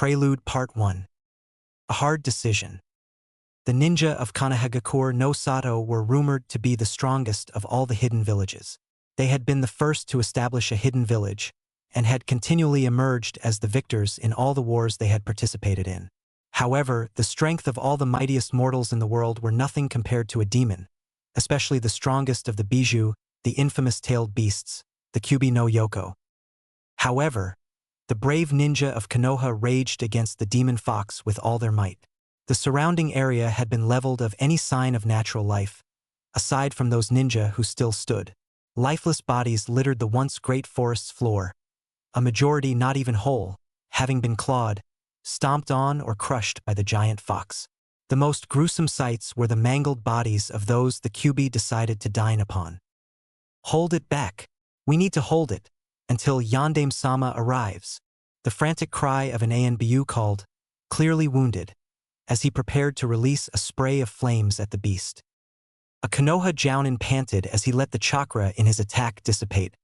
Prelude Part 1. A hard decision. The ninja of Kanehagakure no Sato were rumored to be the strongest of all the hidden villages. They had been the first to establish a hidden village, and had continually emerged as the victors in all the wars they had participated in. However, the strength of all the mightiest mortals in the world were nothing compared to a demon, especially the strongest of the Bijou, the infamous tailed beasts, the Kyubi no Yoko. However, the brave ninja of Konoha raged against the demon fox with all their might. The surrounding area had been leveled of any sign of natural life, aside from those ninja who still stood. Lifeless bodies littered the once great forest's floor, a majority not even whole, having been clawed, stomped on or crushed by the giant fox. The most gruesome sights were the mangled bodies of those the Kyubi decided to dine upon. "Hold it back. We need to hold it until Yandame-sama arrives," the frantic cry of an Anbu called, clearly wounded, as he prepared to release a spray of flames at the beast. A Konoha Jounin panted as he let the chakra in his attack dissipate.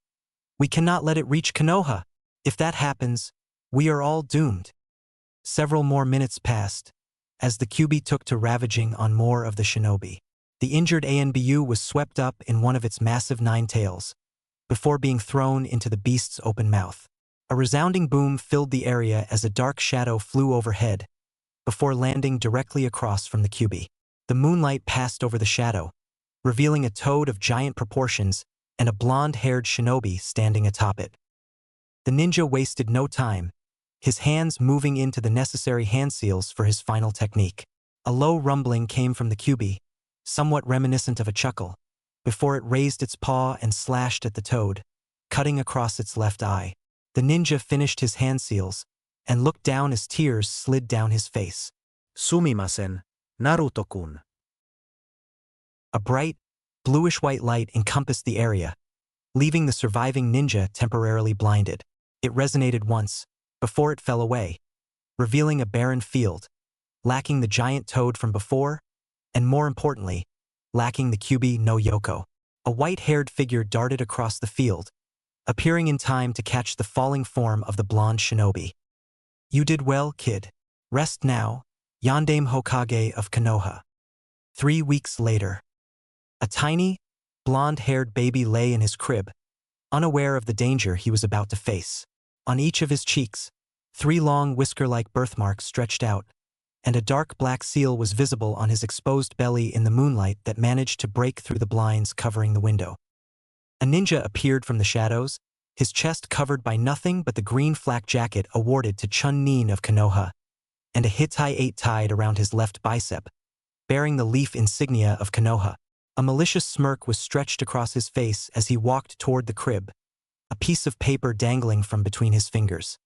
"We cannot let it reach Konoha. If that happens, we are all doomed." Several more minutes passed, as the Kyubi took to ravaging on more of the shinobi. The injured Anbu was swept up in one of its massive 9 tails, before being thrown into the beast's open mouth. A resounding boom filled the area as a dark shadow flew overhead, before landing directly across from the Kyubi. The moonlight passed over the shadow, revealing a toad of giant proportions and a blonde-haired shinobi standing atop it. The ninja wasted no time, his hands moving into the necessary hand seals for his final technique. A low rumbling came from the Kyubi, somewhat reminiscent of a chuckle, before it raised its paw and slashed at the toad, cutting across its left eye. The ninja finished his hand seals and looked down as tears slid down his face. "Sumimasen, Naruto-kun." A bright, bluish-white light encompassed the area, leaving the surviving ninja temporarily blinded. It resonated once, before it fell away, revealing a barren field, lacking the giant toad from before, and more importantly, lacking the Kyubi no Yoko. A white-haired figure darted across the field, appearing in time to catch the falling form of the blonde shinobi. "You did well, kid. Rest now, Yandame Hokage of Konoha." 3 weeks later. A tiny, blonde-haired baby lay in his crib, unaware of the danger he was about to face. On each of his cheeks, 3 long whisker-like birthmarks stretched out, and a dark black seal was visible on his exposed belly in the moonlight that managed to break through the blinds covering the window. A ninja appeared from the shadows, his chest covered by nothing but the green flak jacket awarded to Chun-Nin of Konoha, and a Hitai-8 tied around his left bicep, bearing the leaf insignia of Konoha. A malicious smirk was stretched across his face as he walked toward the crib, a piece of paper dangling from between his fingers.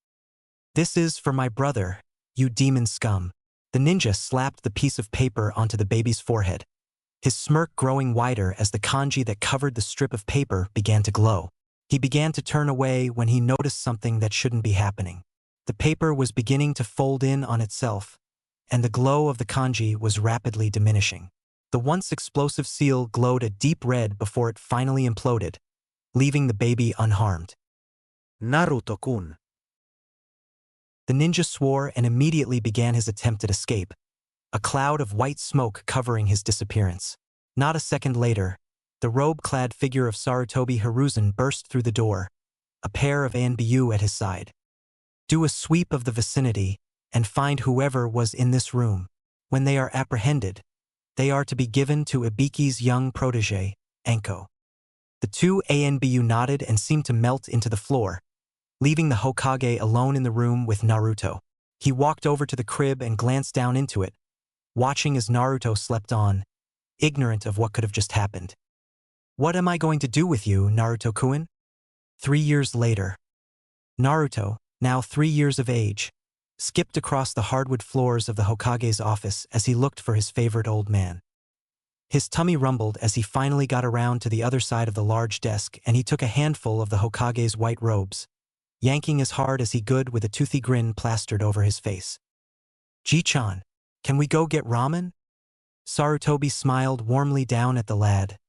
"This is for my brother, you demon scum." The ninja slapped the piece of paper onto the baby's forehead, his smirk growing wider as the kanji that covered the strip of paper began to glow. He began to turn away when he noticed something that shouldn't be happening. The paper was beginning to fold in on itself, and the glow of the kanji was rapidly diminishing. The once explosive seal glowed a deep red before it finally imploded, leaving the baby unharmed. "Naruto-kun." The ninja swore and immediately began his attempt at escape, a cloud of white smoke covering his disappearance. Not a second later, the robe-clad figure of Sarutobi Hiruzen burst through the door, a pair of Anbu at his side. "Do a sweep of the vicinity and find whoever was in this room. When they are apprehended, they are to be given to Ibiki's young protege, Anko." The 2 Anbu nodded and seemed to melt into the floor, leaving the Hokage alone in the room with Naruto. He walked over to the crib and glanced down into it, watching as Naruto slept on, ignorant of what could have just happened. "What am I going to do with you, Naruto-kun?" 3 years later. Naruto, now 3 years of age, skipped across the hardwood floors of the Hokage's office as he looked for his favorite old man. His tummy rumbled as he finally got around to the other side of the large desk, and he took a handful of the Hokage's white robes, yanking as hard as he could with a toothy grin plastered over his face. "Ji-chan, can we go get ramen?" Sarutobi smiled warmly down at the lad,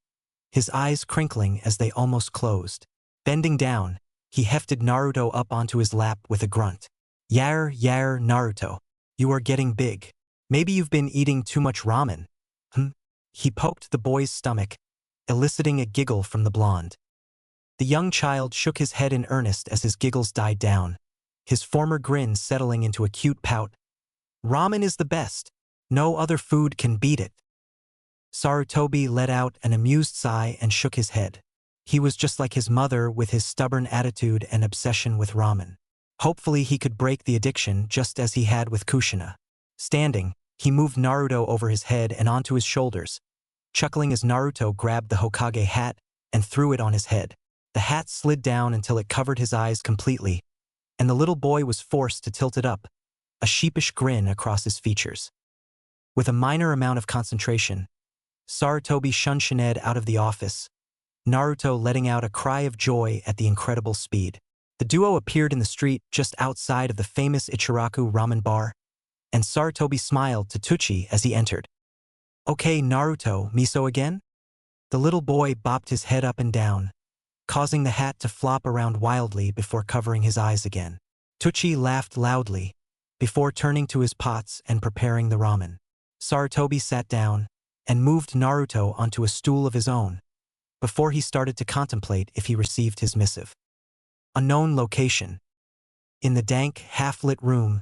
his eyes crinkling as they almost closed. Bending down, he hefted Naruto up onto his lap with a grunt. Yar, Naruto. You are getting big. Maybe you've been eating too much ramen. He poked the boy's stomach, eliciting a giggle from the blonde. The young child shook his head in earnest as his giggles died down, his former grin settling into a cute pout. Ramen is the best. No other food can beat it. Sarutobi let out an amused sigh and shook his head. He was just like his mother with his stubborn attitude and obsession with ramen. Hopefully he could break the addiction just as he had with Kushina. Standing, he moved Naruto over his head and onto his shoulders, chuckling as Naruto grabbed the Hokage hat and threw it on his head. The hat slid down until it covered his eyes completely, and the little boy was forced to tilt it up, a sheepish grin across his features. With a minor amount of concentration, Sarutobi shunshined out of the office, Naruto letting out a cry of joy at the incredible speed. The duo appeared in the street just outside of the famous Ichiraku ramen bar, and Sarutobi smiled to Tucci as he entered. Okay, Naruto, miso again? The little boy bopped his head up and down, causing the hat to flop around wildly before covering his eyes again. Tucci laughed loudly, before turning to his pots and preparing the ramen. Sarutobi sat down and moved Naruto onto a stool of his own, before he started to contemplate if he received his missive. Unknown location. In the dank, half-lit room,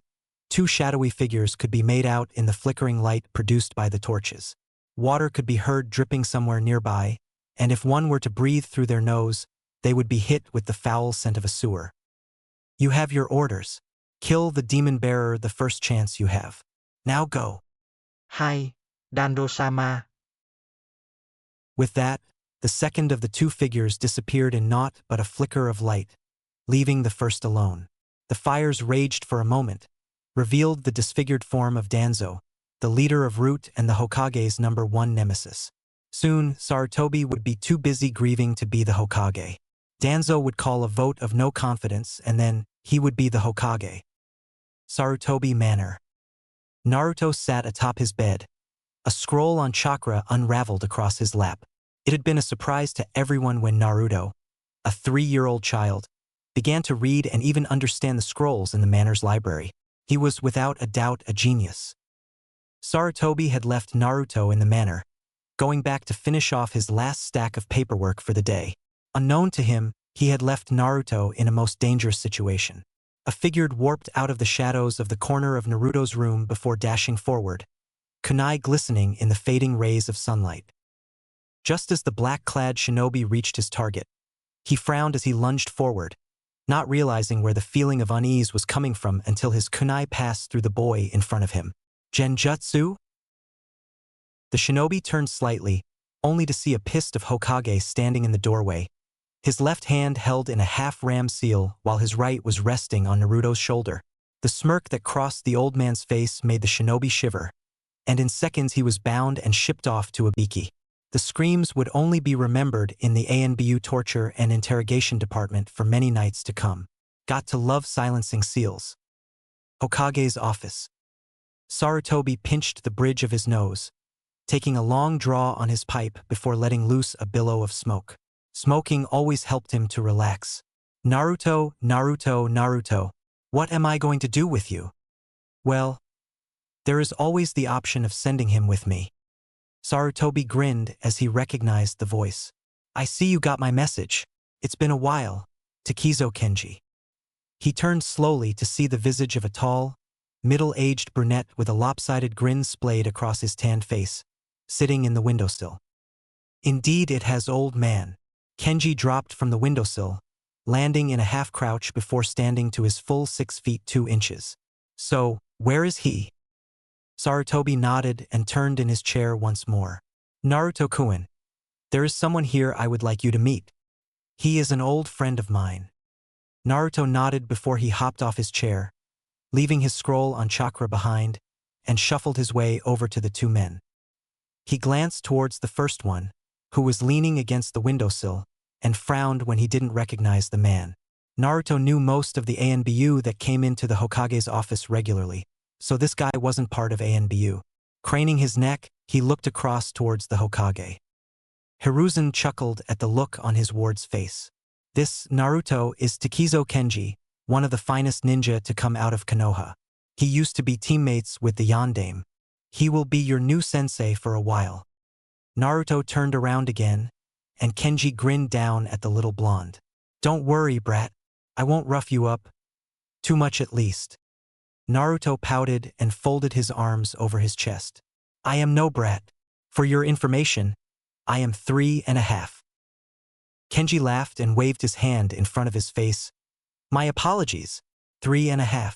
two shadowy figures could be made out in the flickering light produced by the torches. Water could be heard dripping somewhere nearby, and if one were to breathe through their nose, they would be hit with the foul scent of a sewer. You have your orders. Kill the demon bearer the first chance you have. Now go. Hai, Dando-sama. With that, the second of the two figures disappeared in naught but a flicker of light, leaving the first alone. The fires raged for a moment, revealed the disfigured form of Danzo, the leader of Root and the Hokage's #1 nemesis. Soon, Sarutobi would be too busy grieving to be the Hokage. Danzo would call a vote of no confidence and then he would be the Hokage. Sarutobi Manor. Naruto sat atop his bed. A scroll on chakra unraveled across his lap. It had been a surprise to everyone when Naruto, a 3-year-old child, began to read and even understand the scrolls in the manor's library. He was without a doubt a genius. Sarutobi had left Naruto in the manor, going back to finish off his last stack of paperwork for the day. Unknown to him, he had left Naruto in a most dangerous situation. A figure warped out of the shadows of the corner of Naruto's room before dashing forward, kunai glistening in the fading rays of sunlight. Just as the black-clad shinobi reached his target, he frowned as he lunged forward, not realizing where the feeling of unease was coming from until his kunai passed through the boy in front of him. Genjutsu? The shinobi turned slightly, only to see a pissed of Hokage standing in the doorway. His left hand held in a half-ram seal while his right was resting on Naruto's shoulder. The smirk that crossed the old man's face made the shinobi shiver, and in seconds he was bound and shipped off to Ibiki. The screams would only be remembered in the ANBU torture and interrogation department for many nights to come. Got to love silencing seals. Hokage's office. Sarutobi pinched the bridge of his nose, taking a long draw on his pipe before letting loose a billow of smoke. Smoking always helped him to relax. Naruto, Naruto, Naruto, what am I going to do with you? Well, there is always the option of sending him with me. Sarutobi grinned as he recognized the voice. I see you got my message. It's been a while, Takizo Kenji. He turned slowly to see the visage of a tall, middle-aged brunette with a lopsided grin splayed across his tanned face, sitting in the windowsill. Indeed it has, old man. Kenji dropped from the windowsill, landing in a half-crouch before standing to his full 6 feet 2 inches. So, where is he? Sarutobi nodded and turned in his chair once more. Naruto-kun, there is someone here I would like you to meet. He is an old friend of mine. Naruto nodded before he hopped off his chair, leaving his scroll on chakra behind, and shuffled his way over to the two men. He glanced towards the first one, who was leaning against the windowsill, and frowned when he didn't recognize the man. Naruto knew most of the ANBU that came into the Hokage's office regularly, so this guy wasn't part of ANBU. Craning his neck, he looked across towards the Hokage. Hiruzen chuckled at the look on his ward's face. This, Naruto, is Takizo Kenji, one of the finest ninja to come out of Konoha. He used to be teammates with the Yondaime. He will be your new sensei for a while. Naruto turned around again, and Kenji grinned down at the little blonde. Don't worry, brat. I won't rough you up. Too much at least. Naruto pouted and folded his arms over his chest. I am no brat. For your information, I am 3.5. Kenji laughed and waved his hand in front of his face. My apologies. 3.5.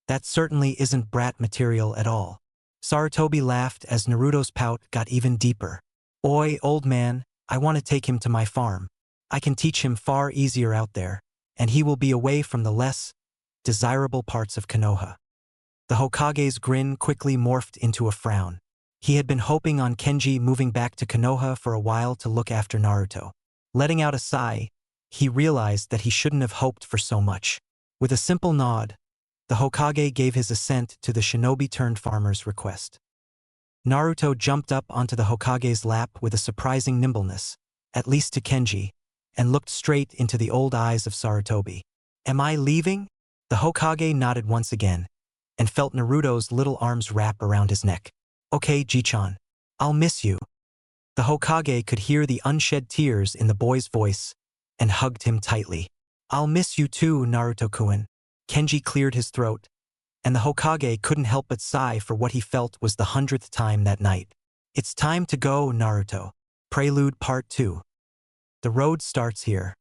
That certainly isn't brat material at all. Sarutobi laughed as Naruto's pout got even deeper. Oi, old man, I want to take him to my farm. I can teach him far easier out there, and he will be away from the less desirable parts of Konoha. The Hokage's grin quickly morphed into a frown. He had been hoping on Kenji moving back to Konoha for a while to look after Naruto. Letting out a sigh, he realized that he shouldn't have hoped for so much. With a simple nod, the Hokage gave his assent to the shinobi-turned-farmer's request. Naruto jumped up onto the Hokage's lap with a surprising nimbleness, at least to Kenji, and looked straight into the old eyes of Sarutobi. Am I leaving? The Hokage nodded once again, and felt Naruto's little arms wrap around his neck. Okay, Ji-chan. I'll miss you. The Hokage could hear the unshed tears in the boy's voice, and hugged him tightly. I'll miss you too, Naruto-kun. Kenji cleared his throat, and the Hokage couldn't help but sigh for what he felt was the 100th time that night. It's time to go, Naruto. Prelude Part 2. The road starts here.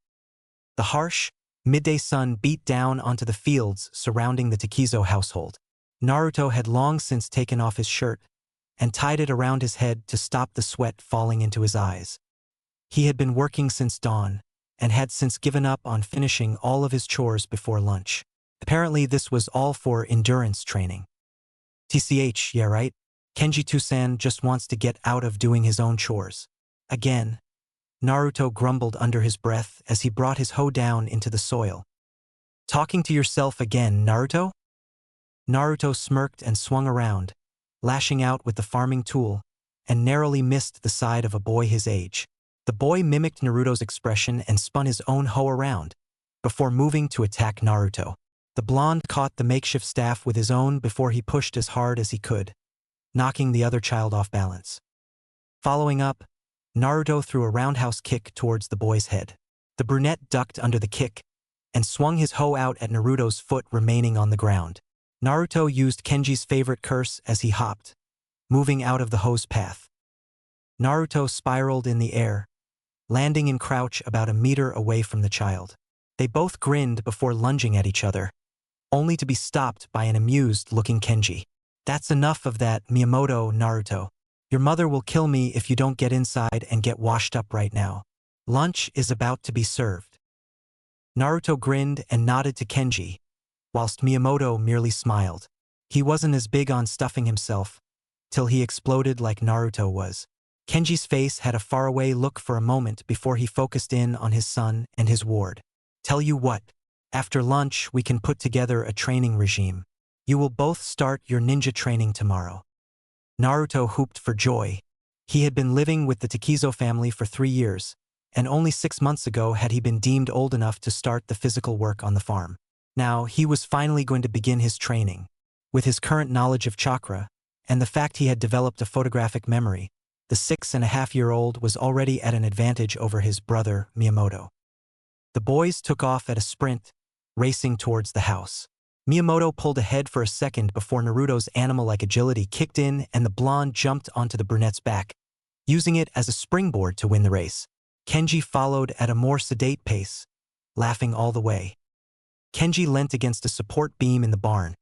The harsh, midday sun beat down onto the fields surrounding the Takizo household. Naruto had long since taken off his shirt and tied it around his head to stop the sweat falling into his eyes. He had been working since dawn and had since given up on finishing all of his chores before lunch. Apparently this was all for endurance training. TCH, yeah right? Kenji Tusan just wants to get out of doing his own chores. Again, Naruto grumbled under his breath as he brought his hoe down into the soil. Talking to yourself again, Naruto? Naruto smirked and swung around, lashing out with the farming tool, and narrowly missed the side of a boy his age. The boy mimicked Naruto's expression and spun his own hoe around, before moving to attack Naruto. The blonde caught the makeshift staff with his own before he pushed as hard as he could, knocking the other child off balance. Following up, Naruto threw a roundhouse kick towards the boy's head. The brunette ducked under the kick and swung his hoe out at Naruto's foot remaining on the ground. Naruto used Kenji's favorite curse as he hopped, moving out of the hoe's path. Naruto spiraled in the air, landing in crouch about a meter away from the child. They both grinned before lunging at each other, only to be stopped by an amused-looking Kenji. That's enough of that, Miyamoto, Naruto. Your mother will kill me if you don't get inside and get washed up right now. Lunch is about to be served. Naruto grinned and nodded to Kenji, whilst Miyamoto merely smiled. He wasn't as big on stuffing himself, till he exploded like Naruto was. Kenji's face had a faraway look for a moment before he focused in on his son and his ward. Tell you what, after lunch we can put together a training regime. You will both start your ninja training tomorrow. Naruto whooped for joy. He had been living with the Takizo family for 3 years, and only 6 months ago had he been deemed old enough to start the physical work on the farm. Now, he was finally going to begin his training. With his current knowledge of chakra, and the fact he had developed a photographic memory, the 6.5-year-old was already at an advantage over his brother, Miyamoto. The boys took off at a sprint, racing towards the house. Miyamoto pulled ahead for a second before Naruto's animal-like agility kicked in and the blonde jumped onto the brunette's back, using it as a springboard to win the race. Kenji followed at a more sedate pace, laughing all the way. Kenji leant against a support beam in the barn,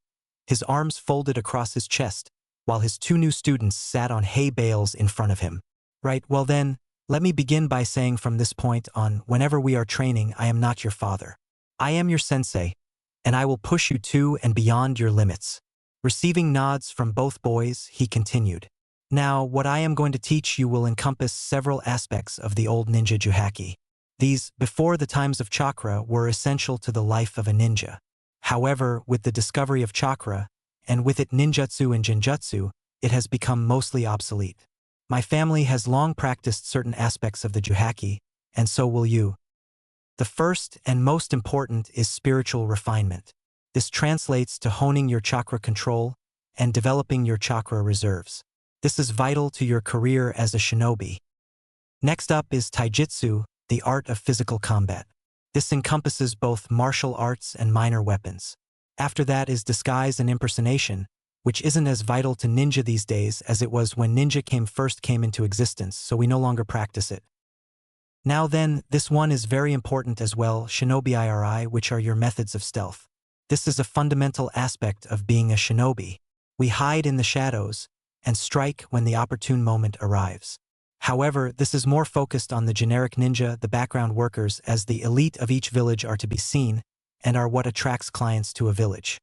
his arms folded across his chest, while his 2 new students sat on hay bales in front of him. Right, well then, let me begin by saying from this point on, whenever we are training, I am not your father. I am your sensei, and I will push you to and beyond your limits. Receiving nods from both boys, he continued. Now, what I am going to teach you will encompass several aspects of the old ninja juhaki. These, before the times of chakra, were essential to the life of a ninja. However, with the discovery of chakra, and with it ninjutsu and genjutsu, it has become mostly obsolete. My family has long practiced certain aspects of the juhaki, and so will you. The first and most important is spiritual refinement. This translates to honing your chakra control and developing your chakra reserves. This is vital to your career as a shinobi. Next up is taijutsu, the art of physical combat. This encompasses both martial arts and minor weapons. After that is disguise and impersonation, which isn't as vital to ninja these days as it was when ninja first came into existence, so we no longer practice it. Now then, this one is very important as well, shinobi iri, which are your methods of stealth. This is a fundamental aspect of being a shinobi. We hide in the shadows and strike when the opportune moment arrives. However, this is more focused on the generic ninja, the background workers, as the elite of each village are to be seen and are what attracts clients to a village.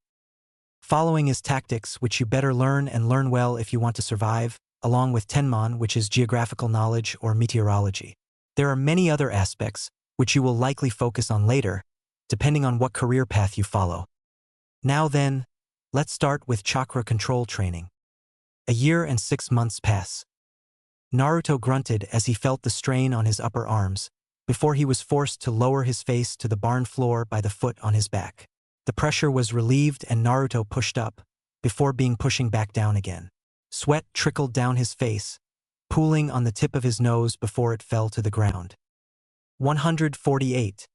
Following is tactics, which you better learn and learn well if you want to survive, along with tenmon, which is geographical knowledge or meteorology. There are many other aspects, which you will likely focus on later, depending on what career path you follow. Now then, let's start with chakra control training. A year and 6 months pass. Naruto grunted as he felt the strain on his upper arms, before he was forced to lower his face to the barn floor by the foot on his back. The pressure was relieved and Naruto pushed up, before being pushing back down again. Sweat trickled down his face, pooling on the tip of his nose before it fell to the ground. 148.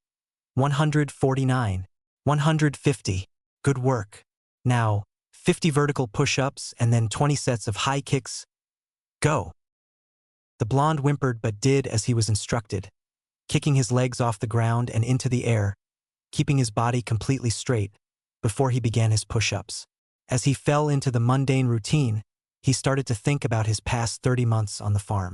149. 150. Good work. Now, 50 vertical push-ups and then 20 sets of high kicks. Go. The blonde whimpered but did as he was instructed, kicking his legs off the ground and into the air, keeping his body completely straight, before he began his push-ups. As he fell into the mundane routine, he started to think about his past 30 months on the farm.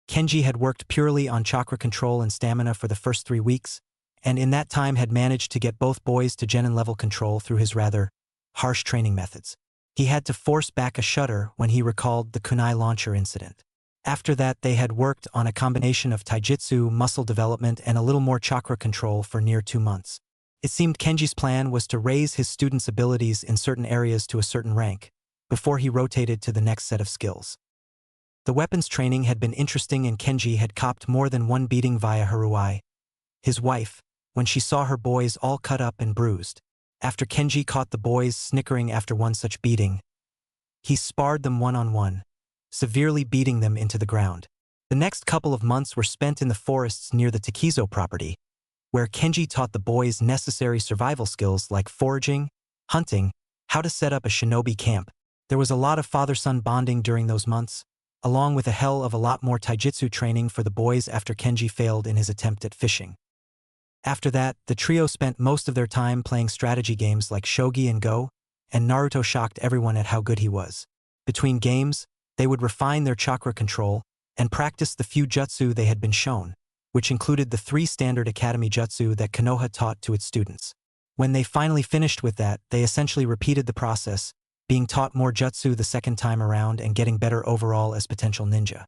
Kenji had worked purely on chakra control and stamina for the first 3 weeks, and in that time had managed to get both boys to genin level control through his rather harsh training methods. He had to force back a shudder when he recalled the kunai launcher incident. After that, they had worked on a combination of taijutsu, muscle development, and a little more chakra control for near 2 months. It seemed Kenji's plan was to raise his students' abilities in certain areas to a certain rank, before he rotated to the next set of skills. The weapons training had been interesting and Kenji had copped more than one beating via Haruai, his wife, when she saw her boys all cut up and bruised. After Kenji caught the boys snickering after one such beating, he sparred them one-on-one, severely beating them into the ground. The next couple of months were spent in the forests near the Takizo property, where Kenji taught the boys necessary survival skills like foraging, hunting, how to set up a shinobi camp. There was a lot of father-son bonding during those months, along with a hell of a lot more taijutsu training for the boys after Kenji failed in his attempt at fishing. After that, the trio spent most of their time playing strategy games like shogi and go, and Naruto shocked everyone at how good he was. Between games, they would refine their chakra control and practice the few jutsu they had been shown, which included the 3 standard academy jutsu that Konoha taught to its students. When they finally finished with that, they essentially repeated the process, being taught more jutsu the second time around and getting better overall as potential ninja.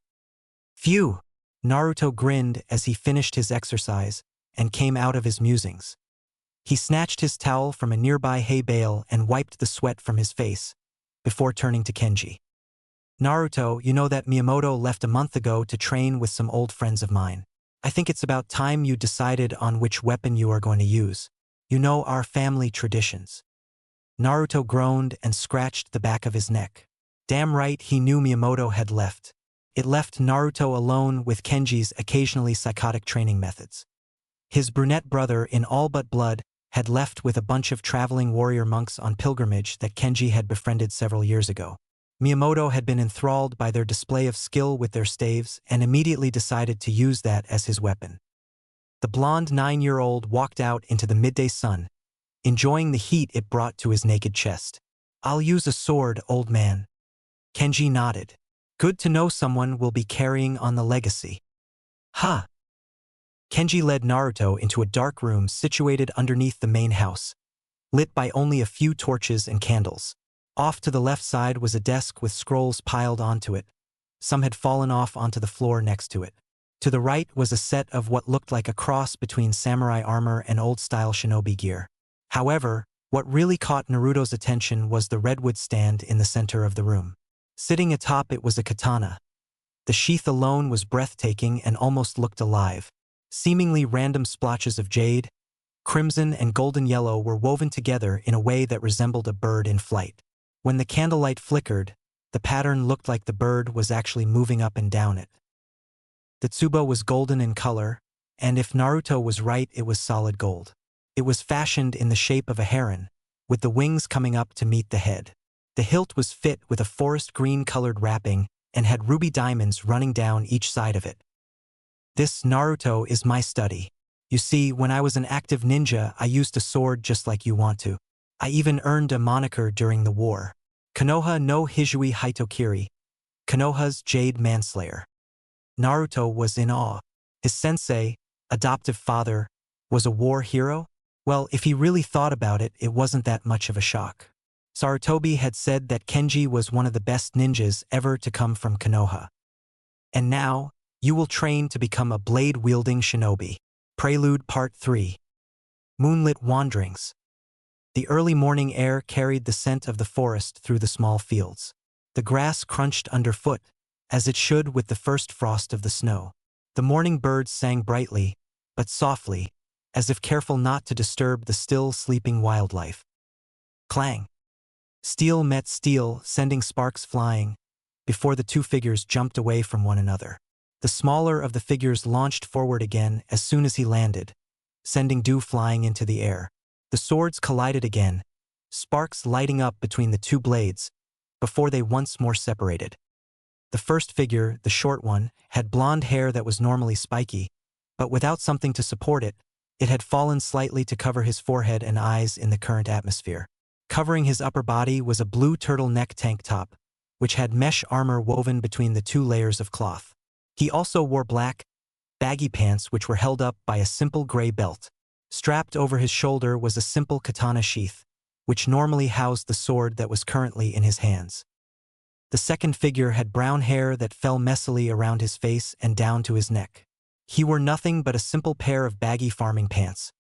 Phew! Naruto grinned as he finished his exercise and came out of his musings. He snatched his towel from a nearby hay bale and wiped the sweat from his face, before turning to Kenji. Naruto, you know that Miyamoto left a month ago to train with some old friends of mine. I think it's about time you decided on which weapon you are going to use. You know our family traditions. Naruto groaned and scratched the back of his neck. Damn right he knew Miyamoto had left. It left Naruto alone with Kenji's occasionally psychotic training methods. His brunette brother in all but blood had left with a bunch of traveling warrior monks on pilgrimage that Kenji had befriended several years ago. Miyamoto had been enthralled by their display of skill with their staves and immediately decided to use that as his weapon. The blonde 9-year-old walked out into the midday sun, enjoying the heat it brought to his naked chest. I'll use a sword, old man. Kenji nodded. Good to know someone will be carrying on the legacy. Huh. Kenji led Naruto into a dark room situated underneath the main house, lit by only a few torches and candles. Off to the left side was a desk with scrolls piled onto it. Some had fallen off onto the floor next to it. To the right was a set of what looked like a cross between samurai armor and old-style shinobi gear. However, what really caught Naruto's attention was the redwood stand in the center of the room. Sitting atop it was a katana. The sheath alone was breathtaking and almost looked alive. Seemingly random splotches of jade, Crimson and golden yellow were woven together in a way that resembled a bird in flight. When the candlelight flickered, the pattern looked like the bird was actually moving up and down it. The tsubo was golden in color, and if Naruto was right, it was solid gold. It was fashioned in the shape of a heron, with the wings coming up to meet the head. The hilt was fit with a forest green-colored wrapping and had ruby diamonds running down each side of it. This Naruto is my study. You see, when I was an active ninja, I used a sword just like you want to. I even earned a moniker during the war. Konoha no Hijui Hitokiri, Konoha's Jade Manslayer. Naruto was in awe. His sensei, adoptive father, was a war hero? Well, if he really thought about it, it wasn't that much of a shock. Sarutobi had said that Kenji was one of the best ninjas ever to come from Konoha. And now, you will train to become a blade-wielding shinobi. Prelude Part 3. Moonlit Wanderings. The early morning air carried the scent of the forest through the small fields. The grass crunched underfoot, as it should with the first frost of the snow. The morning birds sang brightly, but softly, as if careful not to disturb the still sleeping wildlife. Clang. Steel met steel, sending sparks flying, before the two figures jumped away from one another. The smaller of the figures launched forward again as soon as he landed, sending dew flying into the air. The swords collided again, sparks lighting up between the two blades, before they once more separated. The first figure, the short one, had blonde hair that was normally spiky, but without something to support it, it had fallen slightly to cover his forehead and eyes in the current atmosphere. Covering his upper body was a blue turtleneck tank top, which had mesh armor woven between the two layers of cloth. He also wore black, baggy pants which were held up by a simple gray belt. Strapped over his shoulder was a simple katana sheath, which normally housed the sword that was currently in his hands. The second figure had brown hair that fell messily around his face and down to his neck. He wore nothing but a simple pair of baggy farming pants,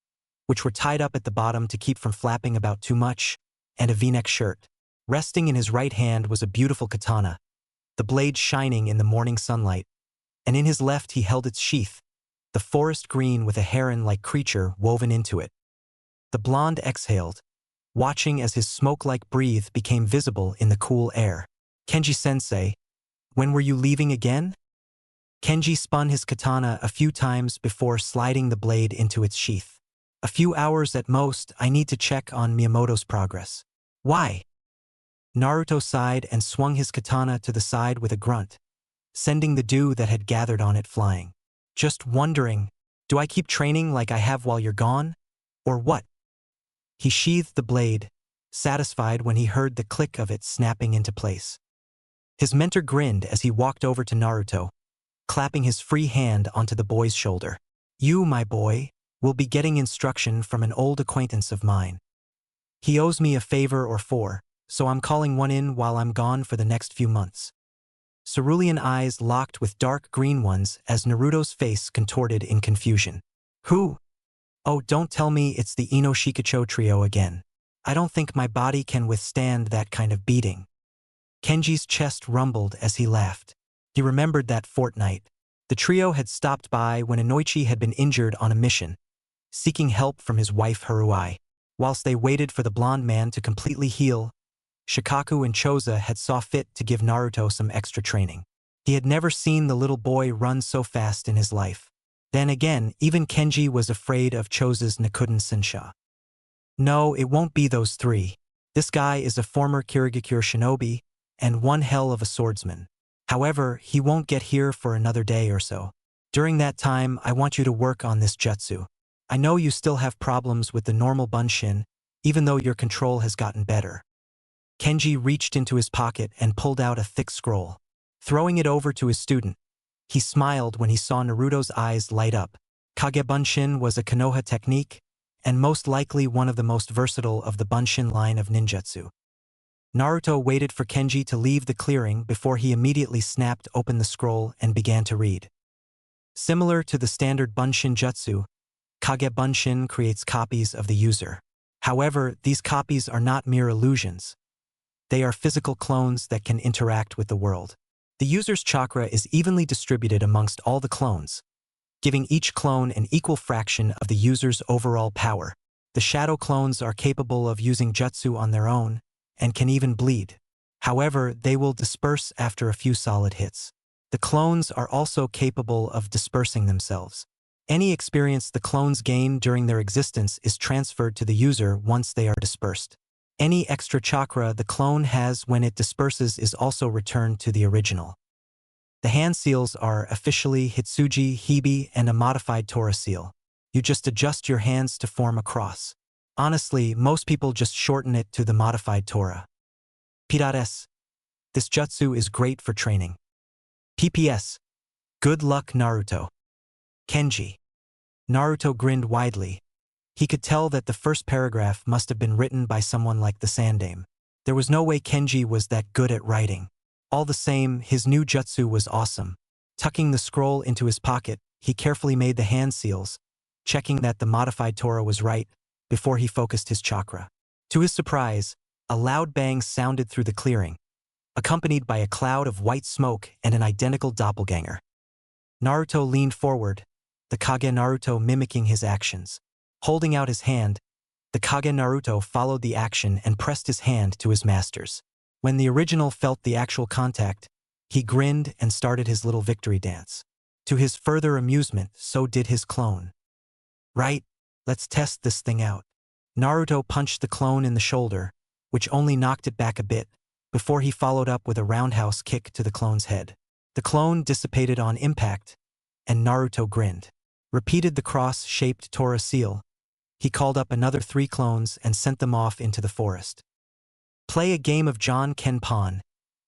which were tied up at the bottom to keep from flapping about too much, and a V-neck shirt. Resting in his right hand was a beautiful katana, the blade shining in the morning sunlight, and in his left he held its sheath, the forest green with a heron-like creature woven into it. The blonde exhaled, watching as his smoke-like breath became visible in the cool air. Kenji-sensei, when were you leaving again? Kenji spun his katana a few times before sliding the blade into its sheath. A few hours at most. I need to check on Miyamoto's progress. Why? Naruto sighed and swung his katana to the side with a grunt, sending the dew that had gathered on it flying. Just wondering, do I keep training like I have while you're gone? Or what? He sheathed the blade, satisfied when he heard the click of it snapping into place. His mentor grinned as he walked over to Naruto, clapping his free hand onto the boy's shoulder. You, my boy, will be getting instruction from an old acquaintance of mine. He owes me a favor or four, so I'm calling one in while I'm gone for the next few months. Cerulean eyes locked with dark green ones as Naruto's face contorted in confusion. Who? Oh, don't tell me it's the Ino Shikacho trio again. I don't think my body can withstand that kind of beating. Kenji's chest rumbled as he laughed. He remembered that fortnight. The trio had stopped by when Inoichi had been injured on a mission, seeking help from his wife Haruai. Whilst they waited for the blonde man to completely heal, Shikaku and Choza had saw fit to give Naruto some extra training. He had never seen the little boy run so fast in his life. Then again, even Kenji was afraid of Choza's Nakuden Sensha. No, it won't be those three. This guy is a former Kirigakure shinobi, and one hell of a swordsman. However, he won't get here for another day or so. During that time, I want you to work on this jutsu. I know you still have problems with the normal bunshin, even though your control has gotten better. Kenji reached into his pocket and pulled out a thick scroll. Throwing it over to his student, he smiled when he saw Naruto's eyes light up. Kage Bunshin was a Konoha technique, and most likely one of the most versatile of the Bunshin line of ninjutsu. Naruto waited for Kenji to leave the clearing before he immediately snapped open the scroll and began to read. Similar to the standard Bunshin jutsu, Kage Bunshin creates copies of the user. However, these copies are not mere illusions. They are physical clones that can interact with the world. The user's chakra is evenly distributed amongst all the clones, giving each clone an equal fraction of the user's overall power. The shadow clones are capable of using jutsu on their own, and can even bleed. However, they will disperse after a few solid hits. The clones are also capable of dispersing themselves. Any experience the clones gain during their existence is transferred to the user once they are dispersed. Any extra chakra the clone has when it disperses is also returned to the original. The hand seals are officially Hitsuji, Hibi, and a modified Tora seal. You just adjust your hands to form a cross. Honestly, most people just shorten it to the modified Tora. P.S. This jutsu is great for training. PPS. Good luck, Naruto. Kenji. Naruto grinned widely. He could tell that the first paragraph must have been written by someone like the Sandame. There was no way Kenji was that good at writing. All the same, his new jutsu was awesome. Tucking the scroll into his pocket, he carefully made the hand seals, checking that the modified Tora was right, before he focused his chakra. To his surprise, a loud bang sounded through the clearing, accompanied by a cloud of white smoke and an identical doppelganger. Naruto leaned forward, the Kage Naruto mimicking his actions. Holding out his hand, the Kage Naruto followed the action and pressed his hand to his master's. When the original felt the actual contact, he grinned and started his little victory dance. To his further amusement, so did his clone. Right, let's test this thing out. Naruto punched the clone in the shoulder, which only knocked it back a bit, before he followed up with a roundhouse kick to the clone's head. The clone dissipated on impact, and Naruto grinned. Repeated the cross-shaped Tora seal. He called up another 3 clones and sent them off into the forest. Play a game of John Kenpon,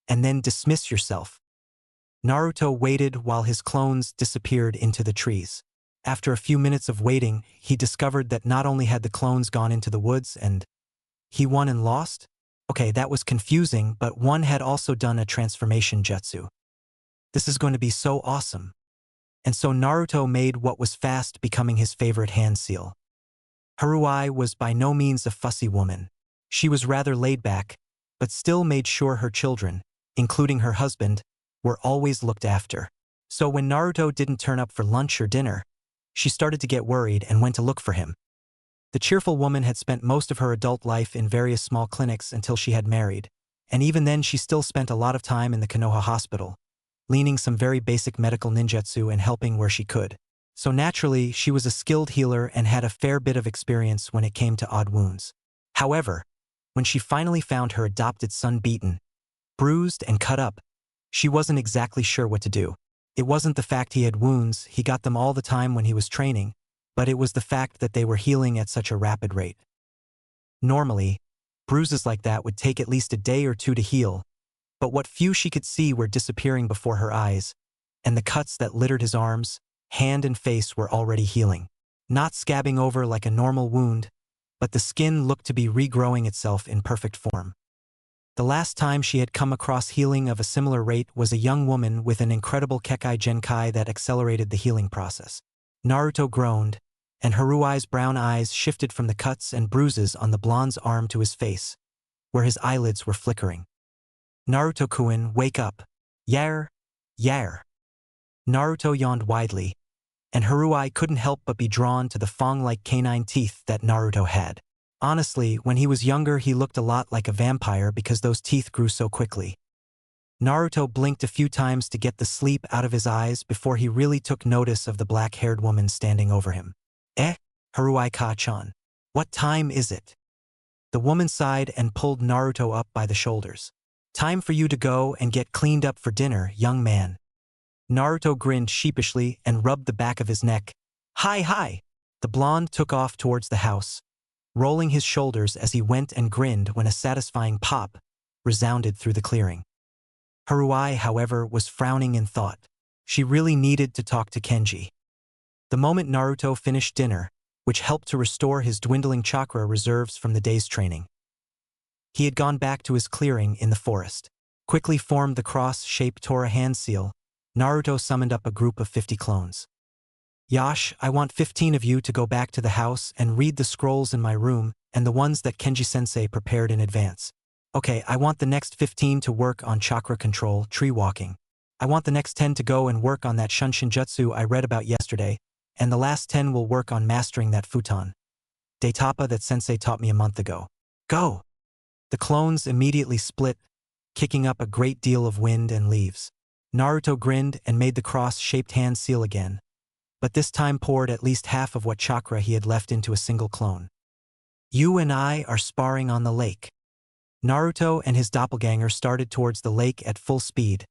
and then dismiss yourself. Naruto waited while his clones disappeared into the trees. After a few minutes of waiting, he discovered that not only had the clones gone into the woods and he won and lost? Okay, that was confusing, but one had also done a transformation jutsu. This is going to be so awesome. And so Naruto made what was fast becoming his favorite hand seal. Haruai was by no means a fussy woman. She was rather laid back, but still made sure her children, including her husband, were always looked after. So when Naruto didn't turn up for lunch or dinner, she started to get worried and went to look for him. The cheerful woman had spent most of her adult life in various small clinics until she had married, and even then she still spent a lot of time in the Konoha hospital, learning some very basic medical ninjutsu and helping where she could. So naturally, she was a skilled healer and had a fair bit of experience when it came to odd wounds. However, when she finally found her adopted son beaten, bruised and cut up, she wasn't exactly sure what to do. It wasn't the fact he had wounds, he got them all the time when he was training, but it was the fact that they were healing at such a rapid rate. Normally, bruises like that would take at least a day or 2 to heal, but what few she could see were disappearing before her eyes, and the cuts that littered his arms, hand and face were already healing. Not scabbing over like a normal wound, but the skin looked to be regrowing itself in perfect form. The last time she had come across healing of a similar rate was a young woman with an incredible Kekai Genkai that accelerated the healing process. Naruto groaned, and Haruai's brown eyes shifted from the cuts and bruises on the blonde's arm to his face, where his eyelids were flickering. Naruto-kun, wake up. Yar, yar. Naruto yawned widely, and Haruai couldn't help but be drawn to the fang-like canine teeth that Naruto had. Honestly, when he was younger he looked a lot like a vampire because those teeth grew so quickly. Naruto blinked a few times to get the sleep out of his eyes before he really took notice of the black-haired woman standing over him. Haruai-ka-chan. What time is it? The woman sighed and pulled Naruto up by the shoulders. Time for you to go and get cleaned up for dinner, young man. Naruto grinned sheepishly and rubbed the back of his neck. Hi, hi! The blonde took off towards the house, rolling his shoulders as he went and grinned when a satisfying pop resounded through the clearing. Haruai, however, was frowning in thought. She really needed to talk to Kenji. The moment Naruto finished dinner, which helped to restore his dwindling chakra reserves from the day's training, he had gone back to his clearing in the forest. Quickly formed the cross-shaped Tora hand seal, Naruto summoned up a group of 50 clones. Yash, I want 15 of you to go back to the house and read the scrolls in my room and the ones that Kenji-sensei prepared in advance. Okay, I want the next 15 to work on chakra control, tree walking. I want the next 10 to go and work on that Shunshin Jutsu I read about yesterday, and the last 10 will work on mastering that futon de tapa that sensei taught me a month ago. Go! The clones immediately split, kicking up a great deal of wind and leaves. Naruto grinned and made the cross-shaped hand seal again, but this time poured at least half of what chakra he had left into a single clone. You and I are sparring on the lake. Naruto and his doppelganger started towards the lake at full speed,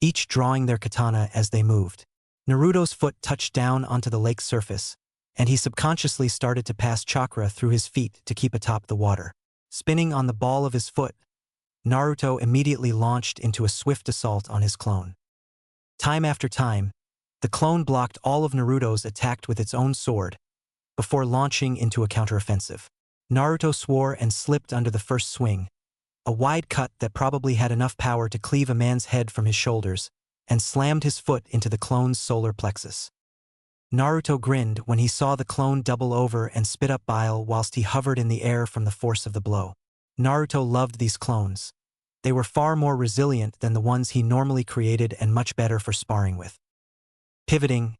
each drawing their katana as they moved. Naruto's foot touched down onto the lake's surface, and he subconsciously started to pass chakra through his feet to keep atop the water. Spinning on the ball of his foot, Naruto immediately launched into a swift assault on his clone. Time after time, the clone blocked all of Naruto's attack with its own sword, before launching into a counteroffensive. Naruto swore and slipped under the first swing, a wide cut that probably had enough power to cleave a man's head from his shoulders, and slammed his foot into the clone's solar plexus. Naruto grinned when he saw the clone double over and spit up bile whilst he hovered in the air from the force of the blow. Naruto loved these clones. They were far more resilient than the ones he normally created and much better for sparring with. Pivoting,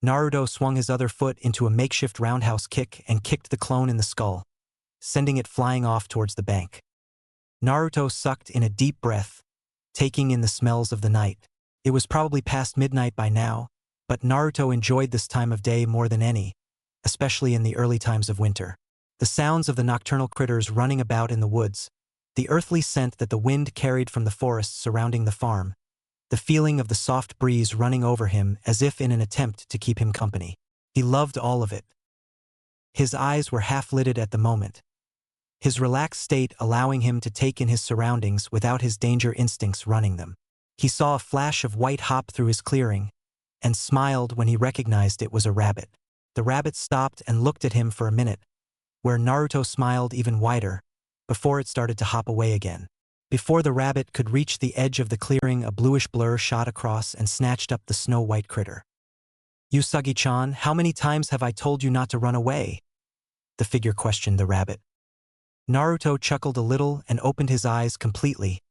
Naruto swung his other foot into a makeshift roundhouse kick and kicked the clone in the skull, sending it flying off towards the bank. Naruto sucked in a deep breath, taking in the smells of the night. It was probably past midnight by now, but Naruto enjoyed this time of day more than any, especially in the early times of winter. The sounds of the nocturnal critters running about in the woods, the earthly scent that the wind carried from the forests surrounding the farm, the feeling of the soft breeze running over him as if in an attempt to keep him company. He loved all of it. His eyes were half-lidded at the moment, his relaxed state allowing him to take in his surroundings without his danger instincts running them. He saw a flash of white hop through his clearing, and smiled when he recognized it was a rabbit. The rabbit stopped and looked at him for a minute, where Naruto smiled even wider, before it started to hop away again. Before the rabbit could reach the edge of the clearing, a bluish blur shot across and snatched up the snow-white critter. Usagi-chan, how many times have I told you not to run away? The figure questioned the rabbit. Naruto chuckled a little and opened his eyes completely,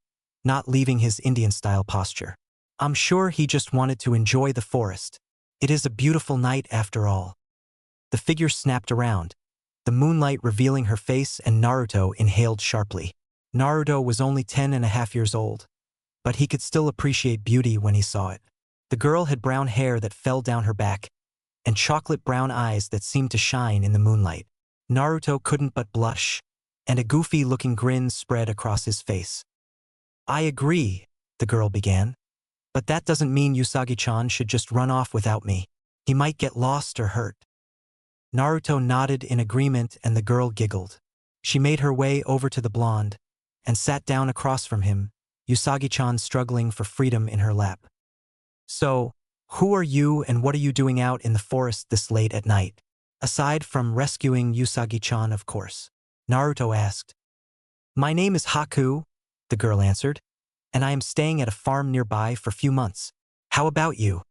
not leaving his Indian-style posture. I'm sure he just wanted to enjoy the forest. It is a beautiful night after all. The figure snapped around, the moonlight revealing her face, and Naruto inhaled sharply. Naruto was only 10.5 years old, but he could still appreciate beauty when he saw it. The girl had brown hair that fell down her back, and chocolate brown eyes that seemed to shine in the moonlight. Naruto couldn't but blush, and a goofy-looking grin spread across his face. I agree, the girl began. But that doesn't mean Usagi-chan should just run off without me. He might get lost or hurt. Naruto nodded in agreement and the girl giggled. She made her way over to the blonde and sat down across from him, Usagi-chan struggling for freedom in her lap. So, who are you and what are you doing out in the forest this late at night? Aside from rescuing Usagi-chan, of course. Naruto asked. My name is Haku, the girl answered, and I am staying at a farm nearby for a few months. How about you?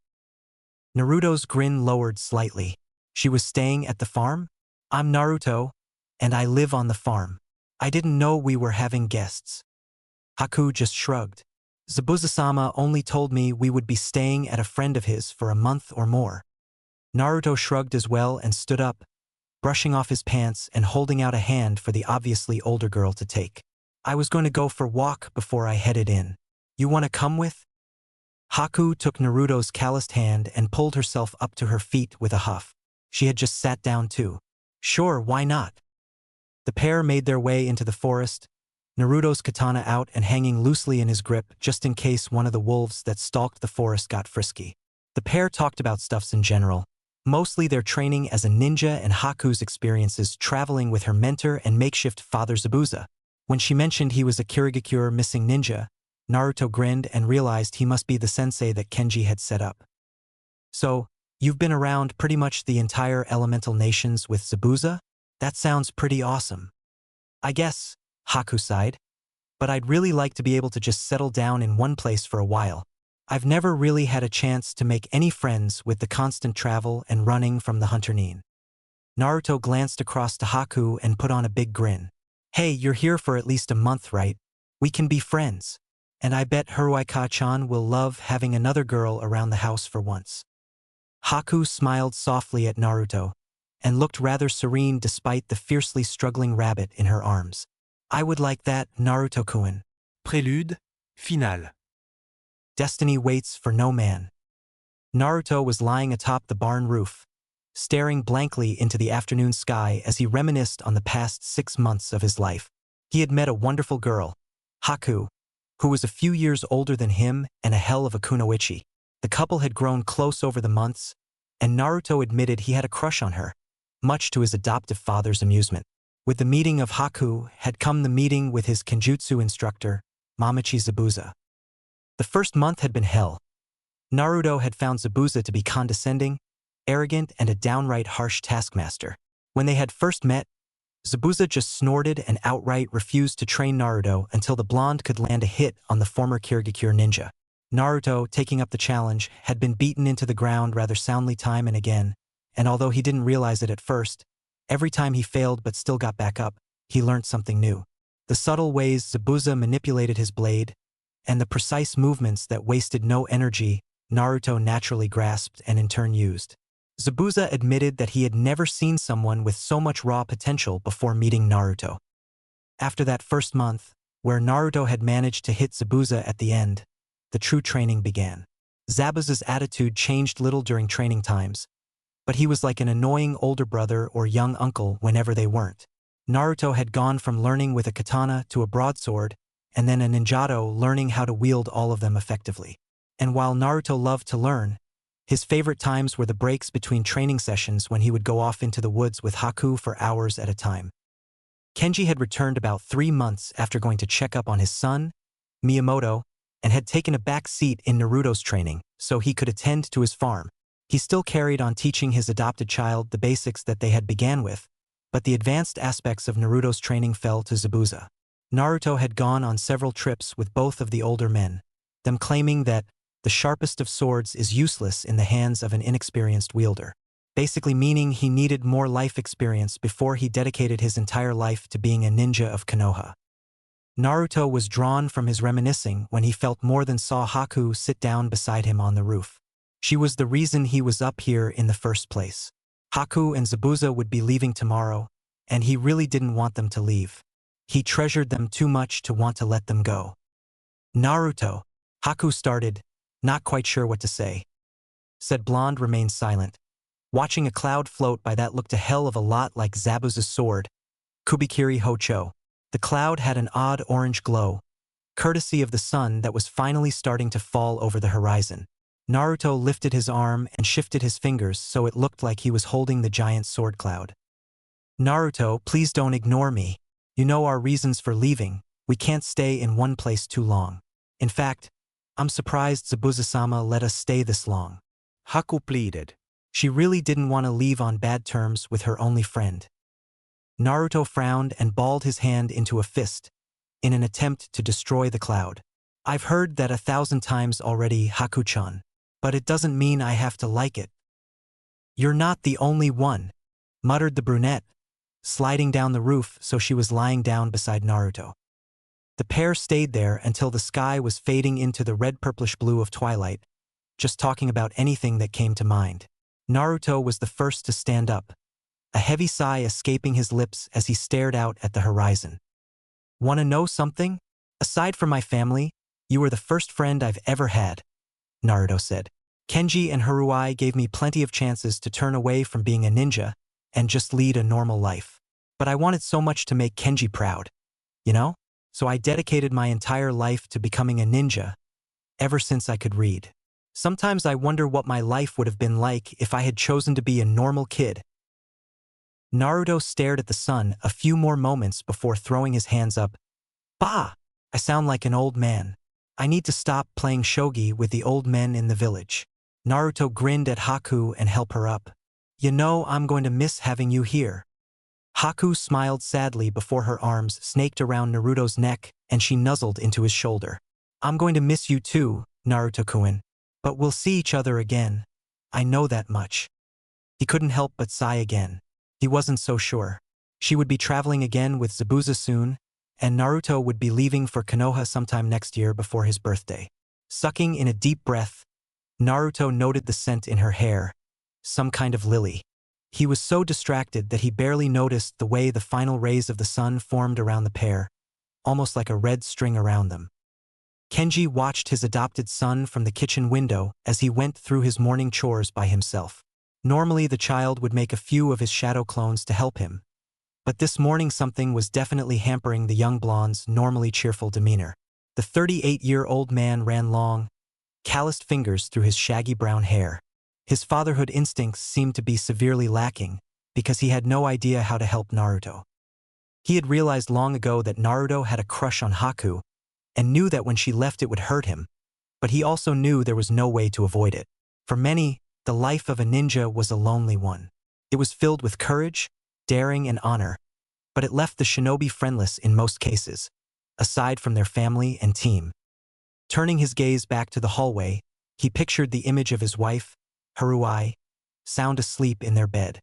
Naruto's grin lowered slightly. She was staying at the farm? I'm Naruto, and I live on the farm. I didn't know we were having guests. Haku just shrugged. Zabuza-sama only told me we would be staying at a friend of his for a month or more. Naruto shrugged as well and stood up, brushing off his pants and holding out a hand for the obviously older girl to take. I was going to go for a walk before I headed in. You want to come with? Haku took Naruto's calloused hand and pulled herself up to her feet with a huff. She had just sat down too. Sure, why not? The pair made their way into the forest, Naruto's katana out and hanging loosely in his grip just in case one of the wolves that stalked the forest got frisky. The pair talked about stuffs in general, mostly their training as a ninja and Haku's experiences traveling with her mentor and makeshift father Zabuza. When she mentioned he was a Kirigakure missing ninja, Naruto grinned and realized he must be the sensei that Kenji had set up. So, you've been around pretty much the entire elemental nations with Zabuza? That sounds pretty awesome. I guess, Haku sighed. But I'd really like to be able to just settle down in one place for a while. I've never really had a chance to make any friends with the constant travel and running from the Hunter Nin. Naruto glanced across to Haku and put on a big grin. Hey, you're here for at least a month, right? We can be friends. And I bet Haruika-chan will love having another girl around the house for once. Haku smiled softly at Naruto and looked rather serene despite the fiercely struggling rabbit in her arms. I would like that, Naruto-kun. Prélude, finale. Destiny waits for no man. Naruto was lying atop the barn roof, staring blankly into the afternoon sky as he reminisced on the past 6 months of his life. He had met a wonderful girl, Haku, who was a few years older than him and a hell of a kunoichi. The couple had grown close over the months, and Naruto admitted he had a crush on her, much to his adoptive father's amusement. With the meeting of Haku had come the meeting with his kenjutsu instructor, Mamachi Zabuza. The first month had been hell. Naruto had found Zabuza to be condescending, arrogant, and a downright harsh taskmaster. When they had first met, Zabuza just snorted and outright refused to train Naruto until the blonde could land a hit on the former Kirigakure ninja. Naruto, taking up the challenge, had been beaten into the ground rather soundly time and again, and although he didn't realize it at first, every time he failed but still got back up, he learned something new. The subtle ways Zabuza manipulated his blade, and the precise movements that wasted no energy, Naruto naturally grasped and in turn used. Zabuza admitted that he had never seen someone with so much raw potential before meeting Naruto. After that first month, where Naruto had managed to hit Zabuza at the end, the true training began. Zabuza's attitude changed little during training times, but he was like an annoying older brother or young uncle whenever they weren't. Naruto had gone from learning with a katana to a broadsword, and then a ninjato, learning how to wield all of them effectively. And while Naruto loved to learn, his favorite times were the breaks between training sessions when he would go off into the woods with Haku for hours at a time. Kenji had returned about 3 months after going to check up on his son, Miyamoto, and had taken a back seat in Naruto's training so he could attend to his farm. He still carried on teaching his adopted child the basics that they had began with, but the advanced aspects of Naruto's training fell to Zabuza. Naruto had gone on several trips with both of the older men, them claiming that the sharpest of swords is useless in the hands of an inexperienced wielder, basically meaning he needed more life experience before he dedicated his entire life to being a ninja of Konoha. Naruto was drawn from his reminiscing when he felt more than saw Haku sit down beside him on the roof. She was the reason he was up here in the first place. Haku and Zabuza would be leaving tomorrow, and he really didn't want them to leave. He treasured them too much to want to let them go. Naruto, Haku started, not quite sure what to say. Said blonde remained silent. Watching a cloud float by that looked a hell of a lot like Zabuza's sword, Kubikiri Hocho. The cloud had an odd orange glow, courtesy of the sun that was finally starting to fall over the horizon. Naruto lifted his arm and shifted his fingers so it looked like he was holding the giant sword cloud. Naruto, please don't ignore me. You know our reasons for leaving. We can't stay in one place too long. In fact, I'm surprised Zabuza-sama let us stay this long. Haku pleaded. She really didn't want to leave on bad terms with her only friend. Naruto frowned and balled his hand into a fist, in an attempt to destroy the cloud. I've heard that 1,000 times already, Haku-chan, but it doesn't mean I have to like it. You're not the only one, muttered the brunette, sliding down the roof so she was lying down beside Naruto. The pair stayed there until the sky was fading into the red-purplish blue of twilight, just talking about anything that came to mind. Naruto was the first to stand up, a heavy sigh escaping his lips as he stared out at the horizon. "Want to know something? Aside from my family, you were the first friend I've ever had," Naruto said. "Kenji and Haruai gave me plenty of chances to turn away from being a ninja and just lead a normal life. But I wanted so much to make Kenji proud, you know? So I dedicated my entire life to becoming a ninja, ever since I could read. Sometimes I wonder what my life would have been like if I had chosen to be a normal kid." Naruto stared at the sun a few more moments before throwing his hands up. "Bah! I sound like an old man. I need to stop playing shogi with the old men in the village." Naruto grinned at Haku and helped her up. "You know I'm going to miss having you here." Haku smiled sadly before her arms snaked around Naruto's neck and she nuzzled into his shoulder. "I'm going to miss you too, Naruto-kun, but we'll see each other again. I know that much." He couldn't help but sigh again. He wasn't so sure. She would be traveling again with Zabuza soon, and Naruto would be leaving for Konoha sometime next year before his birthday. Sucking in a deep breath, Naruto noted the scent in her hair some kind of lily. He was so distracted that he barely noticed the way the final rays of the sun formed around the pair, almost like a red string around them. Kenji watched his adopted son from the kitchen window as he went through his morning chores by himself. Normally the child would make a few of his shadow clones to help him, but this morning something was definitely hampering the young blonde's normally cheerful demeanor. The 38-year-old man ran long, calloused fingers through his shaggy brown hair. His fatherhood instincts seemed to be severely lacking because he had no idea how to help Naruto. He had realized long ago that Naruto had a crush on Haku and knew that when she left it would hurt him, but he also knew there was no way to avoid it. For many, the life of a ninja was a lonely one. It was filled with courage, daring, and honor, but it left the shinobi friendless in most cases, aside from their family and team. Turning his gaze back to the hallway, he pictured the image of his wife, Haruai, sound asleep in their bed.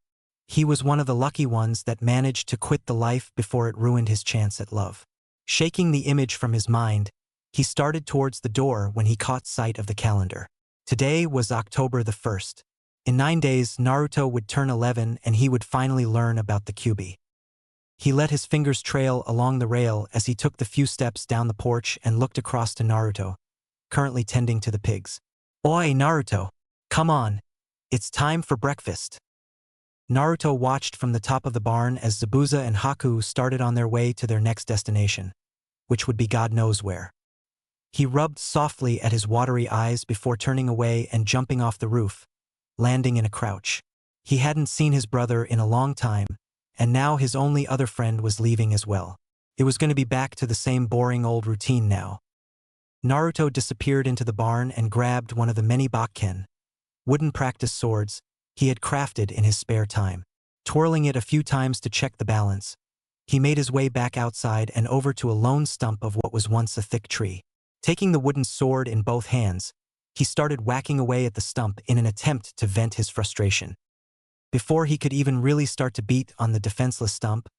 He was one of the lucky ones that managed to quit the life before it ruined his chance at love. Shaking the image from his mind, he started towards the door when he caught sight of the calendar. Today was October the 1st. In 9 days, Naruto would turn 11 and he would finally learn about the Kyuubi. He let his fingers trail along the rail as he took the few steps down the porch and looked across to Naruto, currently tending to the pigs. "Oi, Naruto! Come on! It's time for breakfast!" Naruto watched from the top of the barn as Zabuza and Haku started on their way to their next destination, which would be God knows where. He rubbed softly at his watery eyes before turning away and jumping off the roof, landing in a crouch. He hadn't seen his brother in a long time, and now his only other friend was leaving as well. It was going to be back to the same boring old routine now. Naruto disappeared into the barn and grabbed one of the many bakken, wooden practice swords, he had crafted in his spare time. Twirling it a few times to check the balance, he made his way back outside and over to a lone stump of what was once a thick tree. Taking the wooden sword in both hands, he started whacking away at the stump in an attempt to vent his frustration. Before he could even really start to beat on the defenseless stump,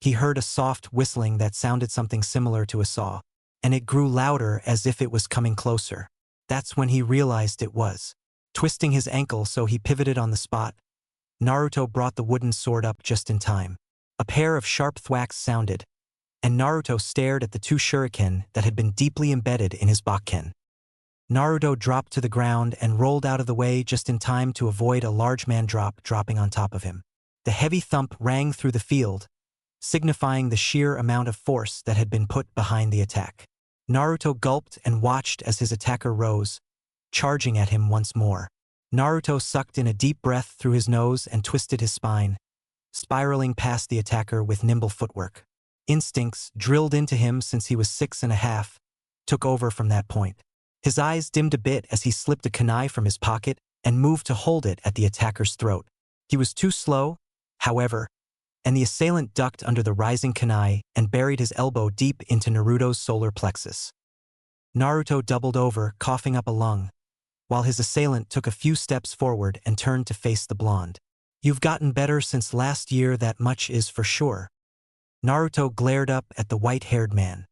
he heard a soft whistling that sounded something similar to a saw, and it grew louder as if it was coming closer. That's when he realized it was. Twisting his ankle so he pivoted on the spot, Naruto brought the wooden sword up just in time. A pair of sharp thwacks sounded, and Naruto stared at the 2 shuriken that had been deeply embedded in his bakken. Naruto dropped to the ground and rolled out of the way just in time to avoid a large man dropping on top of him. The heavy thump rang through the field, signifying the sheer amount of force that had been put behind the attack. Naruto gulped and watched as his attacker rose, charging at him once more. Naruto sucked in a deep breath through his nose and twisted his spine, spiraling past the attacker with nimble footwork. Instincts, drilled into him since he was 6.5, took over from that point. His eyes dimmed a bit as he slipped a kunai from his pocket and moved to hold it at the attacker's throat. He was too slow, however, and the assailant ducked under the rising kunai and buried his elbow deep into Naruto's solar plexus. Naruto doubled over, coughing up a lung, while his assailant took a few steps forward and turned to face the blonde. "You've gotten better since last year, that much is for sure." Naruto glared up at the white-haired man.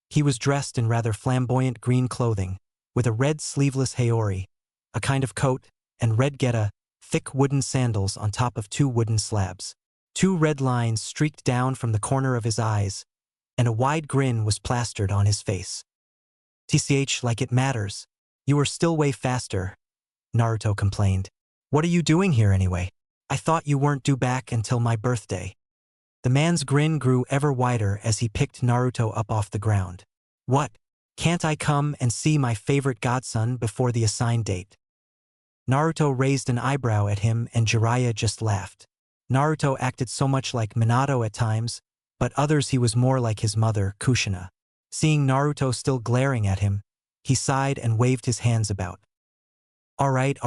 He was dressed in rather flamboyant green clothing, with a red sleeveless haori, a kind of coat, and red geta, thick wooden sandals on top of 2 wooden slabs. 2 red lines streaked down from the corner of his eyes, and a wide grin was plastered on his face. "Tch, like it matters. You are still way faster," Naruto complained. "What are you doing here anyway? I thought you weren't due back until my birthday." The man's grin grew ever wider as he picked Naruto up off the ground. "What? Can't I come and see my favorite godson before the assigned date?" Naruto raised an eyebrow at him and Jiraiya just laughed. Naruto acted so much like Minato at times, but others he was more like his mother, Kushina. Seeing Naruto still glaring at him, he sighed and waved his hands about. All right.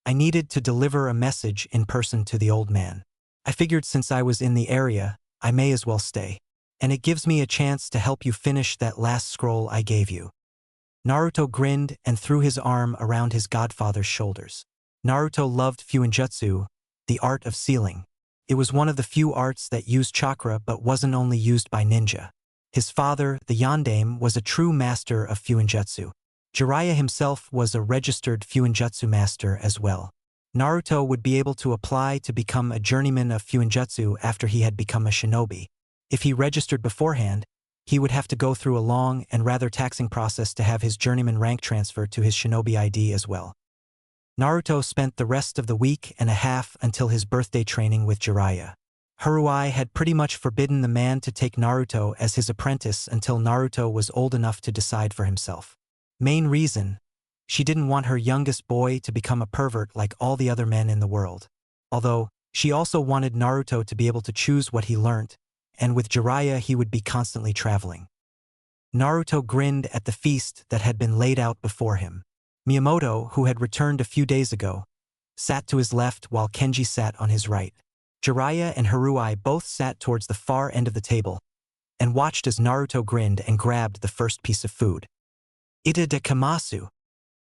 I needed to deliver a message in person to the old man. I figured since I was in the area, I may as well stay. And it gives me a chance to help you finish that last scroll I gave you." Naruto grinned and threw his arm around his godfather's shoulders. Naruto loved Fuinjutsu, the art of sealing. It was one of the few arts that used chakra but wasn't only used by ninja. His father, the Yondaime, was a true master of Fuinjutsu. Jiraiya himself was a registered Fuinjutsu master as well. Naruto would be able to apply to become a journeyman of Fuinjutsu after he had become a shinobi. If he registered beforehand, he would have to go through a long and rather taxing process to have his journeyman rank transfer to his shinobi ID as well. Naruto spent the rest of the week and a half until his birthday training with Jiraiya. Haruai had pretty much forbidden the man to take Naruto as his apprentice until Naruto was old enough to decide for himself. Main reason: she didn't want her youngest boy to become a pervert like all the other men in the world. Although, she also wanted Naruto to be able to choose what he learnt, and with Jiraiya he would be constantly traveling. Naruto grinned at the feast that had been laid out before him. Miyamoto, who had returned a few days ago, sat to his left while Kenji sat on his right. Jiraiya and Haruai both sat towards the far end of the table and watched as Naruto grinned and grabbed the first piece of food. Ita de Kamasu.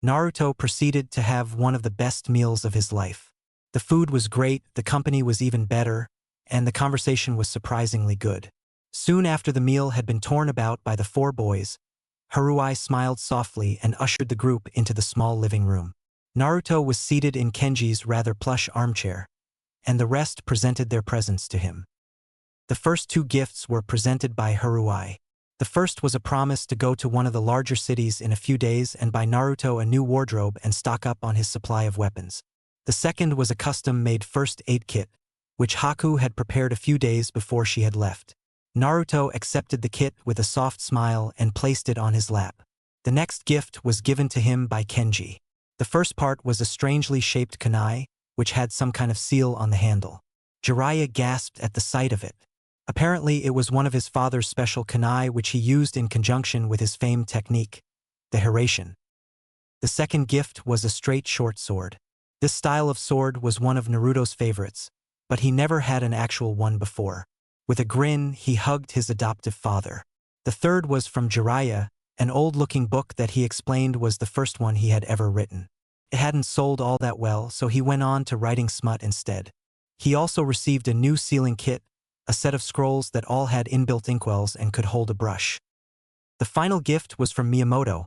Naruto proceeded to have one of the best meals of his life. The food was great, the company was even better, and the conversation was surprisingly good. Soon after the meal had been torn about by the four boys, Haruai smiled softly and ushered the group into the small living room. Naruto was seated in Kenji's rather plush armchair, and the rest presented their presents to him. The first two gifts were presented by Haruai. The first was a promise to go to one of the larger cities in a few days and buy Naruto a new wardrobe and stock up on his supply of weapons. The second was a custom-made first aid kit, which Haku had prepared a few days before she had left. Naruto accepted the kit with a soft smile and placed it on his lap. The next gift was given to him by Kenji. The first part was a strangely shaped kunai, which had some kind of seal on the handle. Jiraiya gasped at the sight of it. Apparently it was one of his father's special kunai which he used in conjunction with his famed technique, the Hiraishin. The second gift was a straight short sword. This style of sword was one of Naruto's favorites, but he never had an actual one before. With a grin, he hugged his adoptive father. The third was from Jiraiya, an old-looking book that he explained was the first one he had ever written. It hadn't sold all that well, so he went on to writing smut instead. He also received a new sealing kit, a set of scrolls that all had inbuilt inkwells and could hold a brush. The final gift was from Miyamoto,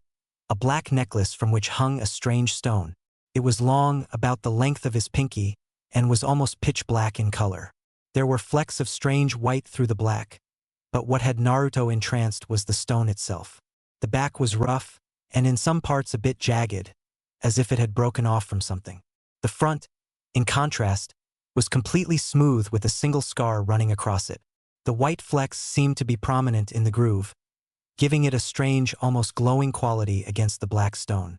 a black necklace from which hung a strange stone. It was long, about the length of his pinky, and was almost pitch black in color. There were flecks of strange white through the black, but what had Naruto entranced was the stone itself. The back was rough, and in some parts a bit jagged, as if it had broken off from something. The front, in contrast, was completely smooth with a single scar running across it. The white flecks seemed to be prominent in the groove, giving it a strange, almost glowing quality against the black stone.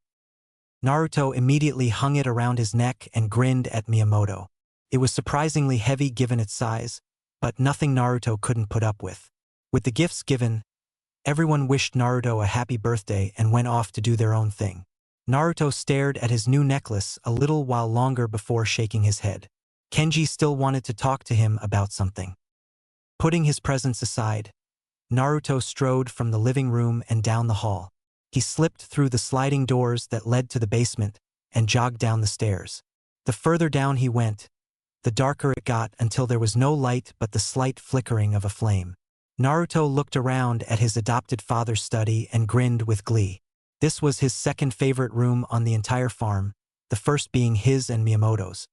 Naruto immediately hung it around his neck and grinned at Miyamoto. It was surprisingly heavy given its size, but nothing Naruto couldn't put up with. With the gifts given, everyone wished Naruto a happy birthday and went off to do their own thing. Naruto stared at his new necklace a little while longer before shaking his head. Kenji still wanted to talk to him about something. Putting his presents aside, Naruto strode from the living room and down the hall. He slipped through the sliding doors that led to the basement and jogged down the stairs. The further down he went, the darker it got until there was no light but the slight flickering of a flame. Naruto looked around at his adopted father's study and grinned with glee. This was his second favorite room on the entire farm, the first being his and Miyamoto's.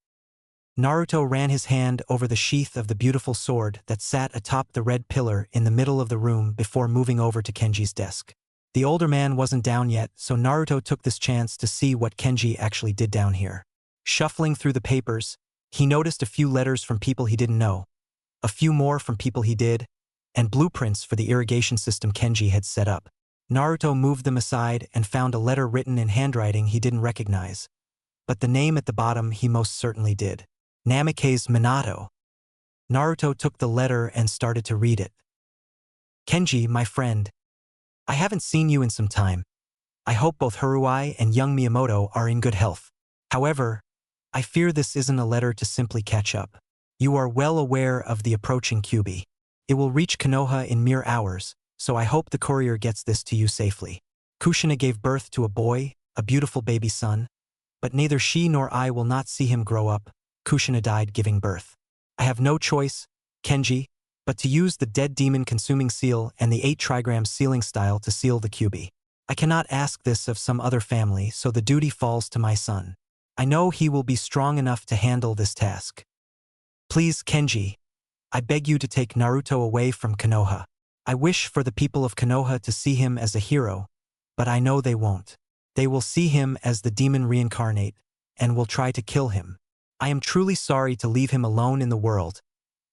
Naruto ran his hand over the sheath of the beautiful sword that sat atop the red pillar in the middle of the room before moving over to Kenji's desk. The older man wasn't down yet, so Naruto took this chance to see what Kenji actually did down here. Shuffling through the papers, he noticed a few letters from people he didn't know, a few more from people he did, and blueprints for the irrigation system Kenji had set up. Naruto moved them aside and found a letter written in handwriting he didn't recognize, but the name at the bottom he most certainly did. Namikaze Minato. Naruto took the letter and started to read it. Kenji, my friend, I haven't seen you in some time. I hope both Haruai and young Miyamoto are in good health. However, I fear this isn't a letter to simply catch up. You are well aware of the approaching Kyuubi. It will reach Konoha in mere hours, so I hope the courier gets this to you safely. Kushina gave birth to a boy, a beautiful baby son, but neither she nor I will not see him grow up. Kushina died giving birth. I have no choice, Kenji, but to use the dead demon consuming seal and the 8 trigram sealing style to seal the Kyuubi. I cannot ask this of some other family, so the duty falls to my son. I know he will be strong enough to handle this task. Please, Kenji, I beg you to take Naruto away from Konoha. I wish for the people of Konoha to see him as a hero, but I know they won't. They will see him as the demon reincarnate, and will try to kill him. I am truly sorry to leave him alone in the world,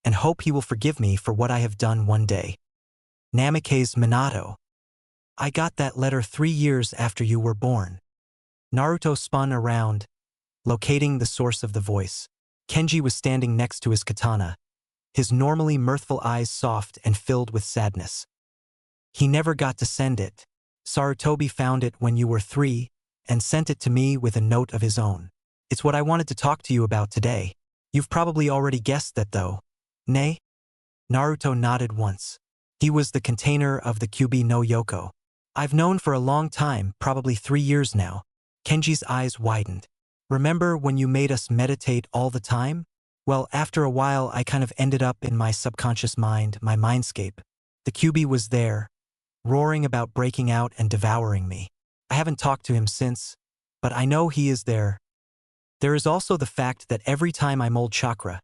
and hope he will forgive me for what I have done one day. Namikaze Minato. I got that letter 3 years after you were born. Naruto spun around, locating the source of the voice. Kenji was standing next to his katana, his normally mirthful eyes soft and filled with sadness. He never got to send it. Sarutobi found it when you were 3 and sent it to me with a note of his own. It's what I wanted to talk to you about today. You've probably already guessed that though. Nay? Naruto nodded once. He was the container of the Kyuubi no Yoko. I've known for a long time, probably 3 years now. Kenji's eyes widened. Remember when you made us meditate all the time? Well, after a while I kind of ended up in my subconscious mind, my mindscape. The Kyuubi was there, roaring about breaking out and devouring me. I haven't talked to him since, but I know he is there. There is also the fact that every time I mold chakra,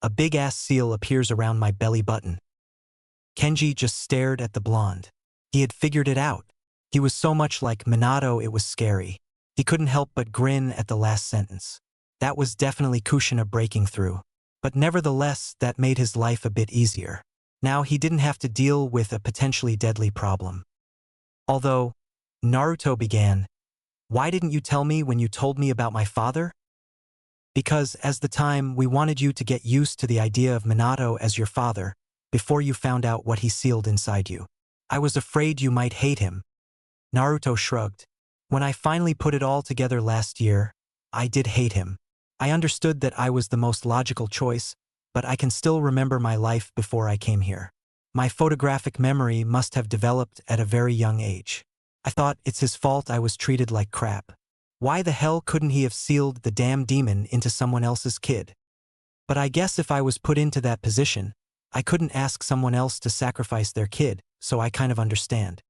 a big-ass seal appears around my belly button. Kenji just stared at the blonde. He had figured it out. He was so much like Minato it was scary. He couldn't help but grin at the last sentence. That was definitely Kushina breaking through. But nevertheless, that made his life a bit easier. Now he didn't have to deal with a potentially deadly problem. Although, Naruto began, why didn't you tell me when you told me about my father? Because, as the time, we wanted you to get used to the idea of Minato as your father, before you found out what he sealed inside you. I was afraid you might hate him. Naruto shrugged. When I finally put it all together last year, I did hate him. I understood that I was the most logical choice, but I can still remember my life before I came here. My photographic memory must have developed at a very young age. I thought it's his fault I was treated like crap. Why the hell couldn't he have sealed the damn demon into someone else's kid? But I guess if I was put into that position, I couldn't ask someone else to sacrifice their kid, so I kind of understand.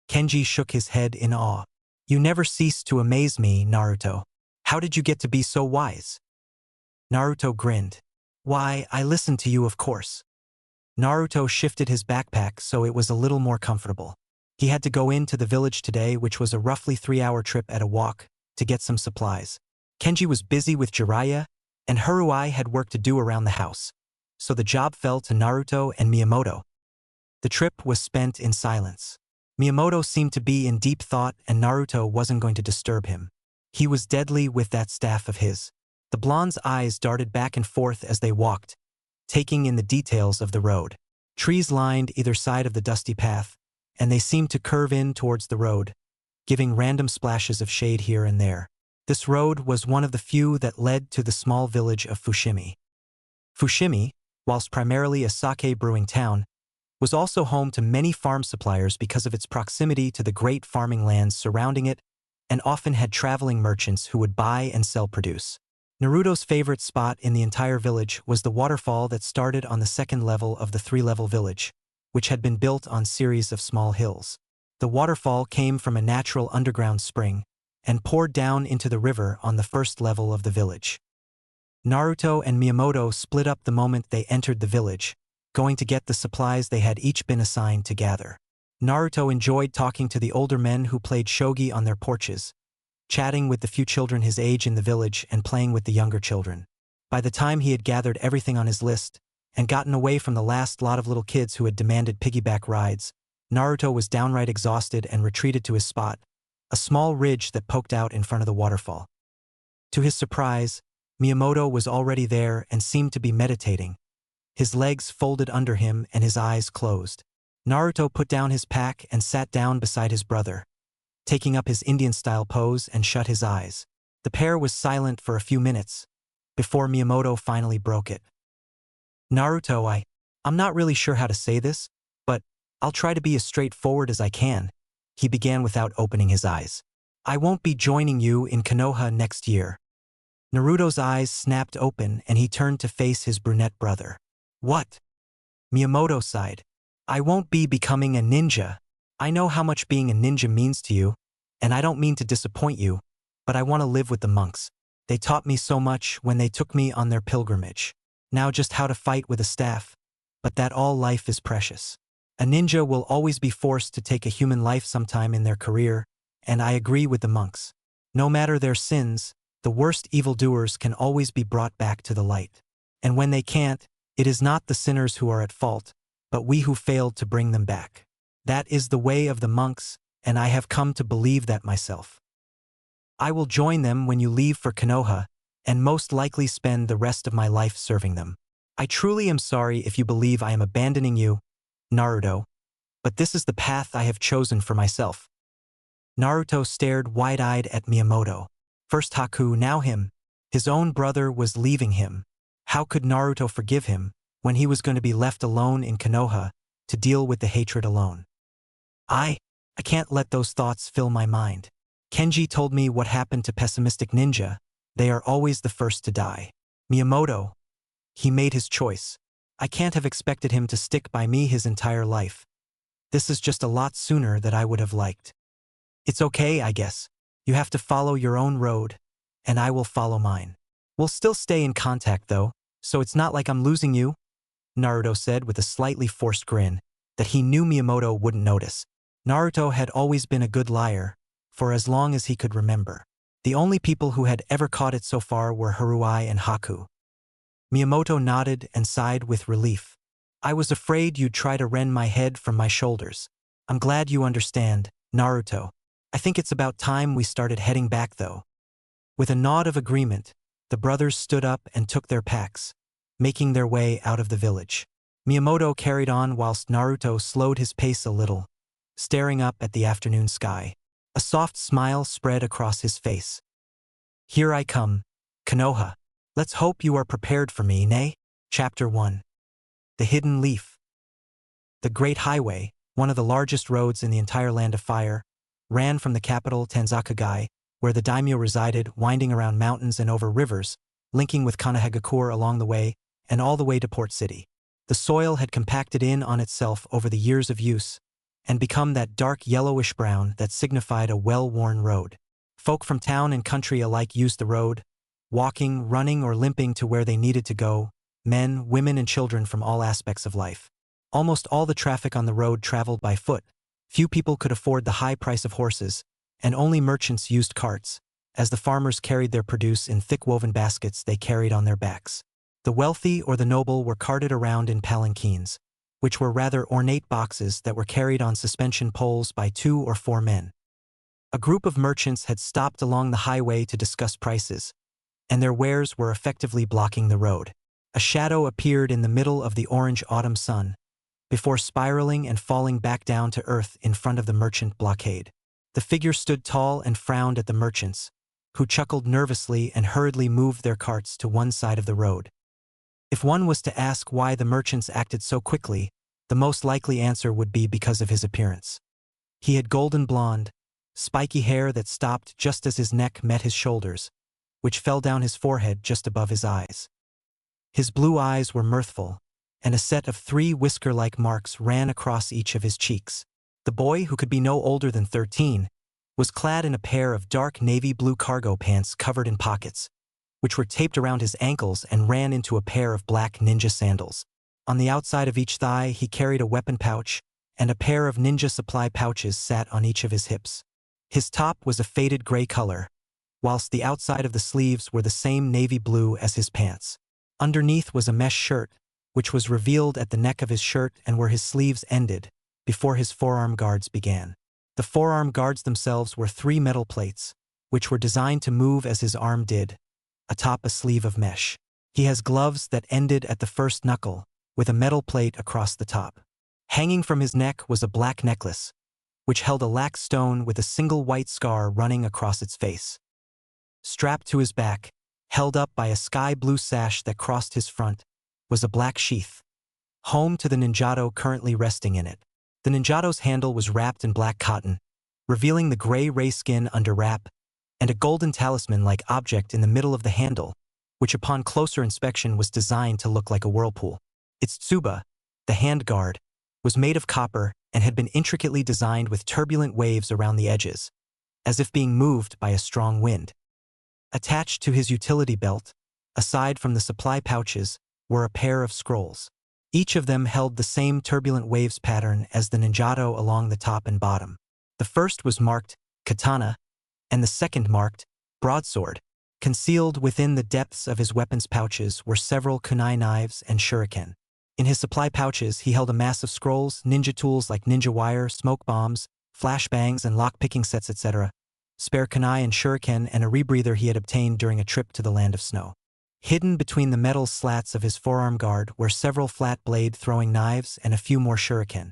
Kenji shook his head in awe. You never cease to amaze me, Naruto. How did you get to be so wise? Naruto grinned. Why, I listened to you, of course. Naruto shifted his backpack so it was a little more comfortable. He had to go into the village today, which was a roughly 3-hour trip at a walk, to get some supplies. Kenji was busy with Jiraiya, and Haruai had work to do around the house, so the job fell to Naruto and Miyamoto. The trip was spent in silence. Miyamoto seemed to be in deep thought and Naruto wasn't going to disturb him. He was deadly with that staff of his. The blonde's eyes darted back and forth as they walked, taking in the details of the road. Trees lined either side of the dusty path, and they seemed to curve in towards the road, giving random splashes of shade here and there. This road was one of the few that led to the small village of Fushimi. Fushimi, whilst primarily a sake brewing town, was also home to many farm suppliers because of its proximity to the great farming lands surrounding it, and often had traveling merchants who would buy and sell produce. Naruto's favorite spot in the entire village was the waterfall that started on the 2nd level of the 3-level village, which had been built on series of small hills. The waterfall came from a natural underground spring and poured down into the river on the 1st level of the village. Naruto and Miyamoto split up the moment they entered the village, going to get the supplies they had each been assigned to gather. Naruto enjoyed talking to the older men who played shogi on their porches, chatting with the few children his age in the village and playing with the younger children. By the time he had gathered everything on his list and gotten away from the last lot of little kids who had demanded piggyback rides, Naruto was downright exhausted and retreated to his spot, a small ridge that poked out in front of the waterfall. To his surprise, Miyamoto was already there and seemed to be meditating, his legs folded under him and his eyes closed. Naruto put down his pack and sat down beside his brother, taking up his Indian-style pose and shut his eyes. The pair was silent for a few minutes, before Miyamoto finally broke it. Naruto, I'm not really sure how to say this, but I'll try to be as straightforward as I can, he began without opening his eyes. I won't be joining you in Konoha next year. Naruto's eyes snapped open and he turned to face his brunette brother. What? Miyamoto sighed. I won't be becoming a ninja. I know how much being a ninja means to you, and I don't mean to disappoint you, but I want to live with the monks. They taught me so much when they took me on their pilgrimage. Now just how to fight with a staff, but that all life is precious. A ninja will always be forced to take a human life sometime in their career, and I agree with the monks. No matter their sins, the worst evildoers can always be brought back to the light. And when they can't, it is not the sinners who are at fault, but we who failed to bring them back. That is the way of the monks, and I have come to believe that myself. I will join them when you leave for Konoha, and most likely spend the rest of my life serving them. I truly am sorry if you believe I am abandoning you, Naruto, but this is the path I have chosen for myself. Naruto stared wide-eyed at Miyamoto. First Haku, now him. His own brother was leaving him. How could Naruto forgive him when he was going to be left alone in Konoha to deal with the hatred alone? I can't let those thoughts fill my mind. Kenji told me what happened to pessimistic ninja. They are always the first to die. Miyamoto, he made his choice. I can't have expected him to stick by me his entire life. This is just a lot sooner than I would have liked. It's okay, I guess. You have to follow your own road, and I will follow mine. We'll still stay in contact though, so it's not like I'm losing you, Naruto said with a slightly forced grin that he knew Miyamoto wouldn't notice. Naruto had always been a good liar, for as long as he could remember. The only people who had ever caught it so far were Haruai and Haku. Miyamoto nodded and sighed with relief. I was afraid you'd try to rend my head from my shoulders. I'm glad you understand, Naruto. I think it's about time we started heading back though. With a nod of agreement, the brothers stood up and took their packs, making their way out of the village. Miyamoto carried on whilst Naruto slowed his pace a little, staring up at the afternoon sky. A soft smile spread across his face. Here I come, Konoha. Let's hope you are prepared for me, nay? Chapter 1. The Hidden Leaf. The Great Highway, one of the largest roads in the entire Land of Fire, ran from the capital Tanzakagai, where the daimyo resided, winding around mountains and over rivers, linking with Kanehagakure along the way, and all the way to Port City. The soil had compacted in on itself over the years of use, and become that dark yellowish-brown that signified a well-worn road. Folk from town and country alike used the road, walking, running, or limping to where they needed to go, men, women, and children from all aspects of life. Almost all the traffic on the road traveled by foot. Few people could afford the high price of horses, and only merchants used carts, as the farmers carried their produce in thick woven baskets they carried on their backs. The wealthy or the noble were carted around in palanquins, which were rather ornate boxes that were carried on suspension poles by 2 or 4 men. A group of merchants had stopped along the highway to discuss prices, and their wares were effectively blocking the road. A shadow appeared in the middle of the orange autumn sun, before spiraling and falling back down to earth in front of the merchant blockade. The figure stood tall and frowned at the merchants, who chuckled nervously and hurriedly moved their carts to one side of the road. If one was to ask why the merchants acted so quickly, the most likely answer would be because of his appearance. He had golden blonde, spiky hair that stopped just as his neck met his shoulders, which fell down his forehead just above his eyes. His blue eyes were mirthful, and a set of 3 whisker-like marks ran across each of his cheeks. The boy, who could be no older than 13, was clad in a pair of dark navy blue cargo pants covered in pockets, which were taped around his ankles and ran into a pair of black ninja sandals. On the outside of each thigh he carried a weapon pouch, and a pair of ninja supply pouches sat on each of his hips. His top was a faded gray color, whilst the outside of the sleeves were the same navy blue as his pants. Underneath was a mesh shirt, which was revealed at the neck of his shirt and where his sleeves ended, before his forearm guards began. The forearm guards themselves were 3 metal plates, which were designed to move as his arm did, atop a sleeve of mesh. He has gloves that ended at the first knuckle, with a metal plate across the top. Hanging from his neck was a black necklace, which held a lac stone with a single white scar running across its face. Strapped to his back, held up by a sky blue sash that crossed his front, was a black sheath, home to the ninjato currently resting in it. The ninjato's handle was wrapped in black cotton, revealing the gray ray skin under wrap, and a golden talisman-like object in the middle of the handle, which upon closer inspection was designed to look like a whirlpool. Its tsuba, the hand guard, was made of copper and had been intricately designed with turbulent waves around the edges, as if being moved by a strong wind. Attached to his utility belt, aside from the supply pouches, were a pair of scrolls. Each of them held the same turbulent waves pattern as the ninjato along the top and bottom. The first was marked katana, and the second marked broadsword. Concealed within the depths of his weapons pouches were several kunai knives and shuriken. In his supply pouches, he held a mass of scrolls, ninja tools like ninja wire, smoke bombs, flashbangs, and lock-picking sets, etc., spare kunai and shuriken, and a rebreather he had obtained during a trip to the land of snow. Hidden between the metal slats of his forearm guard were several flat blade-throwing knives and a few more shuriken.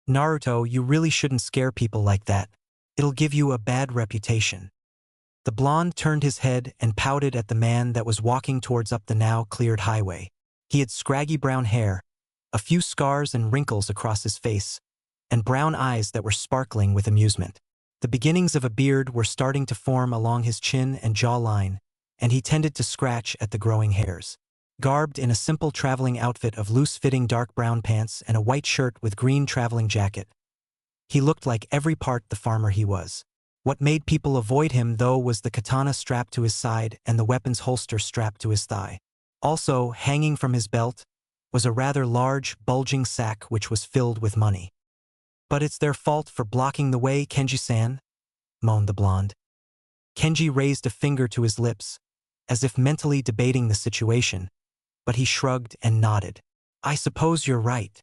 Naruto, you really shouldn't scare people like that. It'll give you a bad reputation. The blonde turned his head and pouted at the man that was walking towards up the now cleared highway. He had scraggy brown hair, a few scars and wrinkles across his face, and brown eyes that were sparkling with amusement. The beginnings of a beard were starting to form along his chin and jawline, and he tended to scratch at the growing hairs. Garbed in a simple traveling outfit of loose-fitting dark brown pants and a white shirt with green traveling jacket, he looked like every part the farmer he was. What made people avoid him, though, was the katana strapped to his side and the weapon's holster strapped to his thigh. Also, hanging from his belt, was a rather large, bulging sack which was filled with money. "But it's their fault for blocking the way, Kenji-san," moaned the blonde. Kenji raised a finger to his lips, as if mentally debating the situation, but he shrugged and nodded. "I suppose you're right."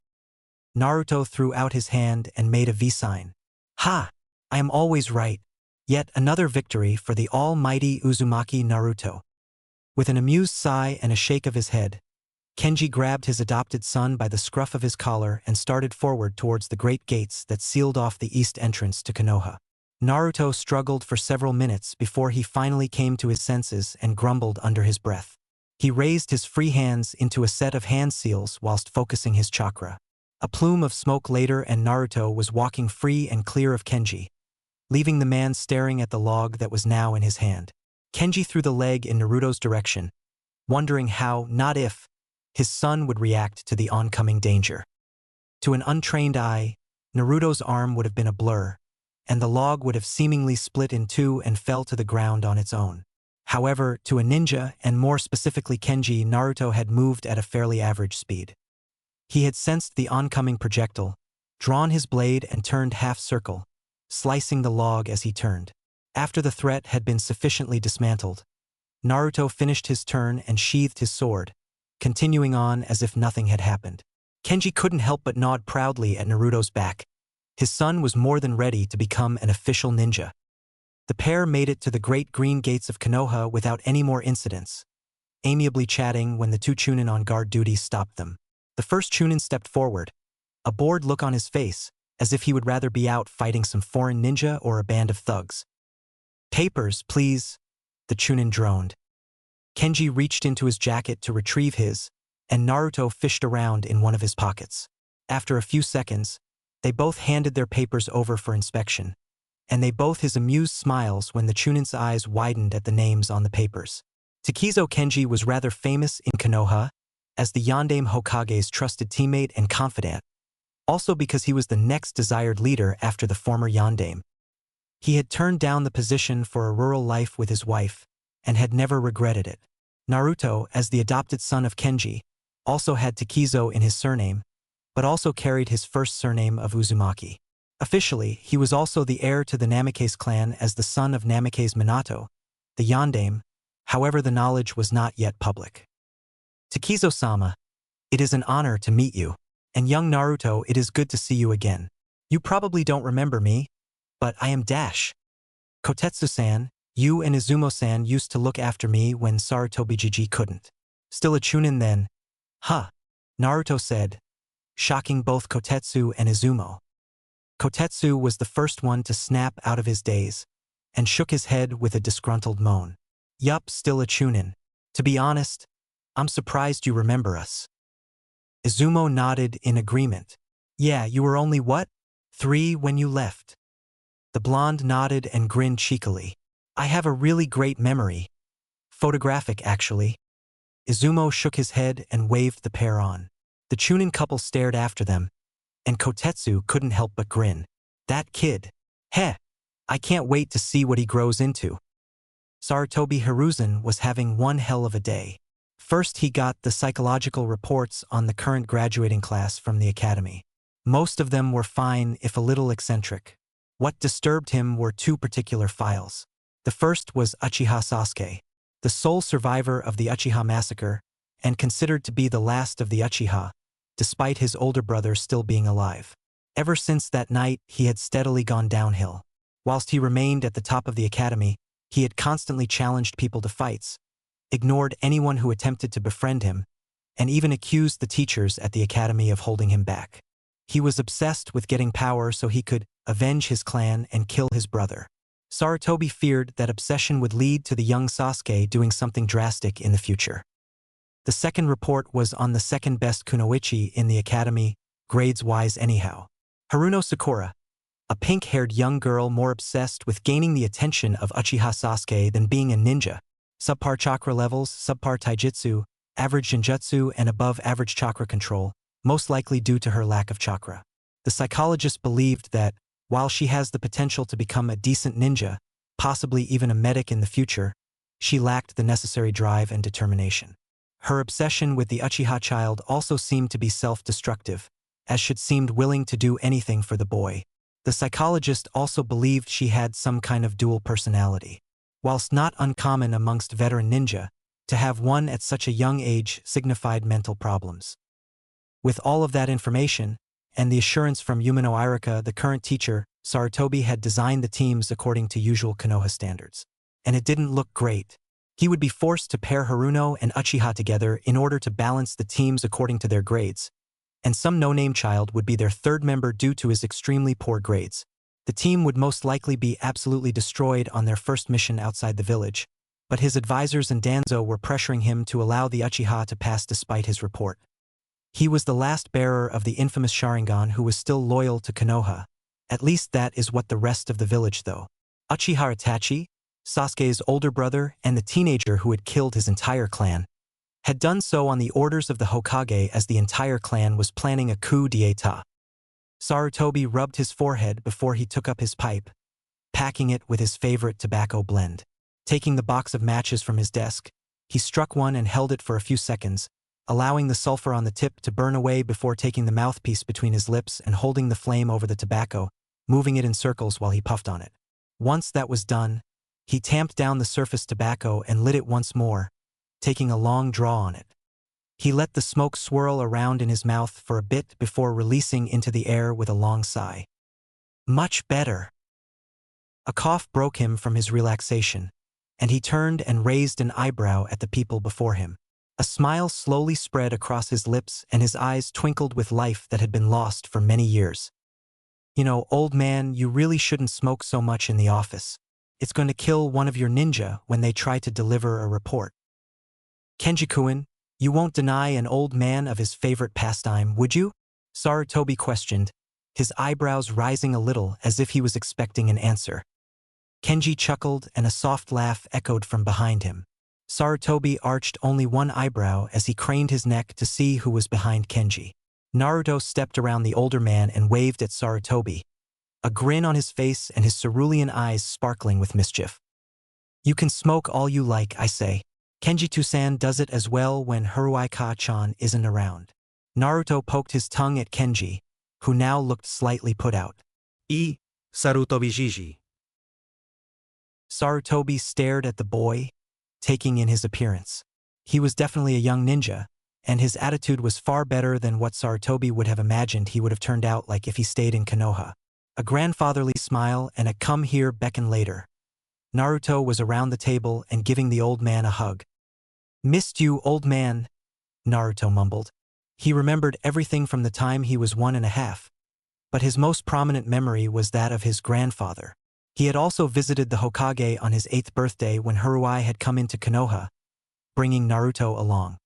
Naruto threw out his hand and made a V sign. "Ha! I am always right. Yet another victory for the almighty Uzumaki Naruto." With an amused sigh and a shake of his head, Kenji grabbed his adopted son by the scruff of his collar and started forward towards the great gates that sealed off the east entrance to Konoha. Naruto struggled for several minutes before he finally came to his senses and grumbled under his breath. He raised his free hands into a set of hand seals whilst focusing his chakra. A plume of smoke later and Naruto was walking free and clear of Kenji, leaving the man staring at the log that was now in his hand. Kenji threw the leg in Naruto's direction, wondering how, not if, his son would react to the oncoming danger. To an untrained eye, Naruto's arm would have been a blur, and the log would have seemingly split in two and fell to the ground on its own. However, to a ninja, and more specifically Kenji, Naruto had moved at a fairly average speed. He had sensed the oncoming projectile, drawn his blade and turned half-circle, slicing the log as he turned. After the threat had been sufficiently dismantled, Naruto finished his turn and sheathed his sword, continuing on as if nothing had happened. Kenji couldn't help but nod proudly at Naruto's back. His son was more than ready to become an official ninja. The pair made it to the great green gates of Konoha without any more incidents, amiably chatting when the two chunin on guard duty stopped them. The first chunin stepped forward, a bored look on his face, as if he would rather be out fighting some foreign ninja or a band of thugs. "Papers, please," the chunin droned. Kenji reached into his jacket to retrieve his, and Naruto fished around in one of his pockets. After a few seconds, they both handed their papers over for inspection, and they both his amused smiles when the chunin's eyes widened at the names on the papers. Takizo Kenji was rather famous in Konoha as the Yondaime Hokage's trusted teammate and confidant, also because he was the next desired leader after the former Yondaime. He had turned down the position for a rural life with his wife, and had never regretted it. Naruto, as the adopted son of Kenji, also had Takizo in his surname, but also carried his first surname of Uzumaki. Officially, he was also the heir to the Namikaze clan as the son of Namikaze Minato, the Yondaime, however the knowledge was not yet public. "Takizo-sama, it is an honor to meet you. And young Naruto, it is good to see you again. You probably don't remember me, but I am Dash. Kotetsu-san, you and Izumo-san used to look after me when Sarutobijiji couldn't. Still a chunin then." "Huh," Naruto said, shocking both Kotetsu and Izumo. Kotetsu was the first one to snap out of his daze, and shook his head with a disgruntled moan. "Yup, still a chunin. To be honest, I'm surprised you remember us." Izumo nodded in agreement. "Yeah, you were only what? 3 when you left." The blonde nodded and grinned cheekily. "I have a really great memory. Photographic, actually." Izumo shook his head and waved the pair on. The chunin couple stared after them, and Kotetsu couldn't help but grin. "That kid. Heh, I can't wait to see what he grows into." Sarutobi Hiruzen was having one hell of a day. First, he got the psychological reports on the current graduating class from the academy. Most of them were fine, if a little eccentric. What disturbed him were two particular files. The first was Uchiha Sasuke, the sole survivor of the Uchiha massacre, and considered to be the last of the Uchiha, despite his older brother still being alive. Ever since that night, he had steadily gone downhill. Whilst he remained at the top of the academy, he had constantly challenged people to fights, ignored anyone who attempted to befriend him, and even accused the teachers at the academy of holding him back. He was obsessed with getting power so he could avenge his clan and kill his brother. Sarutobi feared that obsession would lead to the young Sasuke doing something drastic in the future. The second report was on the second best kunoichi in the academy, grades-wise anyhow. Haruno Sakura, a pink-haired young girl more obsessed with gaining the attention of Uchiha Sasuke than being a ninja. Subpar chakra levels, subpar taijutsu, average genjutsu, and above-average chakra control, most likely due to her lack of chakra. The psychologist believed that, while she has the potential to become a decent ninja, possibly even a medic in the future, she lacked the necessary drive and determination. Her obsession with the Uchiha child also seemed to be self-destructive, as she seemed willing to do anything for the boy. The psychologist also believed she had some kind of dual personality. Whilst not uncommon amongst veteran ninja, to have one at such a young age signified mental problems. With all of that information, and the assurance from Yumino Irika, the current teacher, Sarutobi had designed the teams according to usual Konoha standards. And it didn't look great. He would be forced to pair Haruno and Uchiha together in order to balance the teams according to their grades, and some no-name child would be their third member due to his extremely poor grades. The team would most likely be absolutely destroyed on their first mission outside the village, but his advisors and Danzo were pressuring him to allow the Uchiha to pass despite his report. He was the last bearer of the infamous Sharingan who was still loyal to Konoha. At least that is what the rest of the village though. Uchiha Itachi, Sasuke's older brother and the teenager who had killed his entire clan, had done so on the orders of the Hokage as the entire clan was planning a coup d'etat. Sarutobi rubbed his forehead before he took up his pipe, packing it with his favorite tobacco blend. Taking the box of matches from his desk, he struck one and held it for a few seconds, allowing the sulfur on the tip to burn away before taking the mouthpiece between his lips and holding the flame over the tobacco, moving it in circles while he puffed on it. Once that was done, he tamped down the surface tobacco and lit it once more, taking a long draw on it. He let the smoke swirl around in his mouth for a bit before releasing into the air with a long sigh. Much better. A cough broke him from his relaxation, and he turned and raised an eyebrow at the people before him. A smile slowly spread across his lips and his eyes twinkled with life that had been lost for many years. You know, old man, you really shouldn't smoke so much in the office. It's going to kill one of your ninja when they try to deliver a report. Kenji-kun, you won't deny an old man of his favorite pastime, would you? Sarutobi questioned, his eyebrows rising a little as if he was expecting an answer. Kenji chuckled and a soft laugh echoed from behind him. Sarutobi arched only one eyebrow as he craned his neck to see who was behind Kenji. Naruto stepped around the older man and waved at Sarutobi, a grin on his face and his cerulean eyes sparkling with mischief. You can smoke all you like, I say. Kenji-san does it as well when Haruika-chan isn't around. Naruto poked his tongue at Kenji, who now looked slightly put out. Sarutobi Jiji. Sarutobi stared at the boy, taking in his appearance. He was definitely a young ninja, and his attitude was far better than what Sarutobi would have imagined he would have turned out like if he stayed in Konoha. A grandfatherly smile and a come here beckon later. Naruto was around the table and giving the old man a hug. Missed you, old man, Naruto mumbled. He remembered everything from the time he was 1.5, but his most prominent memory was that of his grandfather. He had also visited the Hokage on his 8th birthday when Haruai had come into Konoha, bringing Naruto along.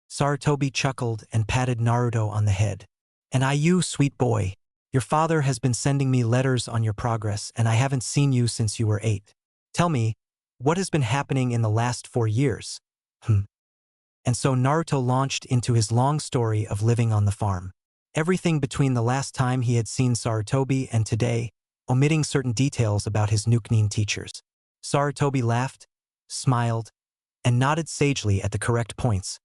Sarutobi chuckled and patted Naruto on the head. And you, sweet boy, your father has been sending me letters on your progress and I haven't seen you since you were 8. Tell me, what has been happening in the last 4 years? And so Naruto launched into his long story of living on the farm. Everything between the last time he had seen Sarutobi and today, omitting certain details about his Nukenin teachers. Sarutobi laughed, smiled, and nodded sagely at the correct points,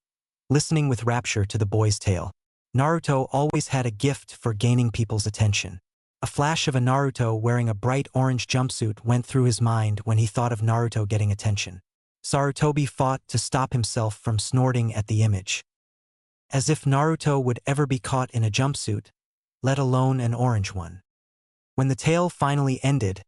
listening with rapture to the boy's tale. Naruto always had a gift for gaining people's attention. A flash of a Naruto wearing a bright orange jumpsuit went through his mind when he thought of Naruto getting attention. Sarutobi fought to stop himself from snorting at the image. As if Naruto would ever be caught in a jumpsuit, let alone an orange one. When the tale finally ended,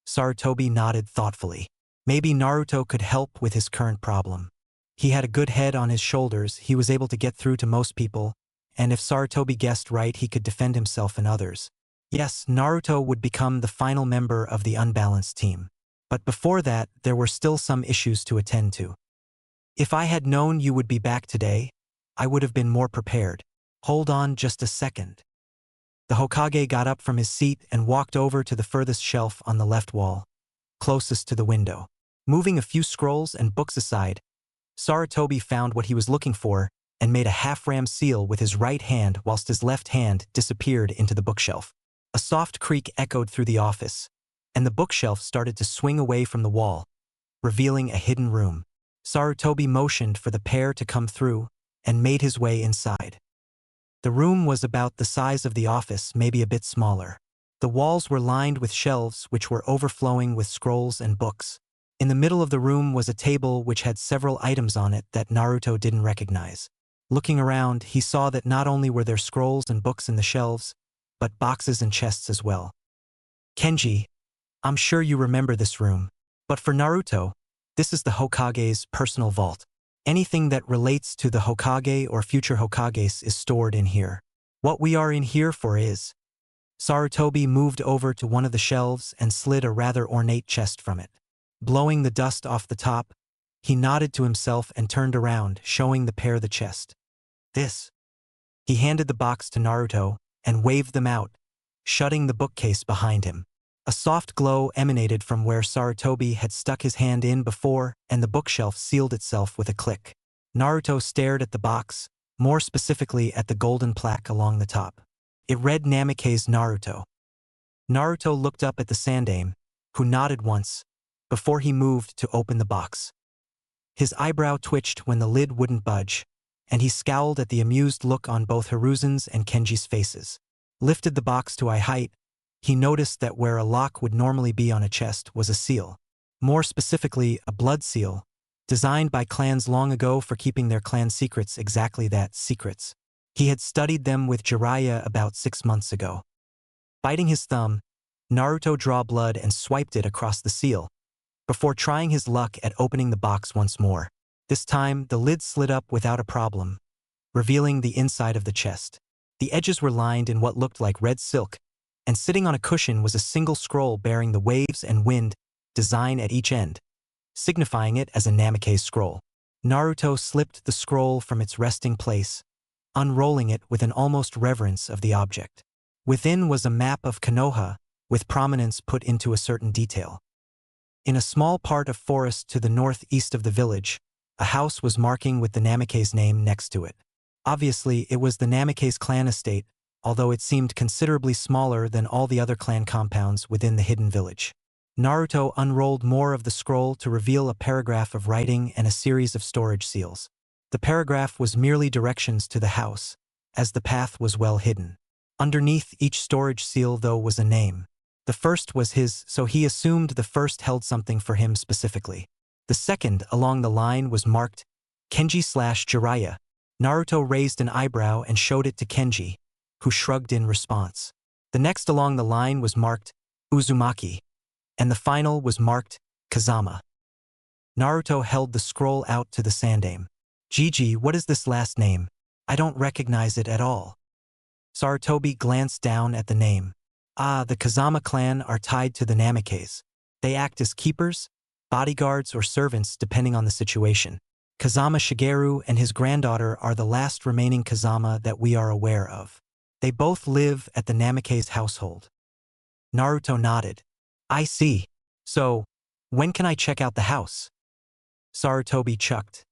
Sarutobi nodded thoughtfully. Maybe Naruto could help with his current problem. He had a good head on his shoulders, he was able to get through to most people, and if Sarutobi guessed right, he could defend himself and others. Yes, Naruto would become the final member of the unbalanced team. But before that, there were still some issues to attend to. If I had known you would be back today, I would have been more prepared. Hold on just a second. The Hokage got up from his seat and walked over to the furthest shelf on the left wall, closest to the window. Moving a few scrolls and books aside, Sarutobi found what he was looking for and made a half-ram seal with his right hand whilst his left hand disappeared into the bookshelf. A soft creak echoed through the office, and the bookshelf started to swing away from the wall, revealing a hidden room. Sarutobi motioned for the pair to come through and made his way inside. The room was about the size of the office, maybe a bit smaller. The walls were lined with shelves which were overflowing with scrolls and books. In the middle of the room was a table which had several items on it that Naruto didn't recognize. Looking around, he saw that not only were there scrolls and books in the shelves, but boxes and chests as well. Kenji, I'm sure you remember this room, but for Naruto, this is the Hokage's personal vault. Anything that relates to the Hokage or future Hokages is stored in here. What we are in here for is... Sarutobi moved over to one of the shelves and slid a rather ornate chest from it. Blowing the dust off the top, he nodded to himself and turned around, showing the pair the chest. This. He handed the box to Naruto and waved them out, shutting the bookcase behind him. A soft glow emanated from where Sarutobi had stuck his hand in before, and the bookshelf sealed itself with a click. Naruto stared at the box, more specifically at the golden plaque along the top. It read Namikaze Naruto. Naruto looked up at the Sandaime, who nodded once, before he moved to open the box. His eyebrow twitched when the lid wouldn't budge, and he scowled at the amused look on both Hiruzen's and Kenji's faces. Lifted the box to eye height, he noticed that where a lock would normally be on a chest was a seal. More specifically, a blood seal, designed by clans long ago for keeping their clan secrets, exactly that, secrets. He had studied them with Jiraiya about 6 months ago. Biting his thumb, Naruto drew blood and swiped it across the seal, before trying his luck at opening the box once more. This time, the lid slid up without a problem, revealing the inside of the chest. The edges were lined in what looked like red silk, and sitting on a cushion was a single scroll bearing the waves and wind design at each end, signifying it as a Namikaze scroll. Naruto slipped the scroll from its resting place, unrolling it with an almost reverence of the object. Within was a map of Konoha, with prominence put into a certain detail. In a small part of forest to the northeast of the village, a house was marking with the Namikaze name next to it. Obviously, it was the Namikaze clan estate, although it seemed considerably smaller than all the other clan compounds within the hidden village. Naruto unrolled more of the scroll to reveal a paragraph of writing and a series of storage seals. The paragraph was merely directions to the house, as the path was well hidden. Underneath each storage seal, though, was a name. The first was his, so he assumed the first held something for him specifically. The second along the line was marked Kenji/Jiraiya. Naruto raised an eyebrow and showed it to Kenji, who shrugged in response. The next along the line was marked Uzumaki, and the final was marked Kazama. Naruto held the scroll out to the Sandaime. Gigi, what is this last name? I don't recognize it at all. Sarutobi glanced down at the name. Ah, the Kazama clan are tied to the Namikaze. They act as keepers, bodyguards, or servants depending on the situation. Kazama Shigeru and his granddaughter are the last remaining Kazama that we are aware of. They both live at the Namikaze household. Naruto nodded. I see. So, when can I check out the house? Sarutobi chucked.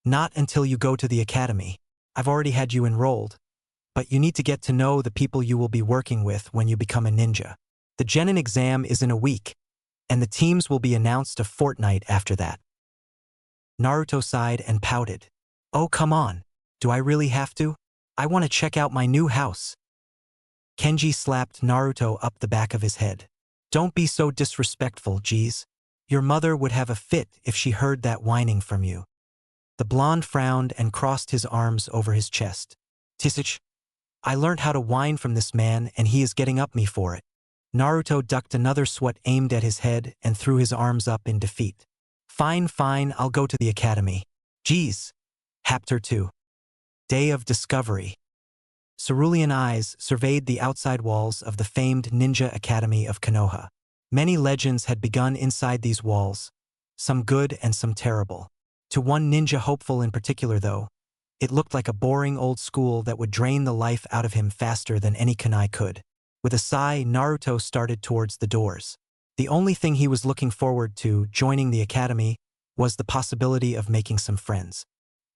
Not until you go to the academy. I've already had you enrolled. But you need to get to know the people you will be working with when you become a ninja. The Genin exam is in a week, and the teams will be announced a fortnight after that. Naruto sighed and pouted. Oh, come on. Do I really have to? I want to check out my new house. Kenji slapped Naruto up the back of his head. Don't be so disrespectful, geez. Your mother would have a fit if she heard that whining from you. The blonde frowned and crossed his arms over his chest. Tisich, I learned how to whine from this man and he is getting up me for it. Naruto ducked another swat aimed at his head and threw his arms up in defeat. Fine, fine, I'll go to the academy. Geez. Chapter 2. Day of Discovery. Cerulean eyes surveyed the outside walls of the famed Ninja Academy of Konoha. Many legends had begun inside these walls, some good and some terrible. To one ninja hopeful in particular, though, it looked like a boring old school that would drain the life out of him faster than any kunai could. With a sigh, Naruto started towards the doors. The only thing he was looking forward to joining the academy was the possibility of making some friends.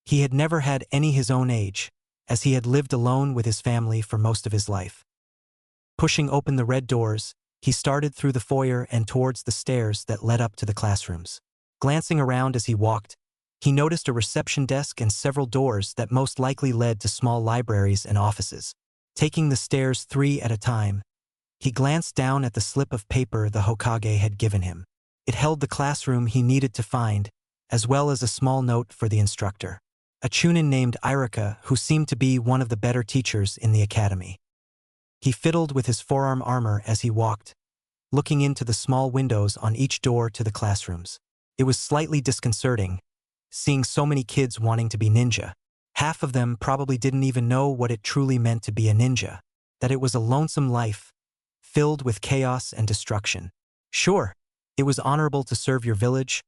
He had never had any his own age, as he had lived alone with his family for most of his life. Pushing open the red doors, he started through the foyer and towards the stairs that led up to the classrooms. Glancing around as he walked, he noticed a reception desk and several doors that most likely led to small libraries and offices. Taking the stairs 3 at a time, he glanced down at the slip of paper the Hokage had given him. It held the classroom he needed to find, as well as a small note for the instructor, a chunin named Irika who seemed to be one of the better teachers in the academy. He fiddled with his forearm armor as he walked, looking into the small windows on each door to the classrooms. It was slightly disconcerting, seeing so many kids wanting to be ninja. Half of them probably didn't even know what it truly meant to be a ninja, that it was a lonesome life, filled with chaos and destruction. Sure, it was honorable to serve your village,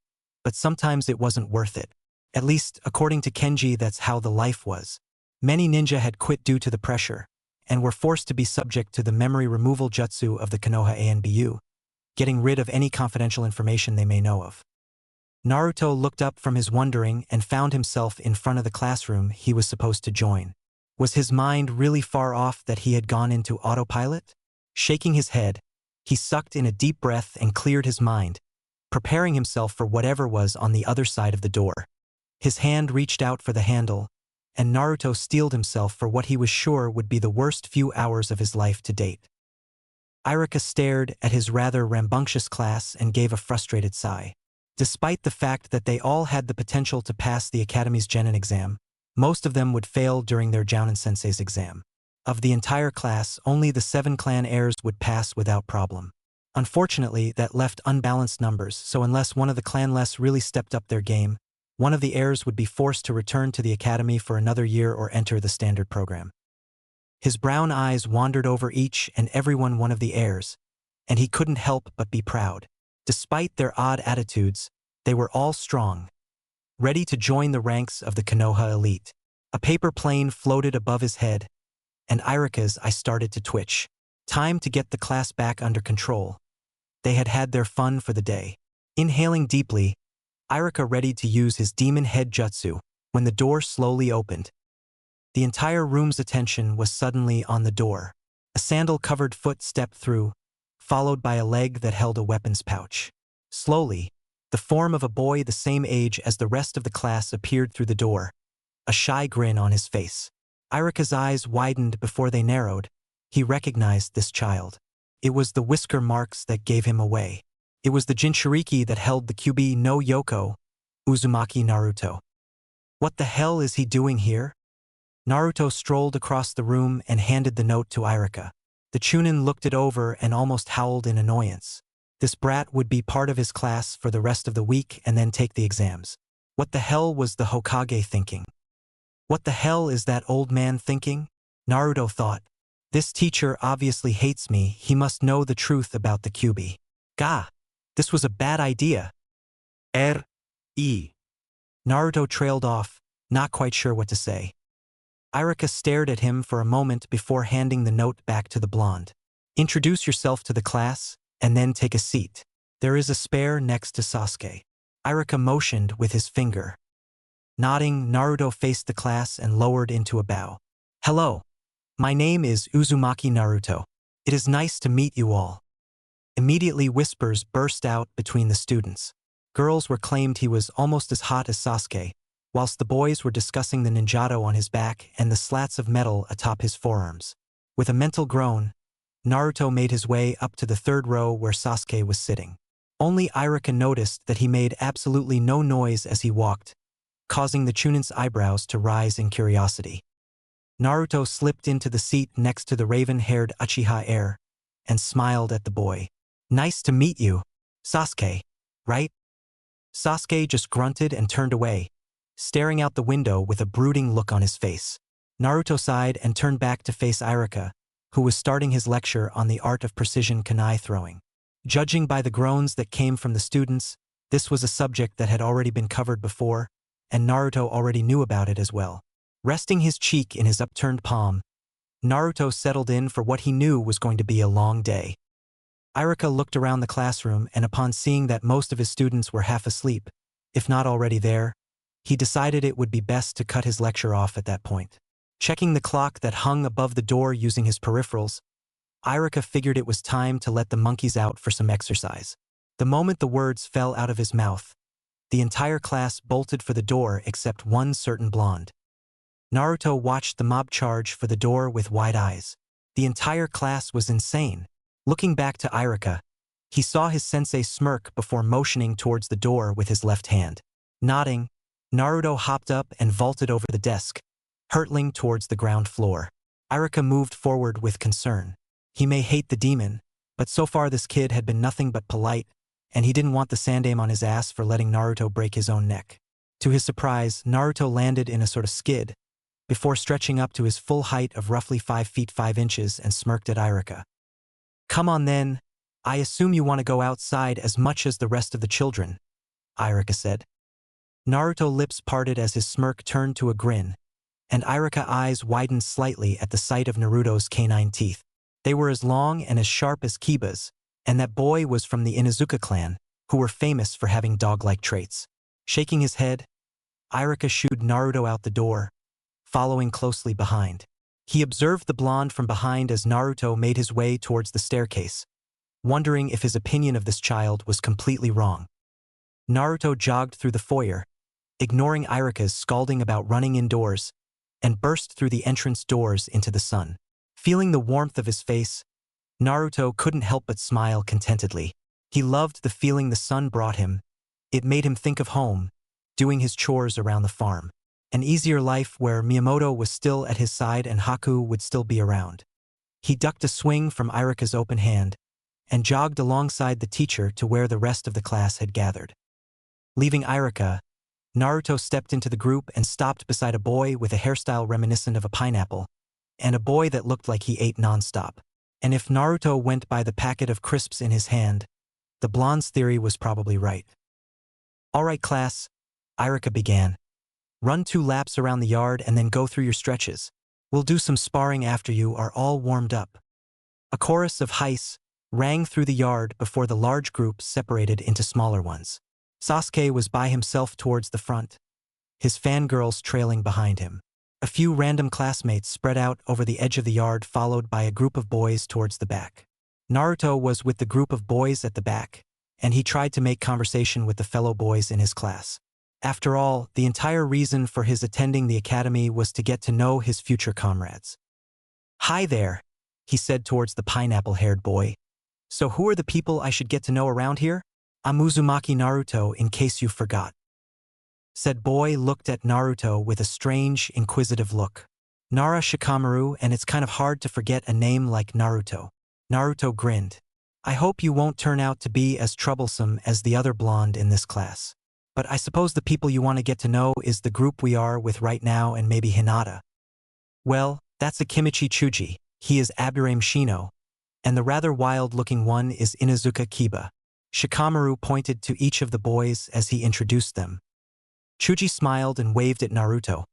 but sometimes it wasn't worth it. At least, according to Kenji, that's how the life was. Many ninja had quit due to the pressure, and were forced to be subject to the memory removal jutsu of the Konoha ANBU, getting rid of any confidential information they may know of. Naruto looked up from his wondering and found himself in front of the classroom he was supposed to join. Was his mind really far off that he had gone into autopilot? Shaking his head, he sucked in a deep breath and cleared his mind, preparing himself for whatever was on the other side of the door. His hand reached out for the handle, and Naruto steeled himself for what he was sure would be the worst few hours of his life to date. Irika stared at his rather rambunctious class and gave a frustrated sigh. Despite the fact that they all had the potential to pass the Academy's Genin exam, most of them would fail during their Jounin Sensei's exam. Of the entire class, only the 7 clan heirs would pass without problem. Unfortunately, that left unbalanced numbers, so unless one of the clanless really stepped up their game, one of the heirs would be forced to return to the academy for another year or enter the standard program. His brown eyes wandered over each and every one of the heirs, and he couldn't help but be proud. Despite their odd attitudes, they were all strong, ready to join the ranks of the Konoha elite. A paper plane floated above his head, and Irika's eye started to twitch. Time to get the class back under control. They had had their fun for the day. Inhaling deeply, Irika readied to use his demon head jutsu when the door slowly opened. The entire room's attention was suddenly on the door. A sandal-covered foot stepped through, followed by a leg that held a weapons pouch. Slowly, the form of a boy the same age as the rest of the class appeared through the door, a shy grin on his face. Irika's eyes widened before they narrowed. He recognized this child. It was the whisker marks that gave him away. It was the Jinchuriki that held the Kyuubi no Yoko, Uzumaki Naruto. What the hell is he doing here? Naruto strolled across the room and handed the note to Irika. The Chunin looked it over and almost howled in annoyance. This brat would be part of his class for the rest of the week and then take the exams. What the hell was the Hokage thinking? What the hell is that old man thinking? Naruto thought. This teacher obviously hates me, he must know the truth about the Kyuubi. Gah! This was a bad idea. R.E. Naruto trailed off, not quite sure what to say. Irika stared at him for a moment before handing the note back to the blonde. Introduce yourself to the class, and then take a seat. There is a spare next to Sasuke. Irika motioned with his finger. Nodding, Naruto faced the class and lowered into a bow. Hello. My name is Uzumaki Naruto. It is nice to meet you all. Immediately whispers burst out between the students. Girls were claimed he was almost as hot as Sasuke, whilst the boys were discussing the ninjato on his back and the slats of metal atop his forearms. With a mental groan, Naruto made his way up to the third row where Sasuke was sitting. Only Iruka noticed that he made absolutely no noise as he walked, causing the Chunin's eyebrows to rise in curiosity. Naruto slipped into the seat next to the raven-haired Uchiha heir and smiled at the boy. "Nice to meet you, Sasuke, right?" Sasuke just grunted and turned away, staring out the window with a brooding look on his face. Naruto sighed and turned back to face Iruka, who was starting his lecture on the art of precision kunai throwing. Judging by the groans that came from the students, this was a subject that had already been covered before, and Naruto already knew about it as well. Resting his cheek in his upturned palm, Naruto settled in for what he knew was going to be a long day. Iruka looked around the classroom, and upon seeing that most of his students were half asleep, if not already there, he decided it would be best to cut his lecture off at that point. Checking the clock that hung above the door using his peripherals, Iruka figured it was time to let the monkeys out for some exercise. The moment the words fell out of his mouth, the entire class bolted for the door except one certain blonde. Naruto watched the mob charge for the door with wide eyes. The entire class was insane. Looking back to Iruka, he saw his sensei smirk before motioning towards the door with his left hand. Nodding, Naruto hopped up and vaulted over the desk, hurtling towards the ground floor. Iruka moved forward with concern. He may hate the demon, but so far this kid had been nothing but polite, and he didn't want the sandame on his ass for letting Naruto break his own neck. To his surprise, Naruto landed in a sort of skid, before stretching up to his full height of roughly 5 feet 5 inches and smirked at Iruka. "Come on then, I assume you want to go outside as much as the rest of the children," Iruka said. Naruto lips parted as his smirk turned to a grin, and Iruka's eyes widened slightly at the sight of Naruto's canine teeth. They were as long and as sharp as Kiba's, and that boy was from the Inuzuka clan, who were famous for having dog-like traits. Shaking his head, Iruka shooed Naruto out the door, following closely behind. He observed the blonde from behind as Naruto made his way towards the staircase, wondering if his opinion of this child was completely wrong. Naruto jogged through the foyer, ignoring Iruka's scalding about running indoors, and burst through the entrance doors into the sun. Feeling the warmth of his face, Naruto couldn't help but smile contentedly. He loved the feeling the sun brought him. It made him think of home, doing his chores around the farm. An easier life where Miyamoto was still at his side and Haku would still be around. He ducked a swing from Iruka's open hand and jogged alongside the teacher to where the rest of the class had gathered. Leaving Iruka, Naruto stepped into the group and stopped beside a boy with a hairstyle reminiscent of a pineapple, and a boy that looked like he ate nonstop. And if Naruto went by the packet of crisps in his hand, the blonde's theory was probably right. "All right, class," Iruka began. "Run 2 laps around the yard and then go through your stretches. We'll do some sparring after you are all warmed up." A chorus of hiss rang through the yard before the large group separated into smaller ones. Sasuke was by himself towards the front, his fangirls trailing behind him. A few random classmates spread out over the edge of the yard, followed by a group of boys towards the back. Naruto was with the group of boys at the back, and he tried to make conversation with the fellow boys in his class. After all, the entire reason for his attending the academy was to get to know his future comrades. "Hi there," he said towards the pineapple-haired boy. "So who are the people I should get to know around here? I'm Uzumaki Naruto, in case you forgot." Said boy looked at Naruto with a strange, inquisitive look. "Nara Shikamaru, and it's kind of hard to forget a name like Naruto." Naruto grinned. "I hope you won't turn out to be as troublesome as the other blonde in this class. But I suppose the people you want to get to know is the group we are with right now and maybe Hinata." "Well, that's a Kimichi Chuji. He is Aburame Shino, and the rather wild-looking one is Inuzuka Kiba." Shikamaru pointed to each of the boys as he introduced them. Chuji smiled and waved at Naruto.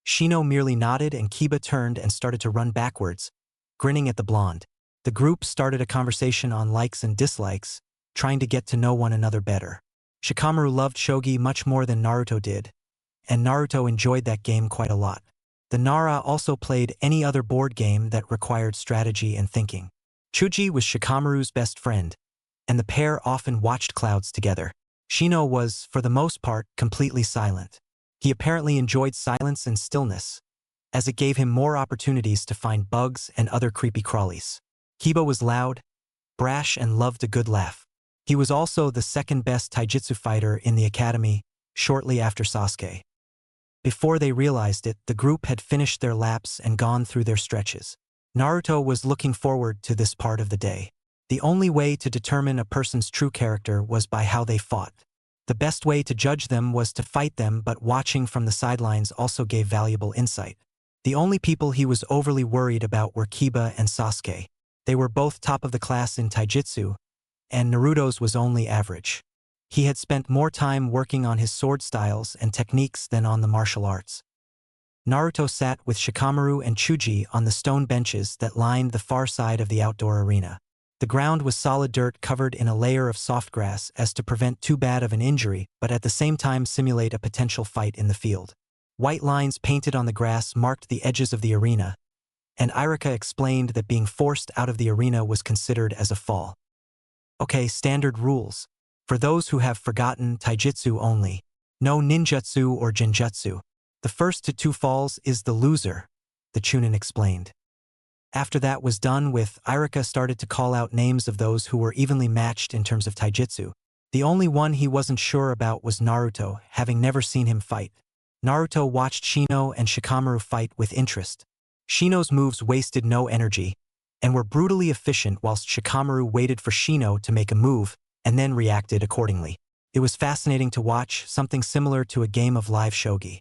Shino merely nodded, and Kiba turned and started to run backwards, grinning at the blonde. The group started a conversation on likes and dislikes, trying to get to know one another better. Shikamaru loved shogi much more than Naruto did, and Naruto enjoyed that game quite a lot. The Nara also played any other board game that required strategy and thinking. Chuji was Shikamaru's best friend, and the pair often watched clouds together. Shino was, for the most part, completely silent. He apparently enjoyed silence and stillness, as it gave him more opportunities to find bugs and other creepy crawlies. Kiba was loud, brash, and loved a good laugh. He was also the second-best taijutsu fighter in the academy, shortly after Sasuke. Before they realized it, the group had finished their laps and gone through their stretches. Naruto was looking forward to this part of the day. The only way to determine a person's true character was by how they fought. The best way to judge them was to fight them, but watching from the sidelines also gave valuable insight. The only people he was overly worried about were Kiba and Sasuke. They were both top of the class in taijutsu, and Naruto's was only average. He had spent more time working on his sword styles and techniques than on the martial arts. Naruto sat with Shikamaru and Chuji on the stone benches that lined the far side of the outdoor arena. The ground was solid dirt covered in a layer of soft grass as to prevent too bad of an injury, but at the same time simulate a potential fight in the field. White lines painted on the grass marked the edges of the arena, and Irika explained that being forced out of the arena was considered as a fall. Okay, standard rules. For those who have forgotten, taijutsu only. No ninjutsu or genjutsu. The first to 2 falls is the loser, the Chunin explained. After that was done with, Irika started to call out names of those who were evenly matched in terms of taijutsu. The only one he wasn't sure about was Naruto, having never seen him fight. Naruto watched Shino and Shikamaru fight with interest. Shino's moves wasted no energy, and were brutally efficient whilst Shikamaru waited for Shino to make a move, and then reacted accordingly. It was fascinating to watch, something similar to a game of live shogi.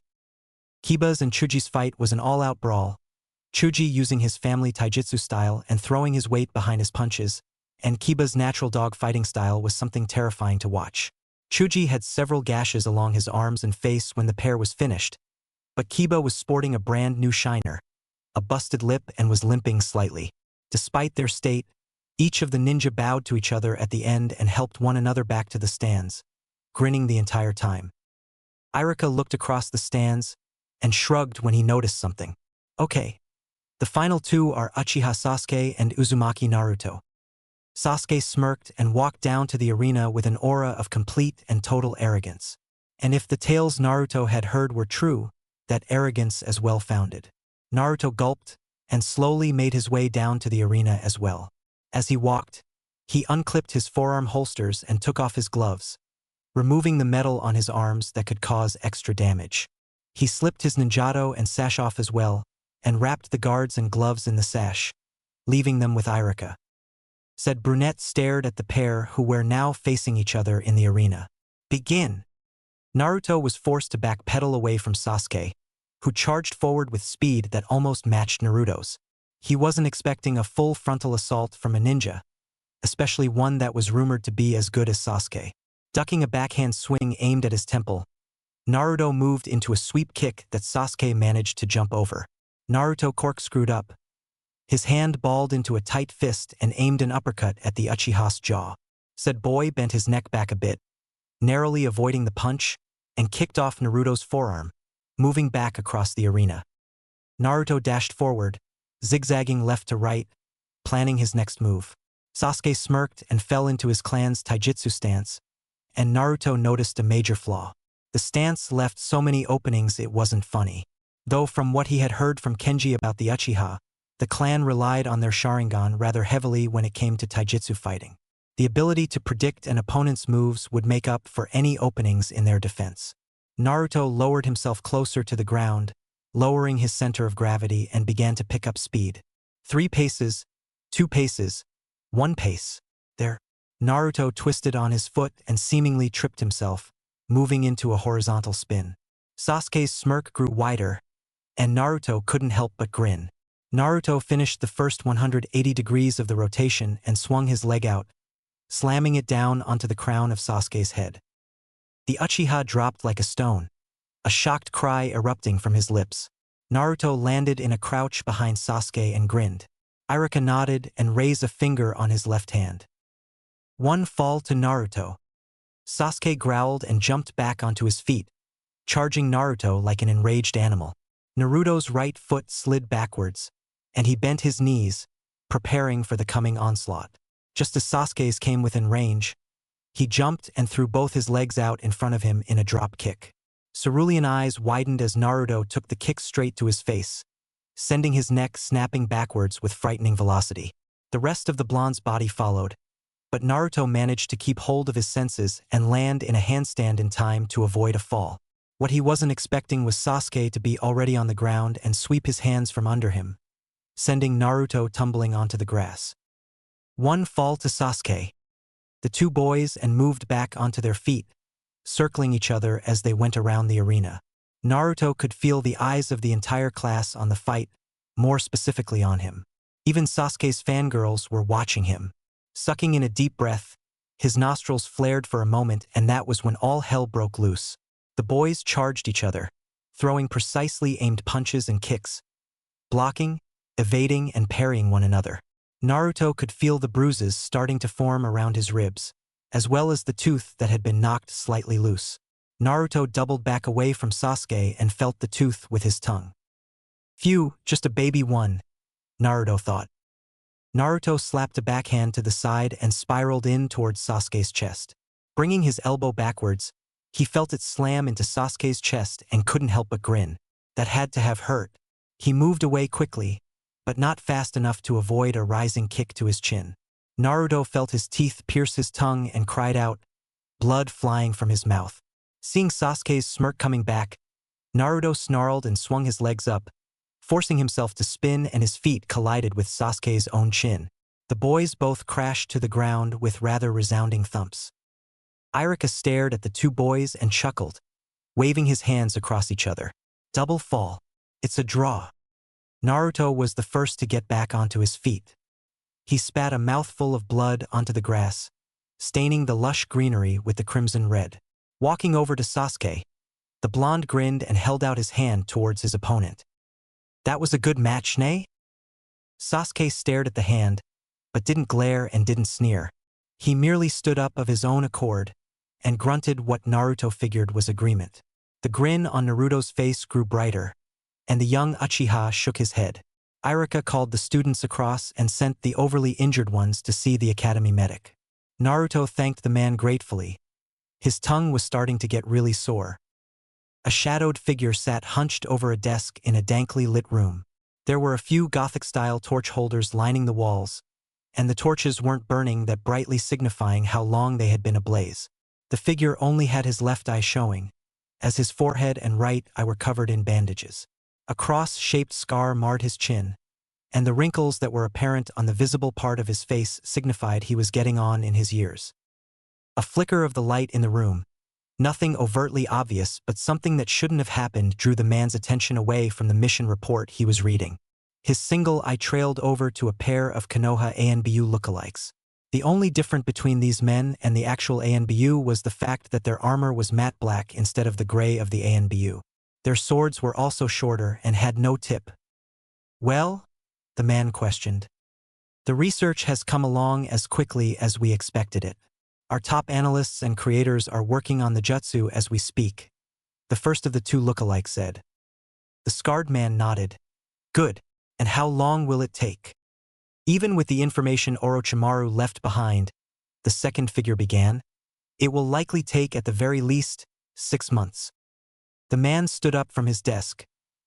Kiba's and Chuji's fight was an all-out brawl, Chuji using his family taijutsu style and throwing his weight behind his punches, and Kiba's natural dog fighting style was something terrifying to watch. Chuji had several gashes along his arms and face when the pair was finished, but Kiba was sporting a brand new shiner, a busted lip, and was limping slightly. Despite their state, each of the ninja bowed to each other at the end and helped one another back to the stands, grinning the entire time. Irika looked across the stands and shrugged when he noticed something. Okay. The final 2 are Uchiha Sasuke and Uzumaki Naruto. Sasuke smirked and walked down to the arena with an aura of complete and total arrogance. And if the tales Naruto had heard were true, that arrogance as well founded. Naruto gulped and slowly made his way down to the arena as well. As he walked, he unclipped his forearm holsters and took off his gloves, removing the metal on his arms that could cause extra damage. He slipped his ninjato and sash off as well, and wrapped the guards and gloves in the sash, leaving them with Irika. Said brunette stared at the pair who were now facing each other in the arena. Begin! Naruto was forced to backpedal away from Sasuke, who charged forward with speed that almost matched Naruto's. He wasn't expecting a full frontal assault from a ninja, especially one that was rumored to be as good as Sasuke. Ducking a backhand swing aimed at his temple, Naruto moved into a sweep kick that Sasuke managed to jump over. Naruto corkscrewed up. His hand balled into a tight fist and aimed an uppercut at the Uchiha's jaw. Said boy bent his neck back a bit, narrowly avoiding the punch, and kicked off Naruto's forearm, moving back across the arena. Naruto dashed forward, zigzagging left to right, planning his next move. Sasuke smirked and fell into his clan's taijutsu stance, and Naruto noticed a major flaw. The stance left so many openings it wasn't funny. Though from what he had heard from Kenji about the Uchiha, the clan relied on their Sharingan rather heavily when it came to taijutsu fighting. The ability to predict an opponent's moves would make up for any openings in their defense. Naruto lowered himself closer to the ground, lowering his center of gravity, and began to pick up speed. 3 paces, 2 paces, 1 pace. There. Naruto twisted on his foot and seemingly tripped himself, moving into a horizontal spin. Sasuke's smirk grew wider, and Naruto couldn't help but grin. Naruto finished the first 180 degrees of the rotation and swung his leg out, slamming it down onto the crown of Sasuke's head. The Uchiha dropped like a stone, a shocked cry erupting from his lips. Naruto landed in a crouch behind Sasuke and grinned. Irika nodded and raised a finger on his left hand. 1 fall to Naruto. Sasuke growled and jumped back onto his feet, charging Naruto like an enraged animal. Naruto's right foot slid backwards, and he bent his knees, preparing for the coming onslaught. Just as Sasuke's came within range, He jumped and threw both his legs out in front of him in a drop kick. Cerulean eyes widened as Naruto took the kick straight to his face, sending his neck snapping backwards with frightening velocity. The rest of the blonde's body followed, but Naruto managed to keep hold of his senses and land in a handstand in time to avoid a fall. What he wasn't expecting was Sasuke to be already on the ground and sweep his hands from under him, sending Naruto tumbling onto the grass. One fall to Sasuke. The two boys and moved back onto their feet, circling each other as they went around the arena. Naruto could feel the eyes of the entire class on the fight, more specifically on him. Even Sasuke's fangirls were watching him. Sucking in a deep breath, his nostrils flared for a moment, and that was when all hell broke loose. The boys charged each other, throwing precisely aimed punches and kicks, blocking, evading, and parrying one another. Naruto could feel the bruises starting to form around his ribs, as well as the tooth that had been knocked slightly loose. Naruto doubled back away from Sasuke and felt the tooth with his tongue. Phew, just a baby one, Naruto thought. Naruto slapped a backhand to the side and spiraled in towards Sasuke's chest. Bringing his elbow backwards, he felt it slam into Sasuke's chest and couldn't help but grin. That had to have hurt. He moved away quickly, but not fast enough to avoid a rising kick to his chin. Naruto felt his teeth pierce his tongue and cried out, blood flying from his mouth. Seeing Sasuke's smirk coming back, Naruto snarled and swung his legs up, forcing himself to spin, and his feet collided with Sasuke's own chin. The boys both crashed to the ground with rather resounding thumps. Iruka stared at the two boys and chuckled, waving his hands across each other. Double fall. It's a draw. Naruto was the first to get back onto his feet. He spat a mouthful of blood onto the grass, staining the lush greenery with the crimson red. Walking over to Sasuke, the blonde grinned and held out his hand towards his opponent. That was a good match, nay? Sasuke stared at the hand, but didn't glare and didn't sneer. He merely stood up of his own accord and grunted what Naruto figured was agreement. The grin on Naruto's face grew brighter, and the young Uchiha shook his head. Iruka called the students across and sent the overly injured ones to see the academy medic. Naruto thanked the man gratefully. His tongue was starting to get really sore. A shadowed figure sat hunched over a desk in a dankly lit room. There were a few Gothic-style torch holders lining the walls, and the torches weren't burning, that brightly signifying how long they had been ablaze. The figure only had his left eye showing, as his forehead and right eye were covered in bandages. A cross-shaped scar marred his chin, and the wrinkles that were apparent on the visible part of his face signified he was getting on in his years. A flicker of the light in the room, nothing overtly obvious but something that shouldn't have happened, drew the man's attention away from the mission report he was reading. His single eye trailed over to a pair of Konoha ANBU lookalikes. The only difference between these men and the actual ANBU was the fact that their armor was matte black instead of the gray of the ANBU. Their swords were also shorter and had no tip. Well? The man questioned. The research has come along as quickly as we expected it. Our top analysts and creators are working on the jutsu as we speak, the first of the two lookalikes said. The scarred man nodded. Good. And how long will it take? Even with the information Orochimaru left behind, the second figure began, it will likely take at the very least 6 months. The man stood up from his desk,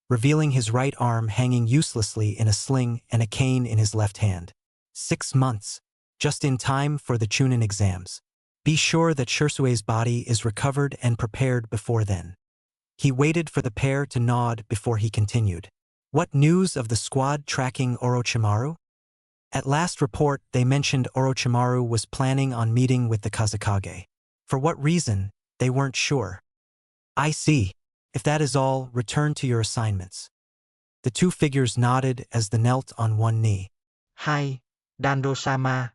revealing his right arm hanging uselessly in a sling and a cane in his left hand. 6 months, just in time for the Chunin exams. Be sure that Shirsue's body is recovered and prepared before then. He waited for the pair to nod before he continued. What news of the squad tracking Orochimaru? At last report, they mentioned Orochimaru was planning on meeting with the Kazekage. For what reason, they weren't sure. I see. If that is all, return to your assignments. The two figures nodded as they knelt on one knee. Hi, Dando-sama.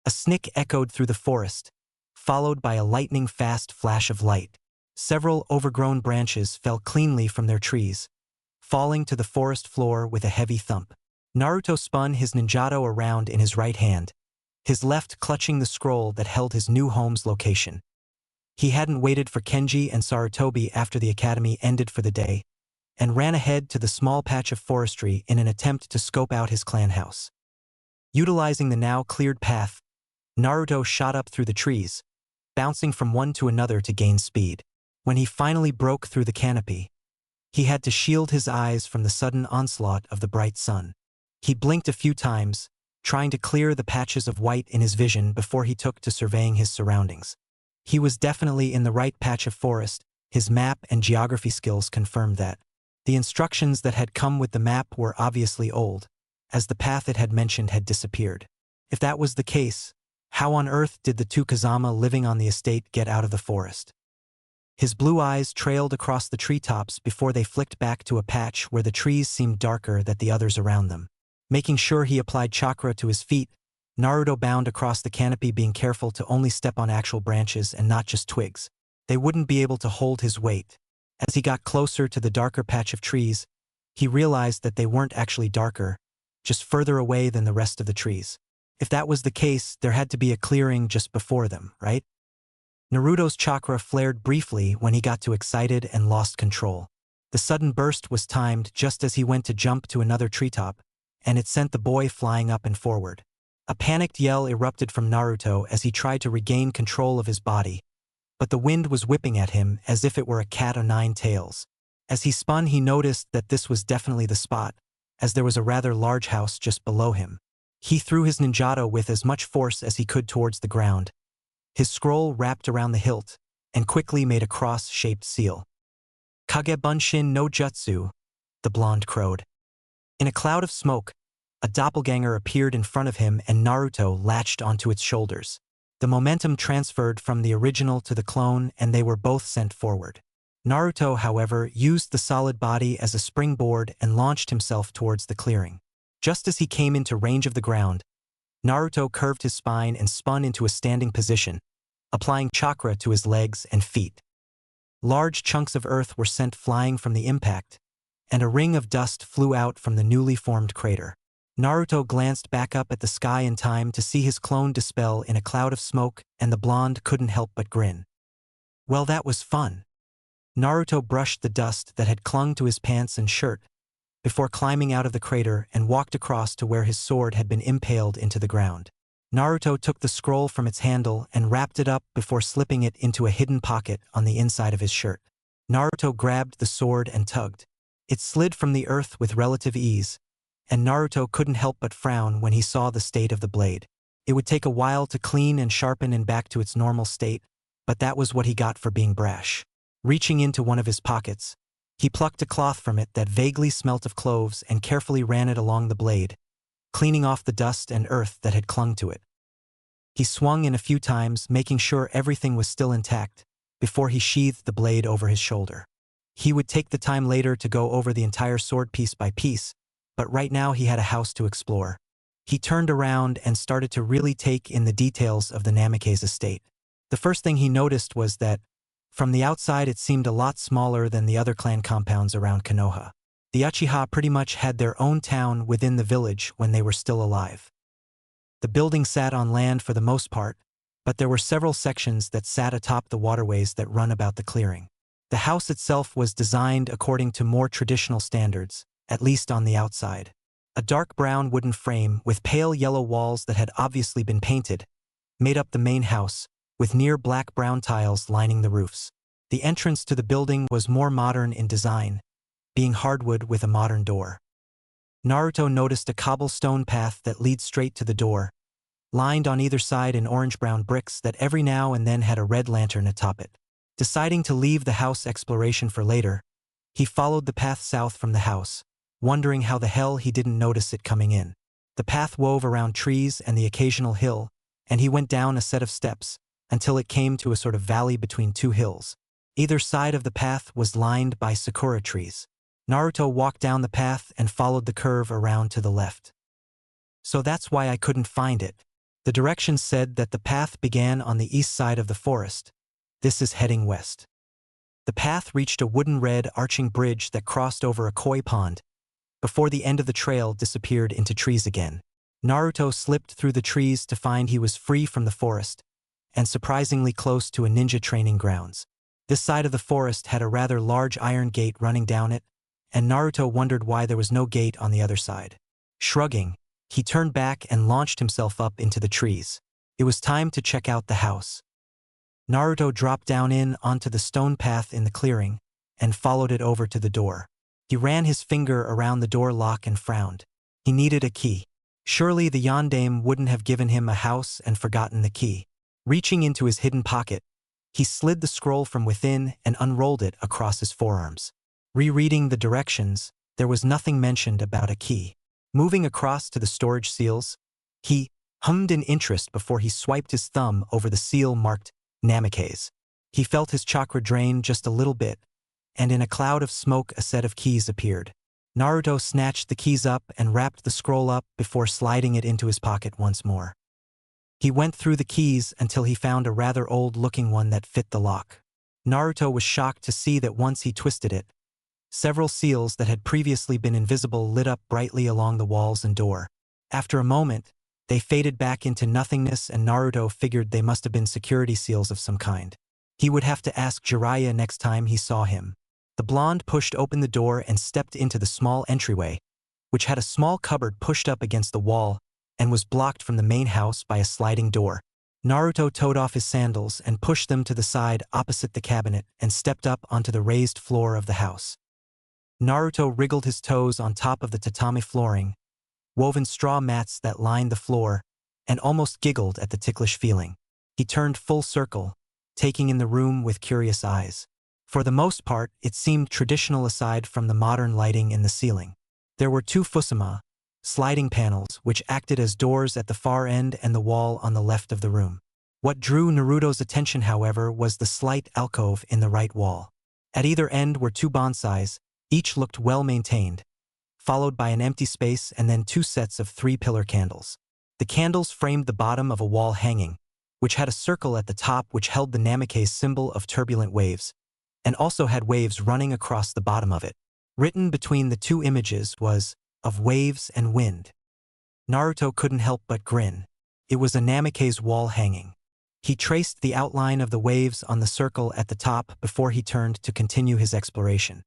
A snick echoed through the forest, followed by a lightning-fast flash of light. Several overgrown branches fell cleanly from their trees, falling to the forest floor with a heavy thump. Naruto spun his ninjato around in his right hand, his left clutching the scroll that held his new home's location. He hadn't waited for Kenji and Sarutobi after the academy ended for the day, and ran ahead to the small patch of forestry in an attempt to scope out his clan house. Utilizing the now cleared path, Naruto shot up through the trees, bouncing from one to another to gain speed. When he finally broke through the canopy, he had to shield his eyes from the sudden onslaught of the bright sun. He blinked a few times, trying to clear the patches of white in his vision before he took to surveying his surroundings. He was definitely in the right patch of forest. His map and geography skills confirmed that. The instructions that had come with the map were obviously old, as the path it had mentioned had disappeared. If that was the case, how on earth did the two Kazama living on the estate get out of the forest? His blue eyes trailed across the treetops before they flicked back to a patch where the trees seemed darker than the others around them. Making sure he applied chakra to his feet, Naruto bound across the canopy, being careful to only step on actual branches and not just twigs. They wouldn't be able to hold his weight. As he got closer to the darker patch of trees, he realized that they weren't actually darker, just further away than the rest of the trees. If that was the case, there had to be a clearing just before them, right? Naruto's chakra flared briefly when he got too excited and lost control. The sudden burst was timed just as he went to jump to another treetop, and it sent the boy flying up and forward. A panicked yell erupted from Naruto as he tried to regain control of his body, but the wind was whipping at him as if it were a cat o' nine tails. As he spun, he noticed that this was definitely the spot, as there was a rather large house just below him. He threw his ninjato with as much force as he could towards the ground. His scroll wrapped around the hilt, and quickly made a cross-shaped seal. "Kage Bunshin no Jutsu," the blonde crowed. In a cloud of smoke, a doppelganger appeared in front of him and Naruto latched onto its shoulders. The momentum transferred from the original to the clone and they were both sent forward. Naruto, however, used the solid body as a springboard and launched himself towards the clearing. Just as he came into range of the ground, Naruto curved his spine and spun into a standing position, applying chakra to his legs and feet. Large chunks of earth were sent flying from the impact, and a ring of dust flew out from the newly formed crater. Naruto glanced back up at the sky in time to see his clone dispel in a cloud of smoke, and the blonde couldn't help but grin. Well, that was fun. Naruto brushed the dust that had clung to his pants and shirt before climbing out of the crater and walked across to where his sword had been impaled into the ground. Naruto took the scroll from its handle and wrapped it up before slipping it into a hidden pocket on the inside of his shirt. Naruto grabbed the sword and tugged. It slid from the earth with relative ease, and Naruto couldn't help but frown when he saw the state of the blade. It would take a while to clean and sharpen and back to its normal state, but that was what he got for being brash. Reaching into one of his pockets, he plucked a cloth from it that vaguely smelt of cloves and carefully ran it along the blade, cleaning off the dust and earth that had clung to it. He swung in a few times, making sure everything was still intact, before he sheathed the blade over his shoulder. He would take the time later to go over the entire sword piece by piece, but right now he had a house to explore. He turned around and started to really take in the details of the Namikaze estate. The first thing he noticed was that, from the outside, it seemed a lot smaller than the other clan compounds around Konoha. The Uchiha pretty much had their own town within the village when they were still alive. The building sat on land for the most part, but there were several sections that sat atop the waterways that run about the clearing. The house itself was designed according to more traditional standards, at least on the outside. A dark brown wooden frame with pale yellow walls that had obviously been painted made up the main house, with near black-brown tiles lining the roofs. The entrance to the building was more modern in design, being hardwood with a modern door. Naruto noticed a cobblestone path that leads straight to the door, lined on either side in orange-brown bricks that every now and then had a red lantern atop it. Deciding to leave the house exploration for later, he followed the path south from the house, wondering how the hell he didn't notice it coming in. The path wove around trees and the occasional hill, and he went down a set of steps, until it came to a sort of valley between two hills. Either side of the path was lined by sakura trees. Naruto walked down the path and followed the curve around to the left. So that's why I couldn't find it. The directions said that the path began on the east side of the forest. This is heading west. The path reached a wooden red arching bridge that crossed over a koi pond, before the end of the trail disappeared into trees again. Naruto slipped through the trees to find he was free from the forest, and surprisingly close to a ninja training grounds. This side of the forest had a rather large iron gate running down it, and Naruto wondered why there was no gate on the other side. Shrugging, he turned back and launched himself up into the trees. It was time to check out the house. Naruto dropped down onto the stone path in the clearing and followed it over to the door. He ran his finger around the door lock and frowned. He needed a key. Surely the yondaime wouldn't have given him a house and forgotten the key. Reaching into his hidden pocket, he slid the scroll from within and unrolled it across his forearms. Rereading the directions, there was nothing mentioned about a key. Moving across to the storage seals, he hummed in interest before he swiped his thumb over the seal marked Namikaze. He felt his chakra drain just a little bit, and in a cloud of smoke a set of keys appeared. Naruto snatched the keys up and wrapped the scroll up before sliding it into his pocket once more. He went through the keys until he found a rather old-looking one that fit the lock. Naruto was shocked to see that once he twisted it, several seals that had previously been invisible lit up brightly along the walls and door. After a moment, they faded back into nothingness and Naruto figured they must have been security seals of some kind. He would have to ask Jiraiya next time he saw him. The blonde pushed open the door and stepped into the small entryway, which had a small cupboard pushed up against the wall and was blocked from the main house by a sliding door. Naruto toed off his sandals and pushed them to the side opposite the cabinet and stepped up onto the raised floor of the house. Naruto wriggled his toes on top of the tatami flooring, woven straw mats that lined the floor, and almost giggled at the ticklish feeling. He turned full circle, taking in the room with curious eyes. For the most part, it seemed traditional aside from the modern lighting in the ceiling. There were two fusuma, sliding panels, which acted as doors at the far end and the wall on the left of the room. What drew Naruto's attention, however, was the slight alcove in the right wall. At either end were two bonsais, each looked well maintained, followed by an empty space and then two sets of 3 pillar candles. The candles framed the bottom of a wall hanging, which had a circle at the top which held the Namikaze symbol of turbulent waves, and also had waves running across the bottom of it. Written between the two images was, "Of waves and wind." Naruto couldn't help but grin. It was a Namikaze wall hanging. He traced the outline of the waves on the circle at the top before he turned to continue his exploration.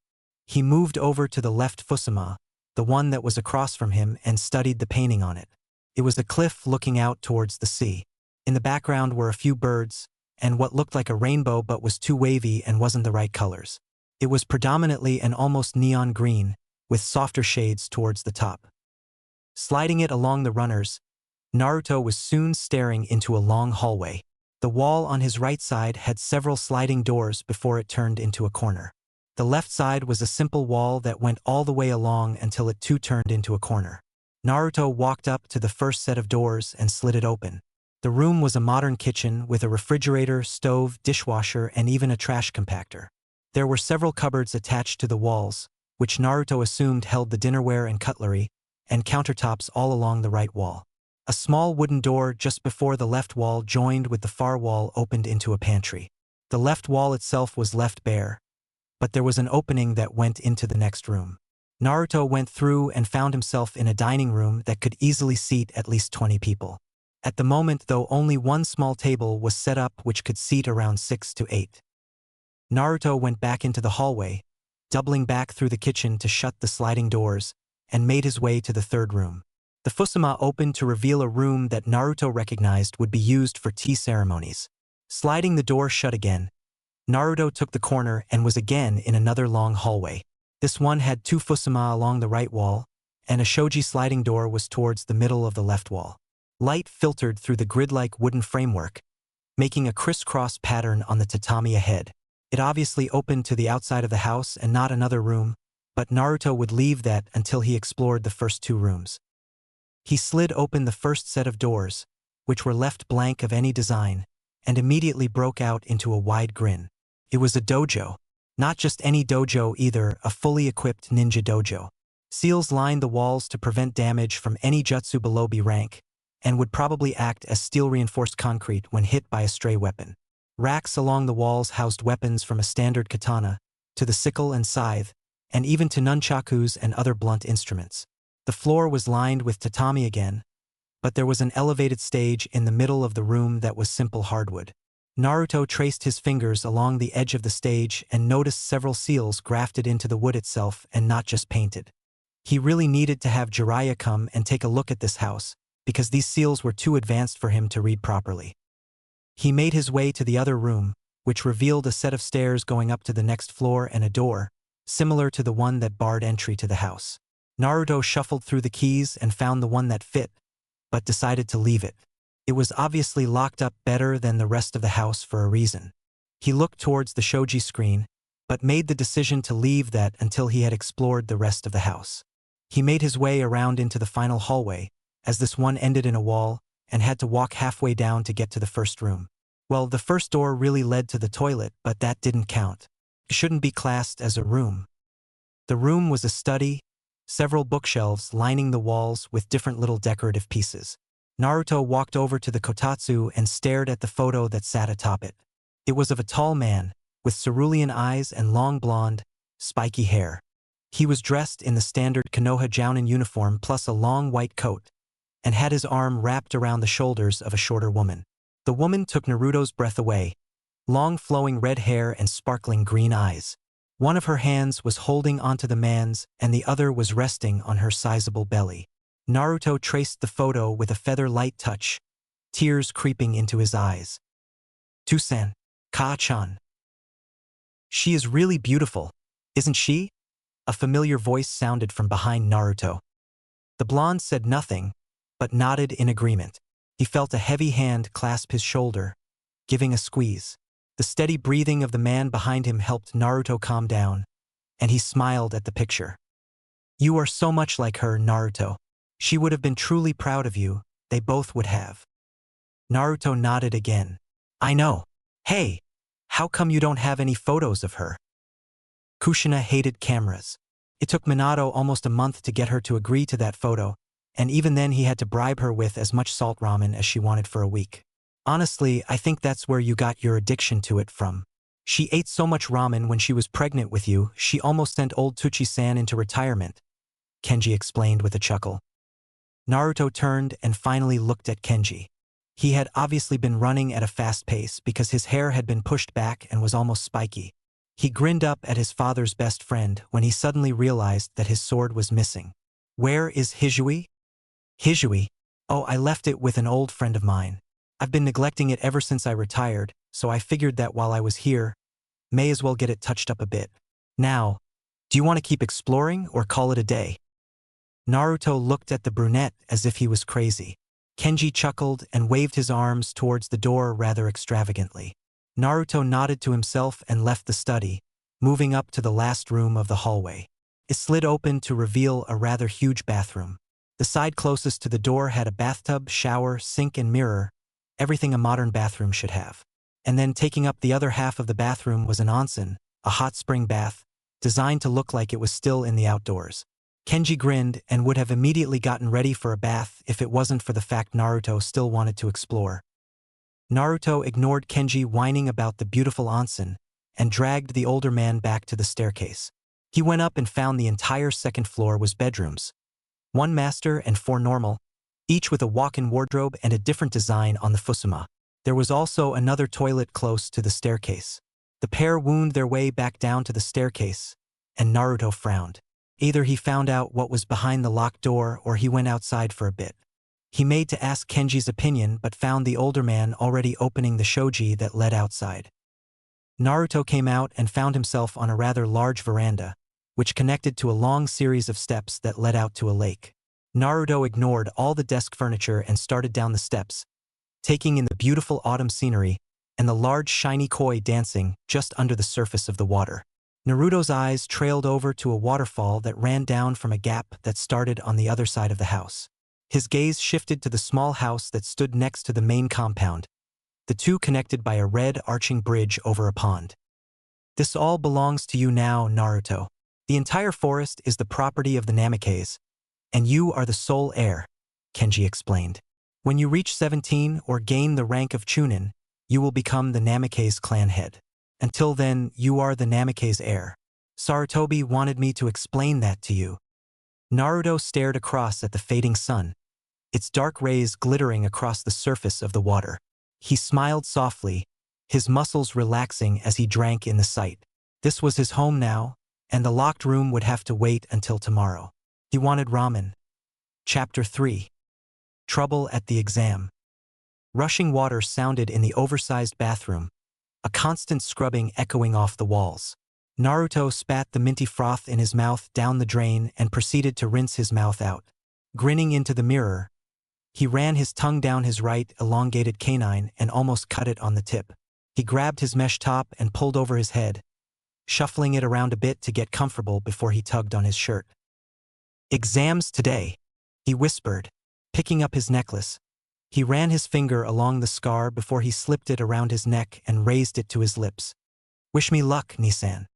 He moved over to the left fusuma, the one that was across from him, and studied the painting on it. It was a cliff looking out towards the sea. In the background were a few birds, and what looked like a rainbow but was too wavy and wasn't the right colors. It was predominantly an almost neon green, with softer shades towards the top. Sliding it along the runners, Naruto was soon staring into a long hallway. The wall on his right side had several sliding doors before it turned into a corner. The left side was a simple wall that went all the way along until it too turned into a corner. Naruto walked up to the first set of doors and slid it open. The room was a modern kitchen with a refrigerator, stove, dishwasher, and even a trash compactor. There were several cupboards attached to the walls, which Naruto assumed held the dinnerware and cutlery, and countertops all along the right wall. A small wooden door just before the left wall joined with the far wall opened into a pantry. The left wall itself was left bare, but there was an opening that went into the next room. Naruto went through and found himself in a dining room that could easily seat at least 20 people. At the moment, though, only one small table was set up which could seat around 6 to 8. Naruto went back into the hallway, doubling back through the kitchen to shut the sliding doors, and made his way to the third room. The fusuma opened to reveal a room that Naruto recognized would be used for tea ceremonies. Sliding the door shut again, Naruto took the corner and was again in another long hallway. This one had 2 fusuma along the right wall, and a shoji sliding door was towards the middle of the left wall. Light filtered through the grid-like wooden framework, making a crisscross pattern on the tatami ahead. It obviously opened to the outside of the house and not another room, but Naruto would leave that until he explored the first 2 rooms. He slid open the first set of doors, which were left blank of any design, and immediately broke out into a wide grin. It was a dojo. Not just any dojo either, a fully equipped ninja dojo. Seals lined the walls to prevent damage from any jutsu below B rank, and would probably act as steel-reinforced concrete when hit by a stray weapon. Racks along the walls housed weapons from a standard katana, to the sickle and scythe, and even to nunchakus and other blunt instruments. The floor was lined with tatami again, but there was an elevated stage in the middle of the room that was simple hardwood. Naruto traced his fingers along the edge of the stage and noticed several seals grafted into the wood itself and not just painted. He really needed to have Jiraiya come and take a look at this house, because these seals were too advanced for him to read properly. He made his way to the other room, which revealed a set of stairs going up to the next floor and a door, similar to the one that barred entry to the house. Naruto shuffled through the keys and found the one that fit, but decided to leave it. It was obviously locked up better than the rest of the house for a reason. He looked towards the shoji screen, but made the decision to leave that until he had explored the rest of the house. He made his way around into the final hallway, as this one ended in a wall, and had to walk halfway down to get to the first room. Well, the first door really led to the toilet, but that didn't count. It shouldn't be classed as a room. The room was a study, several bookshelves lining the walls with different little decorative pieces. Naruto walked over to the kotatsu and stared at the photo that sat atop it. It was of a tall man, with cerulean eyes and long blonde, spiky hair. He was dressed in the standard Konoha Jounin uniform plus a long white coat, and had his arm wrapped around the shoulders of a shorter woman. The woman took Naruto's breath away, long flowing red hair and sparkling green eyes. One of her hands was holding onto the man's and the other was resting on her sizable belly. Naruto traced the photo with a feather-light touch, tears creeping into his eyes. "Tusen, Ka-chan. She is really beautiful, isn't she?" A familiar voice sounded from behind Naruto. The blonde said nothing, but nodded in agreement. He felt a heavy hand clasp his shoulder, giving a squeeze. The steady breathing of the man behind him helped Naruto calm down, and he smiled at the picture. "You are so much like her, Naruto. She would have been truly proud of you, they both would have." Naruto nodded again. "I know. Hey, how come you don't have any photos of her?" Kushina hated cameras. It took Minato almost a month to get her to agree to that photo, and even then he had to bribe her with as much salt ramen as she wanted for a week. "Honestly, I think that's where you got your addiction to it from. She ate so much ramen when she was pregnant with you, she almost sent old Tsuchi-san into retirement," Kenji explained with a chuckle. Naruto turned and finally looked at Kenji. He had obviously been running at a fast pace because his hair had been pushed back and was almost spiky. He grinned up at his father's best friend when he suddenly realized that his sword was missing. "Where is Hizui?" "Hizui? Oh, I left it with an old friend of mine. I've been neglecting it ever since I retired, so I figured that while I was here, may as well get it touched up a bit. Now, do you want to keep exploring or call it a day?" Naruto looked at the brunette as if he was crazy. Kenji chuckled and waved his arms towards the door rather extravagantly. Naruto nodded to himself and left the study, moving up to the last room of the hallway. It slid open to reveal a rather huge bathroom. The side closest to the door had a bathtub, shower, sink and mirror, everything a modern bathroom should have. And then taking up the other half of the bathroom was an onsen, a hot spring bath, designed to look like it was still in the outdoors. Kenji grinned and would have immediately gotten ready for a bath if it wasn't for the fact Naruto still wanted to explore. Naruto ignored Kenji whining about the beautiful onsen and dragged the older man back to the staircase. He went up and found the entire second floor was bedrooms. 1 master and 4 normal, each with a walk-in wardrobe and a different design on the fusuma. There was also another toilet close to the staircase. The pair wound their way back down to the staircase, and Naruto frowned. Either he found out what was behind the locked door or he went outside for a bit. He made to ask Kenji's opinion but found the older man already opening the shoji that led outside. Naruto came out and found himself on a rather large veranda, which connected to a long series of steps that led out to a lake. Naruto ignored all the desk furniture and started down the steps, taking in the beautiful autumn scenery and the large shiny koi dancing just under the surface of the water. Naruto's eyes trailed over to a waterfall that ran down from a gap that started on the other side of the house. His gaze shifted to the small house that stood next to the main compound, the two connected by a red arching bridge over a pond. "This all belongs to you now, Naruto. The entire forest is the property of the Namikaze, and you are the sole heir," Kenji explained. "When you reach 17 or gain the rank of Chunin, you will become the Namikaze clan head. Until then, you are the Namikaze heir. Sarutobi wanted me to explain that to you." Naruto stared across at the fading sun, its dark rays glittering across the surface of the water. He smiled softly, his muscles relaxing as he drank in the sight. This was his home now, and the locked room would have to wait until tomorrow. He wanted ramen. Chapter 3. Trouble at the exam. Rushing water sounded in the oversized bathroom, a constant scrubbing echoing off the walls. Naruto spat the minty froth in his mouth down the drain and proceeded to rinse his mouth out. Grinning into the mirror, he ran his tongue down his right elongated canine and almost cut it on the tip. He grabbed his mesh top and pulled over his head, shuffling it around a bit to get comfortable before he tugged on his shirt. "Exams today," he whispered, picking up his necklace. He ran his finger along the scar before he slipped it around his neck and raised it to his lips. "Wish me luck, Nisan."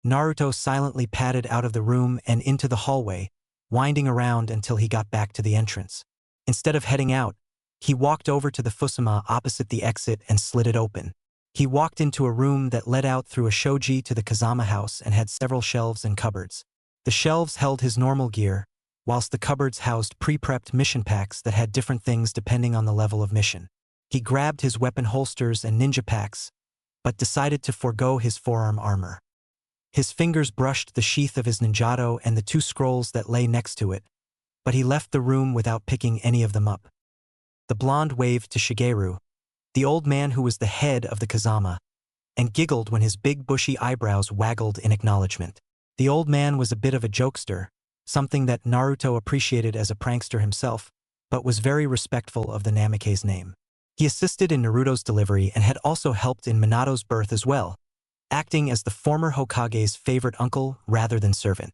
Naruto silently padded out of the room and into the hallway, winding around until he got back to the entrance. Instead of heading out, he walked over to the fusuma opposite the exit and slid it open. He walked into a room that led out through a shoji to the Kazama house and had several shelves and cupboards. The shelves held his normal gear, whilst the cupboards housed pre-prepped mission packs that had different things depending on the level of mission. He grabbed his weapon holsters and ninja packs, but decided to forego his forearm armor. His fingers brushed the sheath of his ninjato and the 2 scrolls that lay next to it, but he left the room without picking any of them up. The blonde waved to Shigeru, the old man who was the head of the Kazama, and giggled when his big bushy eyebrows waggled in acknowledgement. The old man was a bit of a jokester, something that Naruto appreciated as a prankster himself, but was very respectful of the Namikaze name. He assisted in Naruto's delivery and had also helped in Minato's birth as well, acting as the former Hokage's favorite uncle rather than servant.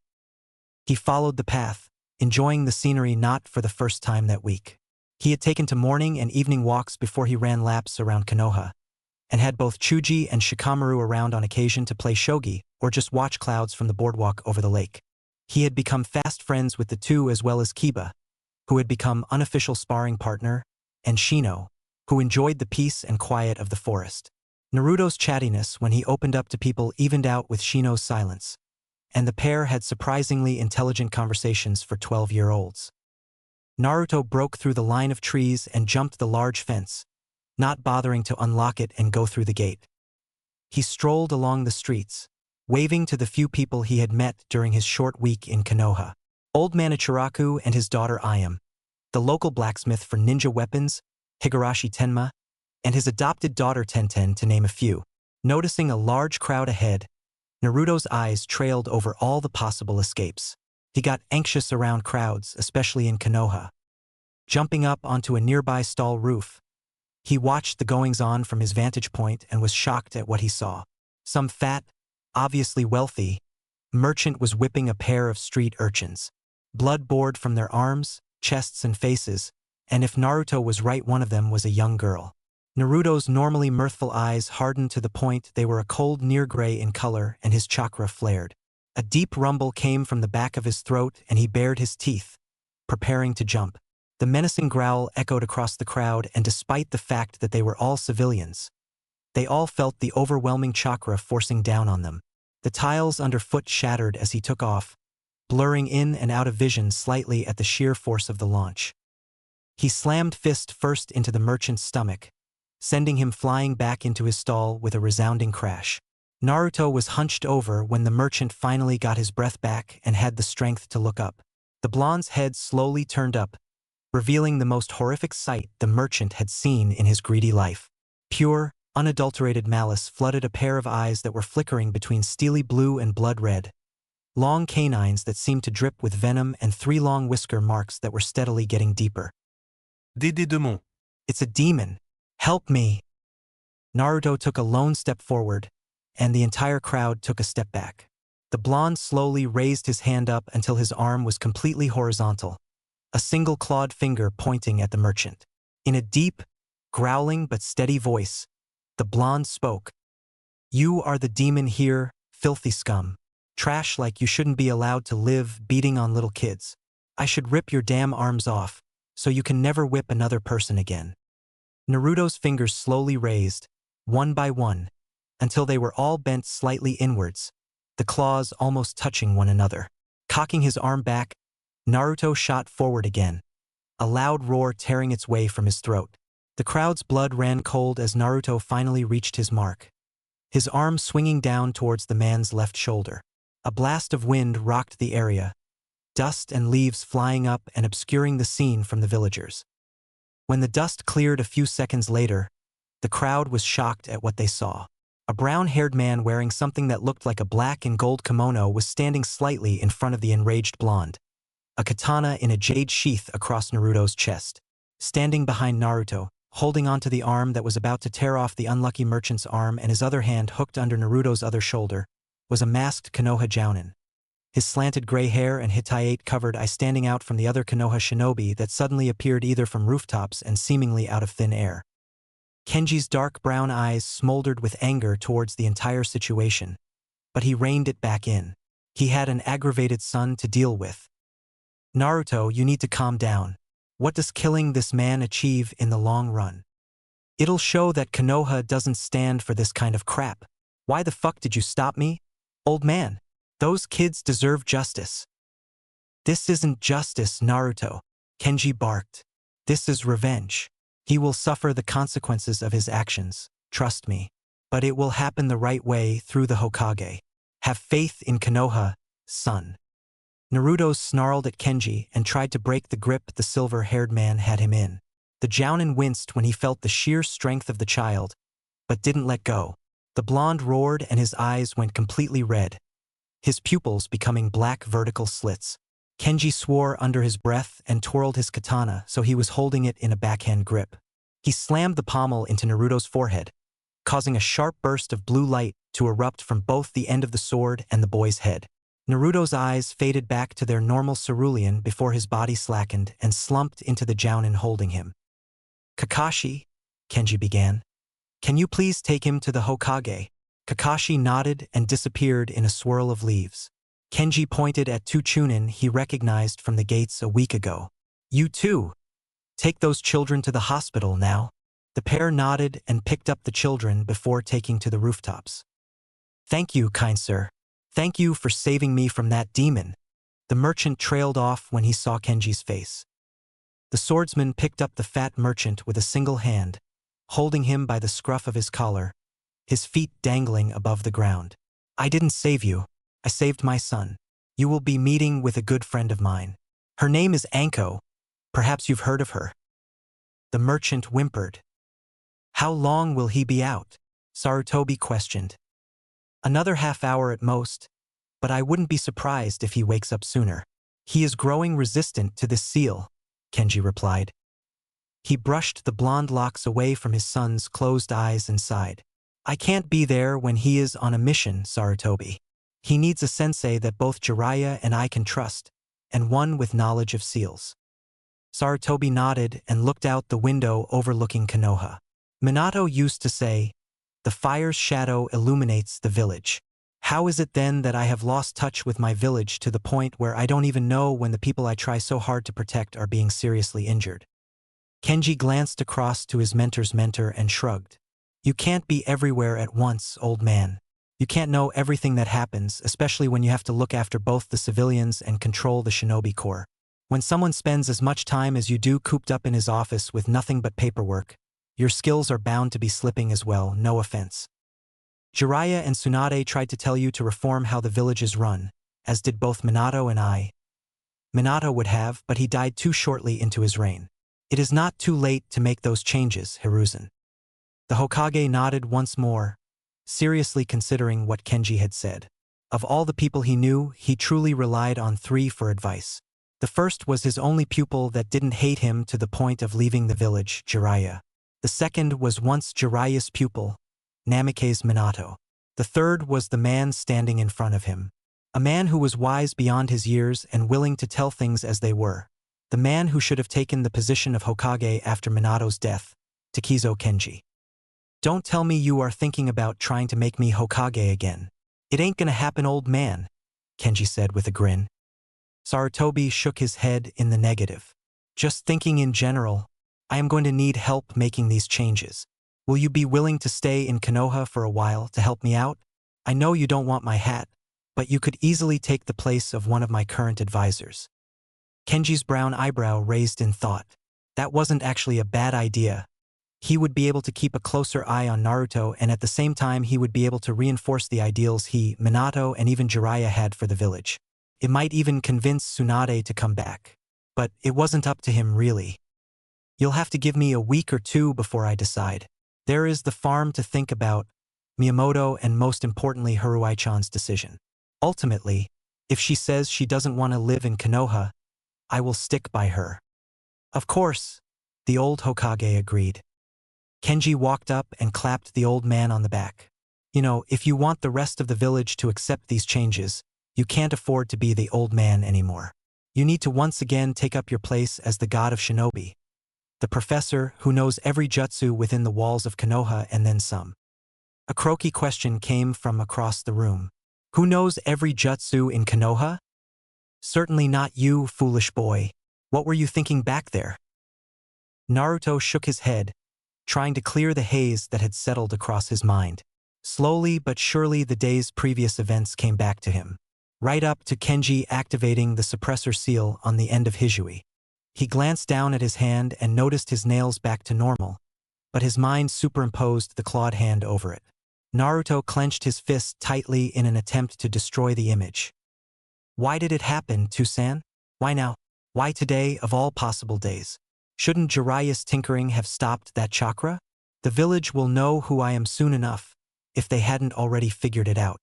He followed the path, enjoying the scenery not for the first time that week. He had taken to morning and evening walks before he ran laps around Konoha, and had both Chuji and Shikamaru around on occasion to play shogi or just watch clouds from the boardwalk over the lake. He had become fast friends with the two as well as Kiba, who had become unofficial sparring partner, and Shino, who enjoyed the peace and quiet of the forest. Naruto's chattiness when he opened up to people evened out with Shino's silence, and the pair had surprisingly intelligent conversations for 12-year-olds. Naruto broke through the line of trees and jumped the large fence, not bothering to unlock it and go through the gate. He strolled along the streets, waving to the few people he had met during his short week in Konoha. Old man Ichiraku and his daughter Ayam, the local blacksmith for ninja weapons, Higurashi Tenma, and his adopted daughter Tenten, to name a few. Noticing a large crowd ahead, Naruto's eyes trailed over all the possible escapes. He got anxious around crowds, especially in Konoha. Jumping up onto a nearby stall roof, he watched the goings-on from his vantage point and was shocked at what he saw. Some fat, obviously wealthy, merchant was whipping a pair of street urchins. Blood poured from their arms, chests and faces, and if Naruto was right, one of them was a young girl. Naruto's normally mirthful eyes hardened to the point they were a cold near-gray in color, and his chakra flared. A deep rumble came from the back of his throat and he bared his teeth, preparing to jump. The menacing growl echoed across the crowd, and despite the fact that they were all civilians, they all felt the overwhelming chakra forcing down on them. The tiles underfoot shattered as he took off, blurring in and out of vision slightly at the sheer force of the launch. He slammed fist first into the merchant's stomach, sending him flying back into his stall with a resounding crash. Naruto was hunched over when the merchant finally got his breath back and had the strength to look up. The blonde's head slowly turned up, revealing the most horrific sight the merchant had seen in his greedy life. Pure, unadulterated malice flooded a pair of eyes that were flickering between steely blue and blood red, long canines that seemed to drip with venom, and 3 long whisker marks that were steadily getting deeper. Dédé Demon. "It's a demon! Help me!" Naruto took a lone step forward, and the entire crowd took a step back. The blonde slowly raised his hand up until his arm was completely horizontal, a single clawed finger pointing at the merchant. In a deep, growling but steady voice, the blonde spoke. "You are the demon here, filthy scum. Trash like you shouldn't be allowed to live beating on little kids. I should rip your damn arms off, so you can never whip another person again." Naruto's fingers slowly raised, one by one, until they were all bent slightly inwards, the claws almost touching one another. Cocking his arm back, Naruto shot forward again, a loud roar tearing its way from his throat. The crowd's blood ran cold as Naruto finally reached his mark, his arm swinging down towards the man's left shoulder. A blast of wind rocked the area, dust and leaves flying up and obscuring the scene from the villagers. When the dust cleared a few seconds later, the crowd was shocked at what they saw. A brown-haired man wearing something that looked like a black and gold kimono was standing slightly in front of the enraged blonde, a katana in a jade sheath across Naruto's chest. Standing behind Naruto, holding onto the arm that was about to tear off the unlucky merchant's arm and his other hand hooked under Naruto's other shoulder, was a masked Konoha Jounin. His slanted gray hair and Hittite-covered eye standing out from the other Konoha shinobi that suddenly appeared either from rooftops and seemingly out of thin air. Kenji's dark brown eyes smoldered with anger towards the entire situation, but he reined it back in. He had an aggravated son to deal with. Naruto, you need to calm down. What does killing this man achieve in the long run? It'll show that Konoha doesn't stand for this kind of crap. Why the fuck did you stop me? Old man, those kids deserve justice. This isn't justice, Naruto, Kenji barked. This is revenge. He will suffer the consequences of his actions, trust me. But it will happen the right way through the Hokage. Have faith in Konoha, son. Naruto snarled at Kenji and tried to break the grip the silver-haired man had him in. The Jounin winced when he felt the sheer strength of the child, but didn't let go. The blonde roared and his eyes went completely red, his pupils becoming black vertical slits. Kenji swore under his breath and twirled his katana so he was holding it in a backhand grip. He slammed the pommel into Naruto's forehead, causing a sharp burst of blue light to erupt from both the end of the sword and the boy's head. Naruto's eyes faded back to their normal cerulean before his body slackened and slumped into the Jounin holding him. Kakashi, Kenji began. Can you please take him to the Hokage? Kakashi nodded and disappeared in a swirl of leaves. Kenji pointed at two Chunin he recognized from the gates a week ago. You too. Take those children to the hospital now. The pair nodded and picked up the children before taking to the rooftops. Thank you, kind sir. Thank you for saving me from that demon. The merchant trailed off when he saw Kenji's face. The swordsman picked up the fat merchant with a single hand, holding him by the scruff of his collar, his feet dangling above the ground. I didn't save you. I saved my son. You will be meeting with a good friend of mine. Her name is Anko. Perhaps you've heard of her. The merchant whimpered. How long will he be out? Sarutobi questioned. Another half hour at most, but I wouldn't be surprised if he wakes up sooner. He is growing resistant to this seal, Kenji replied. He brushed the blonde locks away from his son's closed eyes and sighed. I can't be there when he is on a mission, Sarutobi. He needs a sensei that both Jiraiya and I can trust, and one with knowledge of seals. Sarutobi nodded and looked out the window overlooking Konoha. Minato used to say, the fire's shadow illuminates the village. How is it then that I have lost touch with my village to the point where I don't even know when the people I try so hard to protect are being seriously injured? Kenji glanced across to his mentor's mentor and shrugged. You can't be everywhere at once, old man. You can't know everything that happens, especially when you have to look after both the civilians and control the shinobi corps. When someone spends as much time as you do cooped up in his office with nothing but paperwork, your skills are bound to be slipping as well, no offense. Jiraiya and Tsunade tried to tell you to reform how the village is run, as did both Minato and I. Minato would have, but he died too shortly into his reign. It is not too late to make those changes, Hiruzen. The Hokage nodded once more, seriously considering what Kenji had said. Of all the people he knew, he truly relied on three for advice. The first was his only pupil that didn't hate him to the point of leaving the village, Jiraiya. The second was once Jiraiya's pupil, Namikaze's Minato. The third was the man standing in front of him. A man who was wise beyond his years and willing to tell things as they were. The man who should have taken the position of Hokage after Minato's death, Takizo Kenji. Don't tell me you are thinking about trying to make me Hokage again. It ain't gonna happen, old man, Kenji said with a grin. Sarutobi shook his head in the negative. Just thinking in general, I am going to need help making these changes. Will you be willing to stay in Konoha for a while to help me out? I know you don't want my hat, but you could easily take the place of one of my current advisors. Kenji's brown eyebrow raised in thought. That wasn't actually a bad idea. He would be able to keep a closer eye on Naruto, and at the same time he would be able to reinforce the ideals he, Minato, and even Jiraiya had for the village. It might even convince Tsunade to come back. But it wasn't up to him really. You'll have to give me a week or two before I decide. There is the farm to think about, Miyamoto, and most importantly Haruai-chan's decision. Ultimately, if she says she doesn't want to live in Konoha, I will stick by her. Of course, the old Hokage agreed. Kenji walked up and clapped the old man on the back. You know, if you want the rest of the village to accept these changes, you can't afford to be the old man anymore. You need to once again take up your place as the god of shinobi, the professor who knows every jutsu within the walls of Konoha and then some. A croaky question came from across the room. Who knows every jutsu in Konoha? Certainly not you, foolish boy. What were you thinking back there? Naruto shook his head, trying to clear the haze that had settled across his mind. Slowly but surely the day's previous events came back to him. Right up to Kenji activating the suppressor seal on the end of Hisui. He glanced down at his hand and noticed his nails back to normal, but his mind superimposed the clawed hand over it. Naruto clenched his fist tightly in an attempt to destroy the image. Why did it happen, Tusan? Why now? Why today of all possible days? Shouldn't Jiraiya's tinkering have stopped that chakra? The village will know who I am soon enough, if they hadn't already figured it out.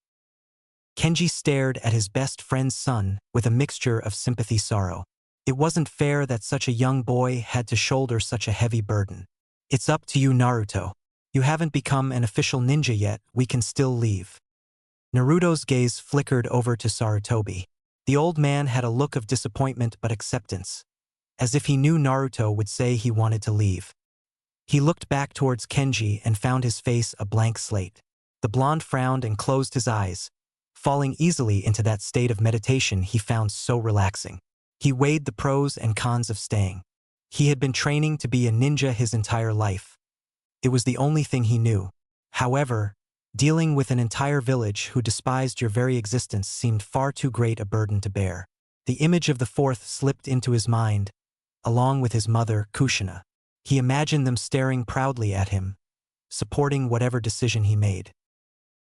Kenji stared at his best friend's son with a mixture of sympathy-sorrow. It wasn't fair that such a young boy had to shoulder such a heavy burden. It's up to you, Naruto. You haven't become an official ninja yet, we can still leave. Naruto's gaze flickered over to Sarutobi. The old man had a look of disappointment but acceptance, as if he knew Naruto would say he wanted to leave. He looked back towards Kenji and found his face a blank slate. The blonde frowned and closed his eyes, falling easily into that state of meditation he found so relaxing. He weighed the pros and cons of staying. He had been training to be a ninja his entire life. It was the only thing he knew. However, dealing with an entire village who despised your very existence seemed far too great a burden to bear. The image of the fourth slipped into his mind, along with his mother, Kushina. He imagined them staring proudly at him, supporting whatever decision he made.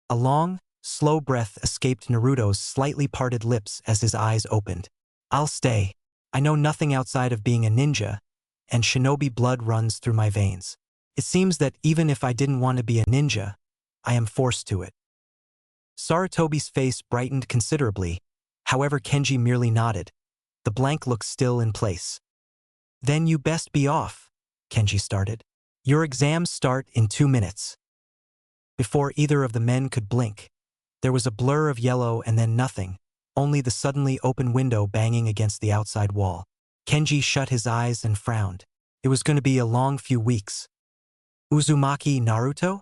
A long, slow breath escaped Naruto's slightly parted lips as his eyes opened. I'll stay. I know nothing outside of being a ninja, and shinobi blood runs through my veins. It seems that even if I didn't want to be a ninja, I am forced to it. Sarutobi's face brightened considerably, however Kenji merely nodded. The blank look still in place. Then you best be off, Kenji started. Your exams start in 2 minutes. Before either of the men could blink, there was a blur of yellow and then nothing, only the suddenly open window banging against the outside wall. Kenji shut his eyes and frowned. It was going to be a long few weeks. Uzumaki Naruto?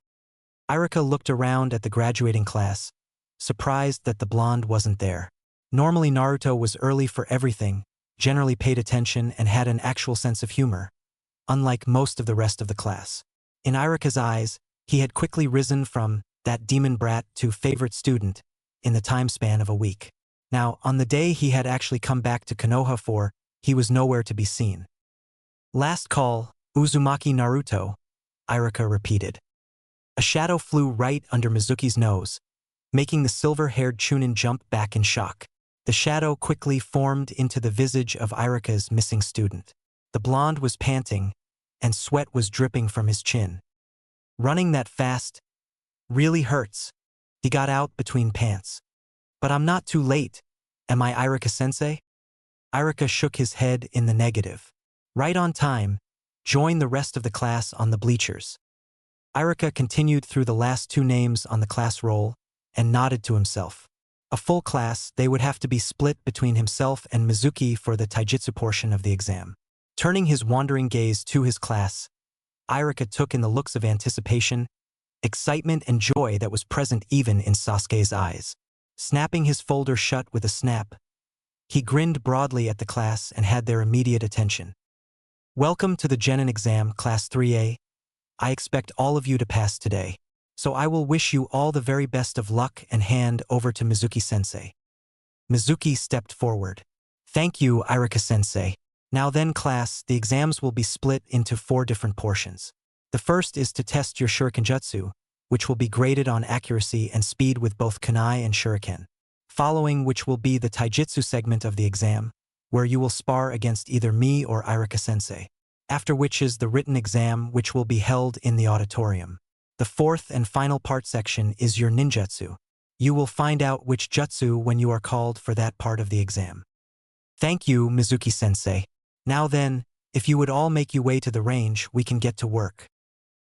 Irika looked around at the graduating class, surprised that the blonde wasn't there. Normally Naruto was early for everything, generally paid attention and had an actual sense of humor, unlike most of the rest of the class. In Irika's eyes, he had quickly risen from that demon brat to favorite student in the time span of a week. Now, on the day he had actually come back to Konoha for, he was nowhere to be seen. Last call, Uzumaki Naruto, Irika repeated. A shadow flew right under Mizuki's nose, making the silver-haired Chunin jump back in shock. The shadow quickly formed into the visage of Irika's missing student. The blonde was panting, and sweat was dripping from his chin. Running that fast really hurts. He got out between pants. But I'm not too late, am I, Irika-sensei? Irika shook his head in the negative. Right on time, join the rest of the class on the bleachers. Irika continued through the last 2 names on the class roll and nodded to himself. A full class, they would have to be split between himself and Mizuki for the taijutsu portion of the exam. Turning his wandering gaze to his class, Irika took in the looks of anticipation, excitement and joy that was present even in Sasuke's eyes. Snapping his folder shut with a snap, he grinned broadly at the class and had their immediate attention. Welcome to the Genin exam, Class 3A. I expect all of you to pass today, so I will wish you all the very best of luck and hand over to Mizuki-sensei. Mizuki stepped forward. Thank you, Irika-sensei. Now then, class, the exams will be split into 4 different portions. The first is to test your shurikenjutsu, which will be graded on accuracy and speed with both kunai and shuriken. Following which will be the taijutsu segment of the exam, where you will spar against either me or Irika-sensei. after which is the written exam which will be held in the auditorium. The fourth and final part section is your ninjutsu. You will find out which jutsu when you are called for that part of the exam. Thank you, Mizuki-sensei. Now then, if you would all make your way to the range, we can get to work.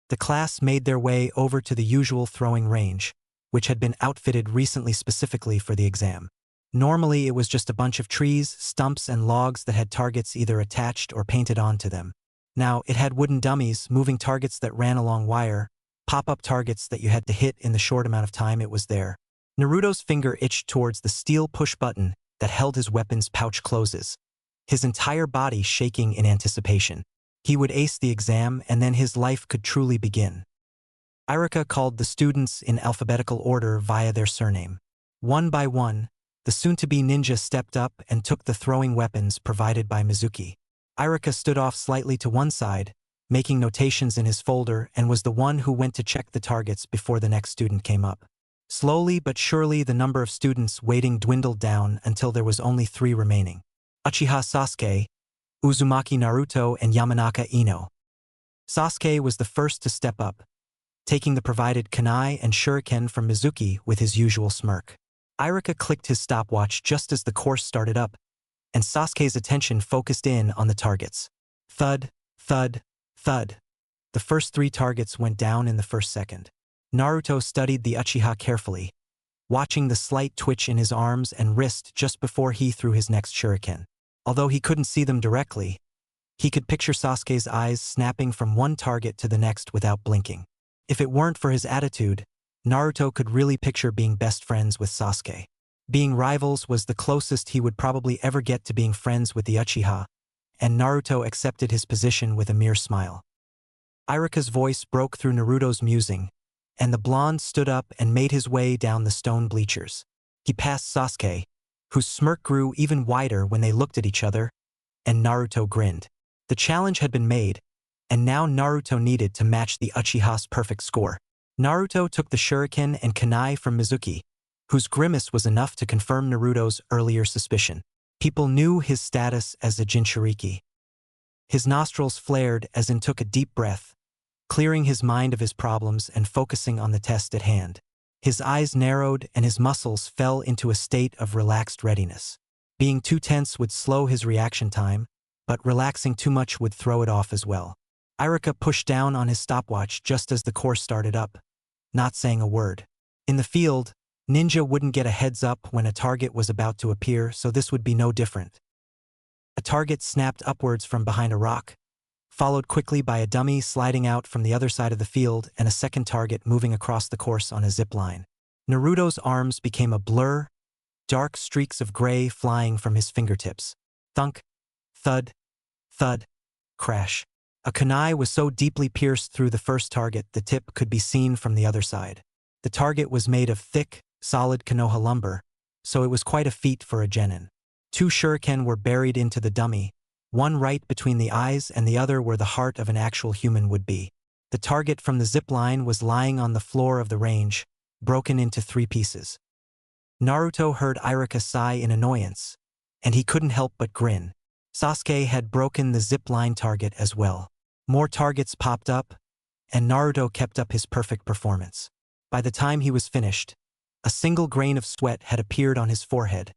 The class made their way over to the usual throwing range, which had been outfitted recently specifically for the exam. Normally, it was just a bunch of trees, stumps, and logs that had targets either attached or painted onto them. Now, it had wooden dummies, moving targets that ran along wire, pop-up targets that you had to hit in the short amount of time it was there. Naruto's finger itched towards the steel push button that held his weapon's pouch closes, his entire body shaking in anticipation. He would ace the exam, and then his life could truly begin. Iruka called the students in alphabetical order via their surname. One by one, the soon-to-be ninja stepped up and took the throwing weapons provided by Mizuki. Iruka stood off slightly to one side, making notations in his folder, and was the one who went to check the targets before the next student came up. Slowly but surely the number of students waiting dwindled down until there was only 3 remaining. Uchiha Sasuke, Uzumaki Naruto, and Yamanaka Ino. Sasuke was the first to step up, taking the provided kunai and shuriken from Mizuki with his usual smirk. Iruka clicked his stopwatch just as the course started up, and Sasuke's attention focused in on the targets. Thud, thud, thud. The first 3 targets went down in the first second. Naruto studied the Uchiha carefully, watching the slight twitch in his arms and wrist just before he threw his next shuriken. Although he couldn't see them directly, he could picture Sasuke's eyes snapping from one target to the next without blinking. If it weren't for his attitude, Naruto could really picture being best friends with Sasuke. Being rivals was the closest he would probably ever get to being friends with the Uchiha, and Naruto accepted his position with a mere smile. Iruka's voice broke through Naruto's musing, and the blonde stood up and made his way down the stone bleachers. He passed Sasuke, whose smirk grew even wider when they looked at each other, and Naruto grinned. The challenge had been made, and now Naruto needed to match the Uchiha's perfect score. Naruto took the shuriken and kunai from Mizuki, whose grimace was enough to confirm Naruto's earlier suspicion. People knew his status as a Jinchuriki. His nostrils flared as in took a deep breath, clearing his mind of his problems and focusing on the test at hand. His eyes narrowed and his muscles fell into a state of relaxed readiness. Being too tense would slow his reaction time, but relaxing too much would throw it off as well. Iruka pushed down on his stopwatch just as the course started up, not saying a word. In the field, ninja wouldn't get a heads up when a target was about to appear, so this would be no different. A target snapped upwards from behind a rock, followed quickly by a dummy sliding out from the other side of the field and a second target moving across the course on a zip line. Naruto's arms became a blur, dark streaks of gray flying from his fingertips. Thunk, thud, thud, crash. A kunai was so deeply pierced through the first target the tip could be seen from the other side. The target was made of thick, solid Konoha lumber, so it was quite a feat for a genin. 2 shuriken were buried into the dummy, one right between the eyes and the other where the heart of an actual human would be. The target from the zip line was lying on the floor of the range, broken into 3 pieces. Naruto heard Iruka sigh in annoyance, and he couldn't help but grin. Sasuke had broken the zip line target as well. More targets popped up, and Naruto kept up his perfect performance. By the time he was finished, a single grain of sweat had appeared on his forehead,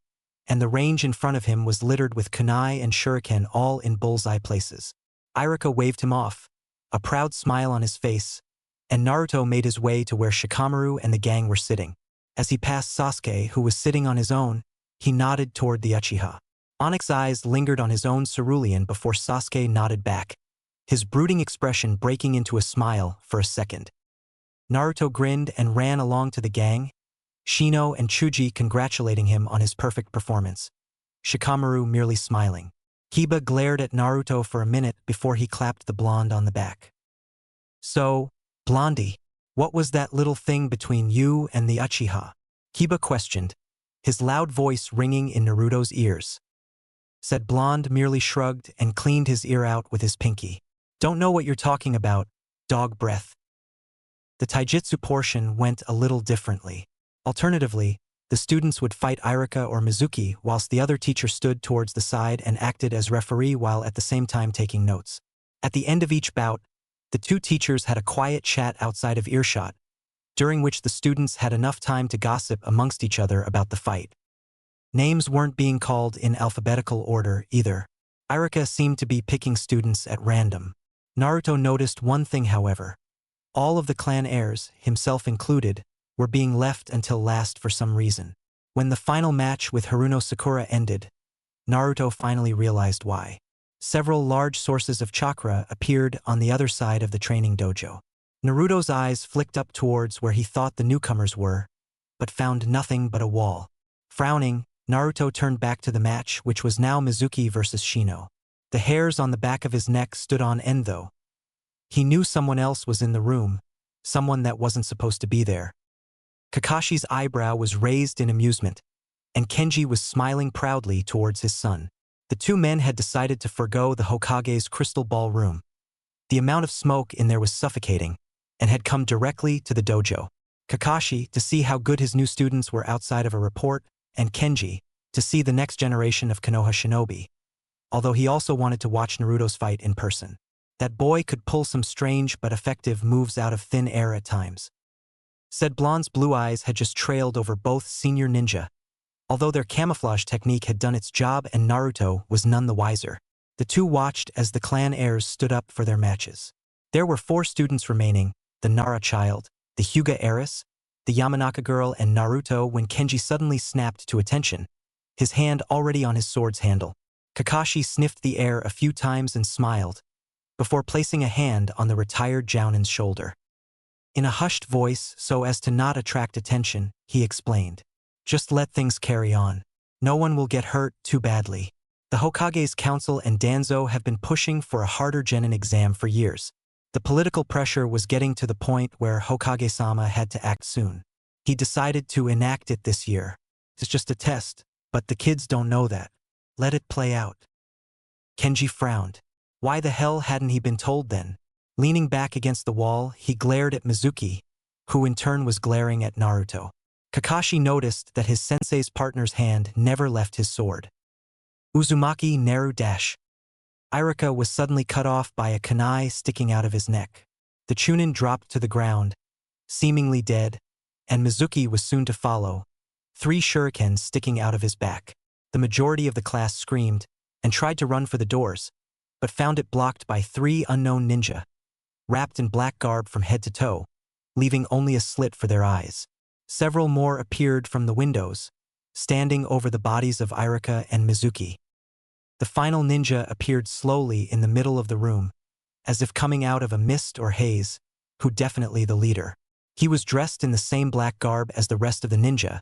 and the range in front of him was littered with kunai and shuriken all in bullseye places. Iruka waved him off, a proud smile on his face, and Naruto made his way to where Shikamaru and the gang were sitting. As he passed Sasuke, who was sitting on his own, he nodded toward the Uchiha. Onyx's eyes lingered on his own cerulean before Sasuke nodded back, his brooding expression breaking into a smile for a second. Naruto grinned and ran along to the gang, Shino and Chuji congratulating him on his perfect performance, Shikamaru merely smiling. Kiba glared at Naruto for a minute before he clapped the blonde on the back. "So, Blondie, what was that little thing between you and the Uchiha?" Kiba questioned, his loud voice ringing in Naruto's ears. Said Blonde merely shrugged and cleaned his ear out with his pinky. "Don't know what you're talking about, dog breath." The taijutsu portion went a little differently. Alternatively, the students would fight Iruka or Mizuki whilst the other teacher stood towards the side and acted as referee while at the same time taking notes. At the end of each bout, the two teachers had a quiet chat outside of earshot, during which the students had enough time to gossip amongst each other about the fight. Names weren't being called in alphabetical order either. Irika seemed to be picking students at random. Naruto noticed one thing, however. All of the clan heirs, himself included, were being left until last for some reason. When the final match with Haruno Sakura ended, Naruto finally realized why. Several large sources of chakra appeared on the other side of the training dojo. Naruto's eyes flicked up towards where he thought the newcomers were, but found nothing but a wall. Frowning, Naruto turned back to the match, which was now Mizuki versus Shino. The hairs on the back of his neck stood on end though. He knew someone else was in the room, someone that wasn't supposed to be there. Kakashi's eyebrow was raised in amusement, and Kenji was smiling proudly towards his son. The two men had decided to forgo the Hokage's crystal ball room. The amount of smoke in there was suffocating, and had come directly to the dojo. Kakashi, to see how good his new students were outside of a report, and Kenji, to see the next generation of Konoha shinobi. Although he also wanted to watch Naruto's fight in person. That boy could pull some strange but effective moves out of thin air at times. Said blonde's blue eyes had just trailed over both senior ninja, although their camouflage technique had done its job and Naruto was none the wiser. The two watched as the clan heirs stood up for their matches. There were 4 students remaining, the Nara child, the Hyuga heiress, the Yamanaka girl, and Naruto, when Kenji suddenly snapped to attention, his hand already on his sword's handle. Kakashi sniffed the air a few times and smiled, before placing a hand on the retired Jounin's shoulder. In a hushed voice, so as to not attract attention, he explained, "Just let things carry on. No one will get hurt too badly." The Hokage's council and Danzo have been pushing for a harder genin exam for years. The political pressure was getting to the point where Hokage-sama had to act soon. He decided to enact it this year. It's just a test, but the kids don't know that. Let it play out. Kenji frowned. Why the hell hadn't he been told then? Leaning back against the wall, he glared at Mizuki, who in turn was glaring at Naruto. Kakashi noticed that his sensei's partner's hand never left his sword. Uzumaki Neru dash. Irika was suddenly cut off by a kunai sticking out of his neck. The Chunin dropped to the ground, seemingly dead, and Mizuki was soon to follow, 3 shurikens sticking out of his back. The majority of the class screamed and tried to run for the doors, but found it blocked by 3 unknown ninja, wrapped in black garb from head to toe, leaving only a slit for their eyes. Several more appeared from the windows, standing over the bodies of Irika and Mizuki. The final ninja appeared slowly in the middle of the room, as if coming out of a mist or haze, who definitely the leader. He was dressed in the same black garb as the rest of the ninja,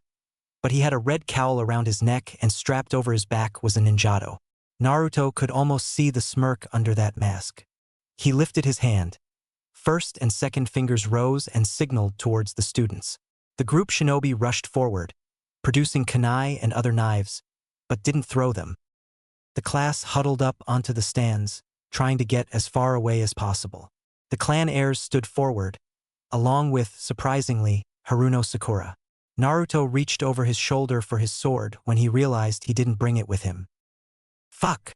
but he had a red cowl around his neck and strapped over his back was a ninjato. Naruto could almost see the smirk under that mask. He lifted his hand. First and second fingers rose and signaled towards the students. The group shinobi rushed forward, producing kunai and other knives, but didn't throw them. The class huddled up onto the stands, trying to get as far away as possible. The clan heirs stood forward, along with, surprisingly, Haruno Sakura. Naruto reached over his shoulder for his sword when he realized he didn't bring it with him. Fuck!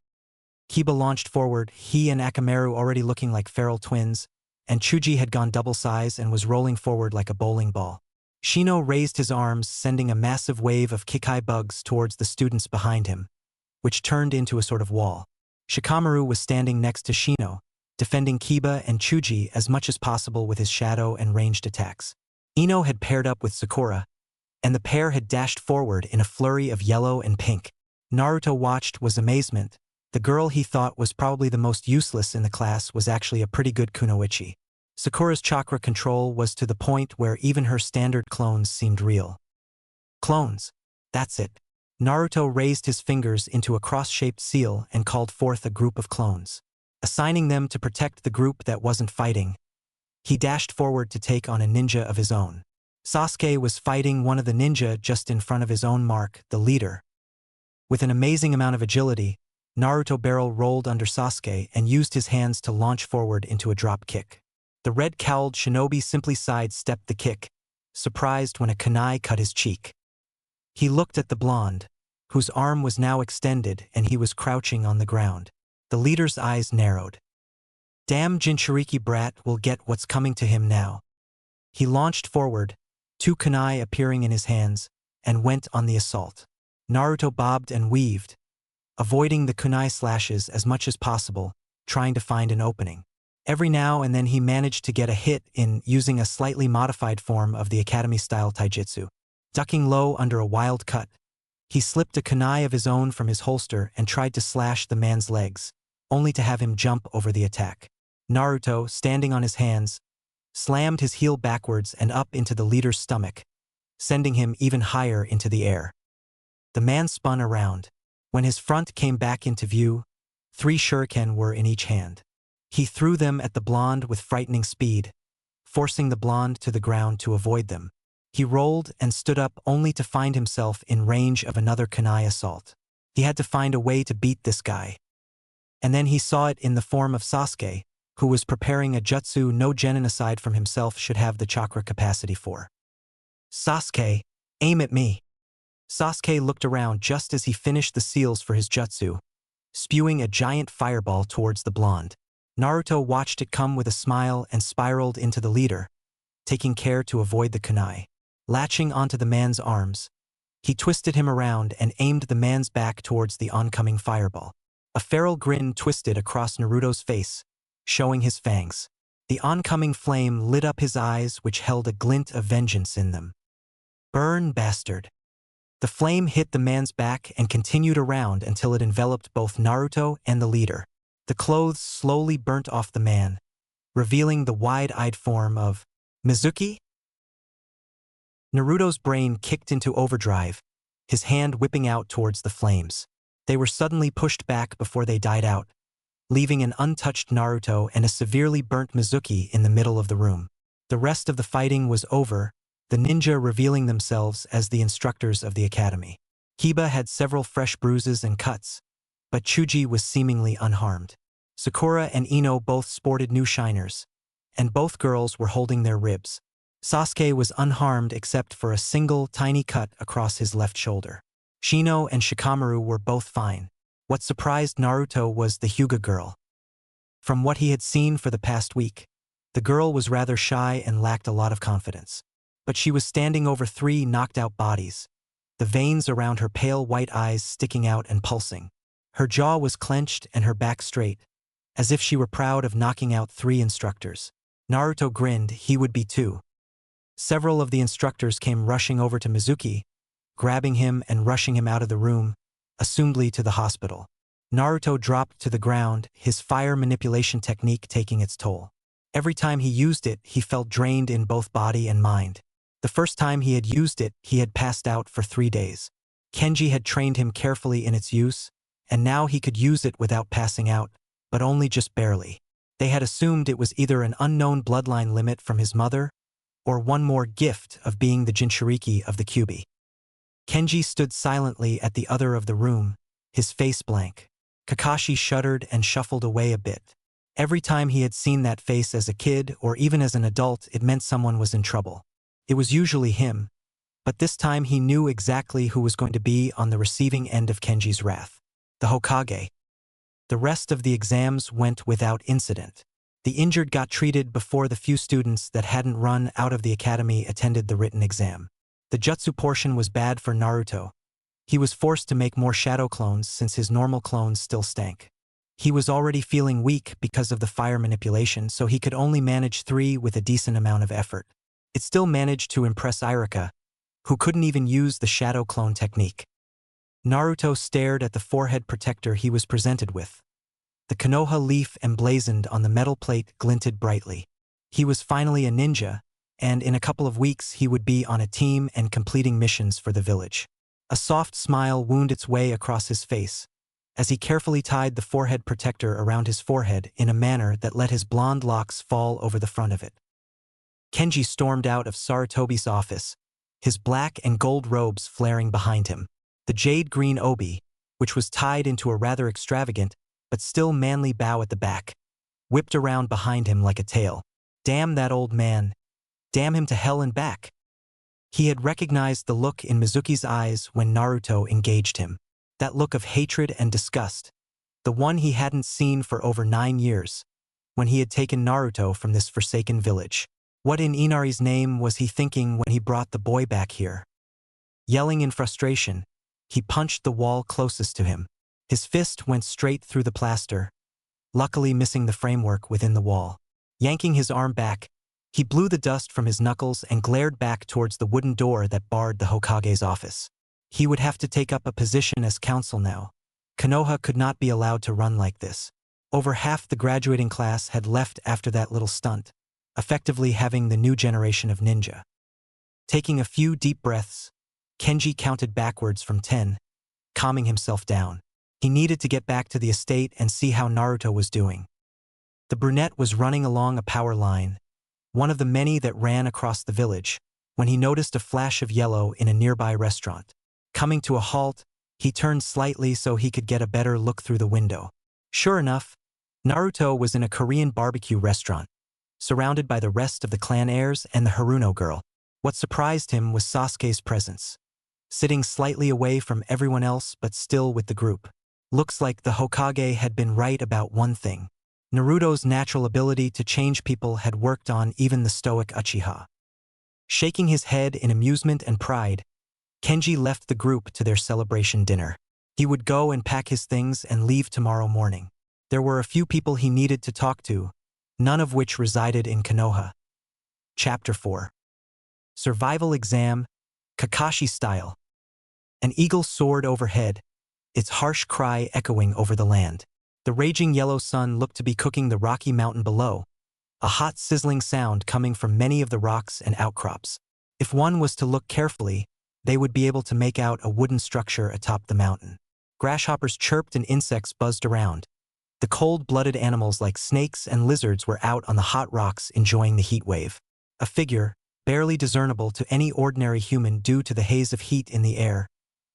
Kiba launched forward, he and Akamaru already looking like feral twins, and Chuji had gone double size and was rolling forward like a bowling ball. Shino raised his arms, sending a massive wave of Kikai bugs towards the students behind him, which turned into a sort of wall. Shikamaru was standing next to Shino, defending Kiba and Chuji as much as possible with his shadow and ranged attacks. Ino had paired up with Sakura, and the pair had dashed forward in a flurry of yellow and pink. Naruto watched with amazement. The girl he thought was probably the most useless in the class was actually a pretty good kunoichi. Sakura's chakra control was to the point where even her standard clones seemed real. Clones. That's it. Naruto raised his fingers into a cross-shaped seal and called forth a group of clones. Assigning them to protect the group that wasn't fighting, he dashed forward to take on a ninja of his own. Sasuke was fighting one of the ninja just in front of his own mark, the leader. With an amazing amount of agility, Naruto barrel rolled under Sasuke and used his hands to launch forward into a drop kick. The red-cowled shinobi simply sidestepped the kick, surprised when a kunai cut his cheek. He looked at the blonde, whose arm was now extended and he was crouching on the ground. The leader's eyes narrowed. Damn Jinchuriki brat will get what's coming to him now. He launched forward, 2 kunai appearing in his hands, and went on the assault. Naruto bobbed and weaved, avoiding the kunai slashes as much as possible, trying to find an opening. Every now and then he managed to get a hit in using a slightly modified form of the academy-style taijutsu. Ducking low under a wild cut, he slipped a kunai of his own from his holster and tried to slash the man's legs, only to have him jump over the attack. Naruto, standing on his hands, slammed his heel backwards and up into the leader's stomach, sending him even higher into the air. The man spun around. When his front came back into view, 3 shuriken were in each hand. He threw them at the blonde with frightening speed, forcing the blonde to the ground to avoid them. He rolled and stood up only to find himself in range of another kunai assault. He had to find a way to beat this guy. And then he saw it in the form of Sasuke, who was preparing a jutsu no genin aside from himself should have the chakra capacity for. Sasuke, aim at me. Sasuke looked around just as he finished the seals for his jutsu, spewing a giant fireball towards the blonde. Naruto watched it come with a smile and spiraled into the leader, taking care to avoid the kunai. Latching onto the man's arms, he twisted him around and aimed the man's back towards the oncoming fireball. A feral grin twisted across Naruto's face, showing his fangs. The oncoming flame lit up his eyes, which held a glint of vengeance in them. Burn, bastard. The flame hit the man's back and continued around until it enveloped both Naruto and the leader. The clothes slowly burnt off the man, revealing the wide-eyed form of Mizuki? Naruto's brain kicked into overdrive, his hand whipping out towards the flames. They were suddenly pushed back before they died out, leaving an untouched Naruto and a severely burnt Mizuki in the middle of the room. The rest of the fighting was over, the ninja revealing themselves as the instructors of the academy. Kiba had several fresh bruises and cuts, but Chuji was seemingly unharmed. Sakura and Ino both sported new shiners, and both girls were holding their ribs. Sasuke was unharmed except for a single tiny cut across his left shoulder. Shino and Shikamaru were both fine. What surprised Naruto was the Hyuga girl. From what he had seen for the past week, the girl was rather shy and lacked a lot of confidence. But she was standing over 3 knocked-out bodies, the veins around her pale white eyes sticking out and pulsing. Her jaw was clenched and her back straight, as if she were proud of knocking out 3 instructors. Naruto grinned, he would be too. Several of the instructors came rushing over to Mizuki, grabbing him and rushing him out of the room, assumedly to the hospital. Naruto dropped to the ground, his fire manipulation technique taking its toll. Every time he used it, he felt drained in both body and mind. The first time he had used it, he had passed out for 3 days. Kenji had trained him carefully in its use, and now he could use it without passing out, but only just barely. They had assumed it was either an unknown bloodline limit from his mother, or one more gift of being the Jinchuriki of the Kyuubi. Kenji stood silently at the other of the room, his face blank. Kakashi shuddered and shuffled away a bit. Every time he had seen that face as a kid or even as an adult, it meant someone was in trouble. It was usually him, but this time he knew exactly who was going to be on the receiving end of Kenji's wrath. The Hokage. The rest of the exams went without incident. The injured got treated before the few students that hadn't run out of the academy attended the written exam. The jutsu portion was bad for Naruto. He was forced to make more shadow clones since his normal clones still stank. He was already feeling weak because of the fire manipulation, so he could only manage 3 with a decent amount of effort. It still managed to impress Irika, who couldn't even use the shadow clone technique. Naruto stared at the forehead protector he was presented with. The Konoha leaf emblazoned on the metal plate glinted brightly. He was finally a ninja, and in a couple of weeks he would be on a team and completing missions for the village. A soft smile wound its way across his face, as he carefully tied the forehead protector around his forehead in a manner that let his blonde locks fall over the front of it. Kenji stormed out of Sarutobi's office, his black and gold robes flaring behind him. The jade-green obi, which was tied into a rather extravagant but still manly bow at the back, whipped around behind him like a tail. Damn that old man. Damn him to hell and back. He had recognized the look in Mizuki's eyes when Naruto engaged him. That look of hatred and disgust, the one he hadn't seen for over 9 years. when he had taken Naruto from this forsaken village. What in Inari's name was he thinking when he brought the boy back here? Yelling in frustration, he punched the wall closest to him. His fist went straight through the plaster, luckily missing the framework within the wall. Yanking his arm back, he blew the dust from his knuckles and glared back towards the wooden door that barred the Hokage's office. He would have to take up a position as counsel now. Konoha could not be allowed to run like this. Over half the graduating class had left after that little stunt, effectively having the new generation of ninja. Taking a few deep breaths, Kenji counted backwards from 10, calming himself down. He needed to get back to the estate and see how Naruto was doing. The brunette was running along a power line, one of the many that ran across the village, when he noticed a flash of yellow in a nearby restaurant. Coming to a halt, he turned slightly so he could get a better look through the window. Sure enough, Naruto was in a Korean barbecue restaurant, surrounded by the rest of the clan heirs and the Haruno girl. What surprised him was Sasuke's presence, sitting slightly away from everyone else but still with the group. Looks like the Hokage had been right about one thing. Naruto's natural ability to change people had worked on even the stoic Uchiha. Shaking his head in amusement and pride, Kenji left the group to their celebration dinner. He would go and pack his things and leave tomorrow morning. There were a few people he needed to talk to, none of which resided in Konoha. Chapter 4. Survival Exam, Kakashi Style. An eagle soared overhead, its harsh cry echoing over the land. The raging yellow sun looked to be cooking the rocky mountain below, a hot sizzling sound coming from many of the rocks and outcrops. If one was to look carefully, they would be able to make out a wooden structure atop the mountain. Grasshoppers chirped and insects buzzed around. The cold-blooded animals like snakes and lizards were out on the hot rocks enjoying the heat wave. A figure, barely discernible to any ordinary human due to the haze of heat in the air,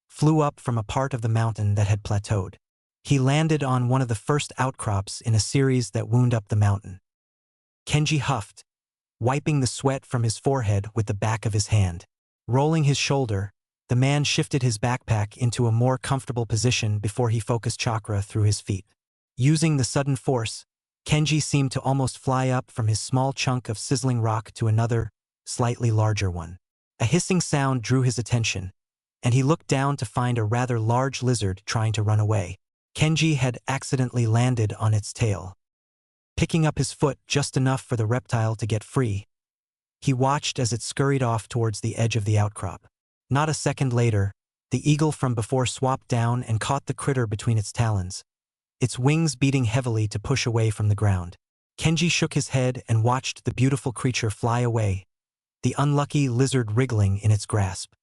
flew up from a part of the mountain that had plateaued. He landed on one of the first outcrops in a series that wound up the mountain. Kenji huffed, wiping the sweat from his forehead with the back of his hand. Rolling his shoulder, the man shifted his backpack into a more comfortable position before he focused chakra through his feet. Using the sudden force, Kenji seemed to almost fly up from his small chunk of sizzling rock to another, slightly larger one. A hissing sound drew his attention, and he looked down to find a rather large lizard trying to run away. Kenji had accidentally landed on its tail, picking up his foot just enough for the reptile to get free. He watched as it scurried off towards the edge of the outcrop. Not a second later, the eagle from before swooped down and caught the critter between its talons, its wings beating heavily to push away from the ground. Kenji shook his head and watched the beautiful creature fly away, the unlucky lizard wriggling in its grasp.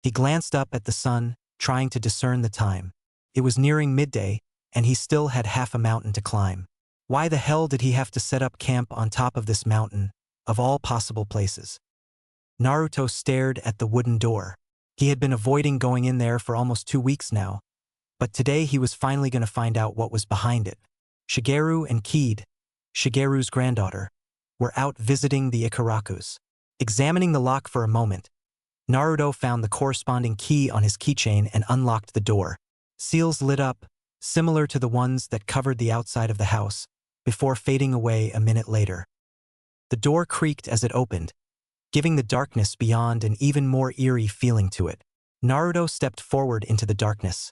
He glanced up at the sun, trying to discern the time. It was nearing midday, and he still had half a mountain to climb. Why the hell did he have to set up camp on top of this mountain, of all possible places? Naruto stared at the wooden door. He had been avoiding going in there for almost 2 weeks now, but today he was finally going to find out what was behind it. Shigeru and Kid, Shigeru's granddaughter, were out visiting the Ikarakus. Examining the lock for a moment, Naruto found the corresponding key on his keychain and unlocked the door. Seals lit up, similar to the ones that covered the outside of the house, before fading away a minute later. The door creaked as it opened, giving the darkness beyond an even more eerie feeling to it. Naruto stepped forward into the darkness,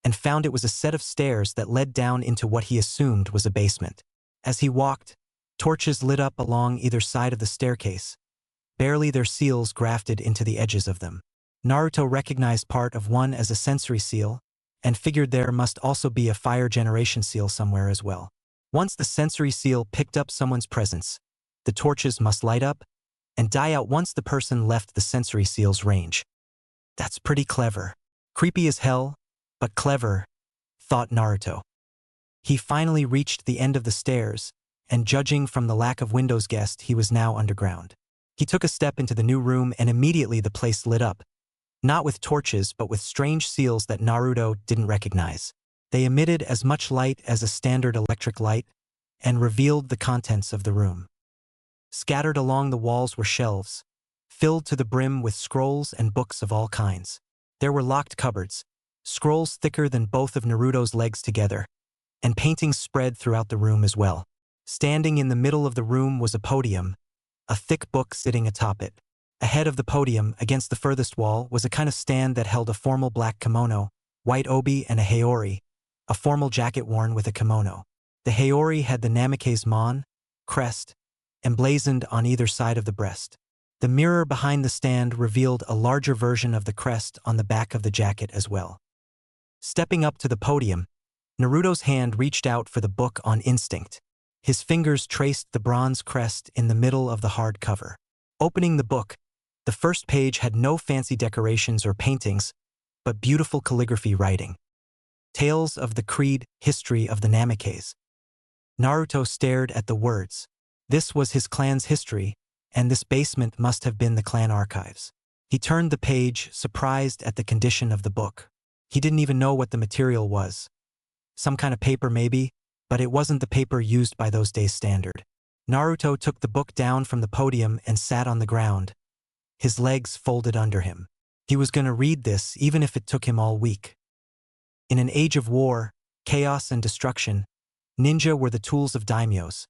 and found it was a set of stairs that led down into what he assumed was a basement. As he walked, torches lit up along either side of the staircase, barely their seals grafted into the edges of them. Naruto recognized part of one as a sensory seal, and figured there must also be a fire generation seal somewhere as well. Once the sensory seal picked up someone's presence, the torches must light up and die out once the person left the sensory seal's range. That's pretty clever. Creepy as hell, but clever, thought Naruto. He finally reached the end of the stairs, and judging from the lack of windows guessed he was now underground. He took a step into the new room and immediately the place lit up. Not with torches but with strange seals that Naruto didn't recognize. They emitted as much light as a standard electric light and revealed the contents of the room. Scattered along the walls were shelves, filled to the brim with scrolls and books of all kinds. There were locked cupboards, scrolls thicker than both of Naruto's legs together, and paintings spread throughout the room as well. Standing in the middle of the room was a podium, a thick book sitting atop it. Ahead of the podium, against the furthest wall, was a kind of stand that held a formal black kimono, white obi and a haori, a formal jacket worn with a kimono. The haori had the Namikaze mon, crest, emblazoned on either side of the breast. The mirror behind the stand revealed a larger version of the crest on the back of the jacket as well. Stepping up to the podium, Naruto's hand reached out for the book on instinct. His fingers traced the bronze crest in the middle of the hard cover. Opening the book, the first page had no fancy decorations or paintings, but beautiful calligraphy writing. Tales of the Creed, History of the Namikaze. Naruto stared at the words. This was his clan's history, and this basement must have been the clan archives. He turned the page, surprised at the condition of the book. He didn't even know what the material was. Some kind of paper maybe, but it wasn't the paper used by those days standard. Naruto took the book down from the podium and sat on the ground, his legs folded under him. He was going to read this even if it took him all week. In an age of war, chaos and destruction, ninja were the tools of daimyos,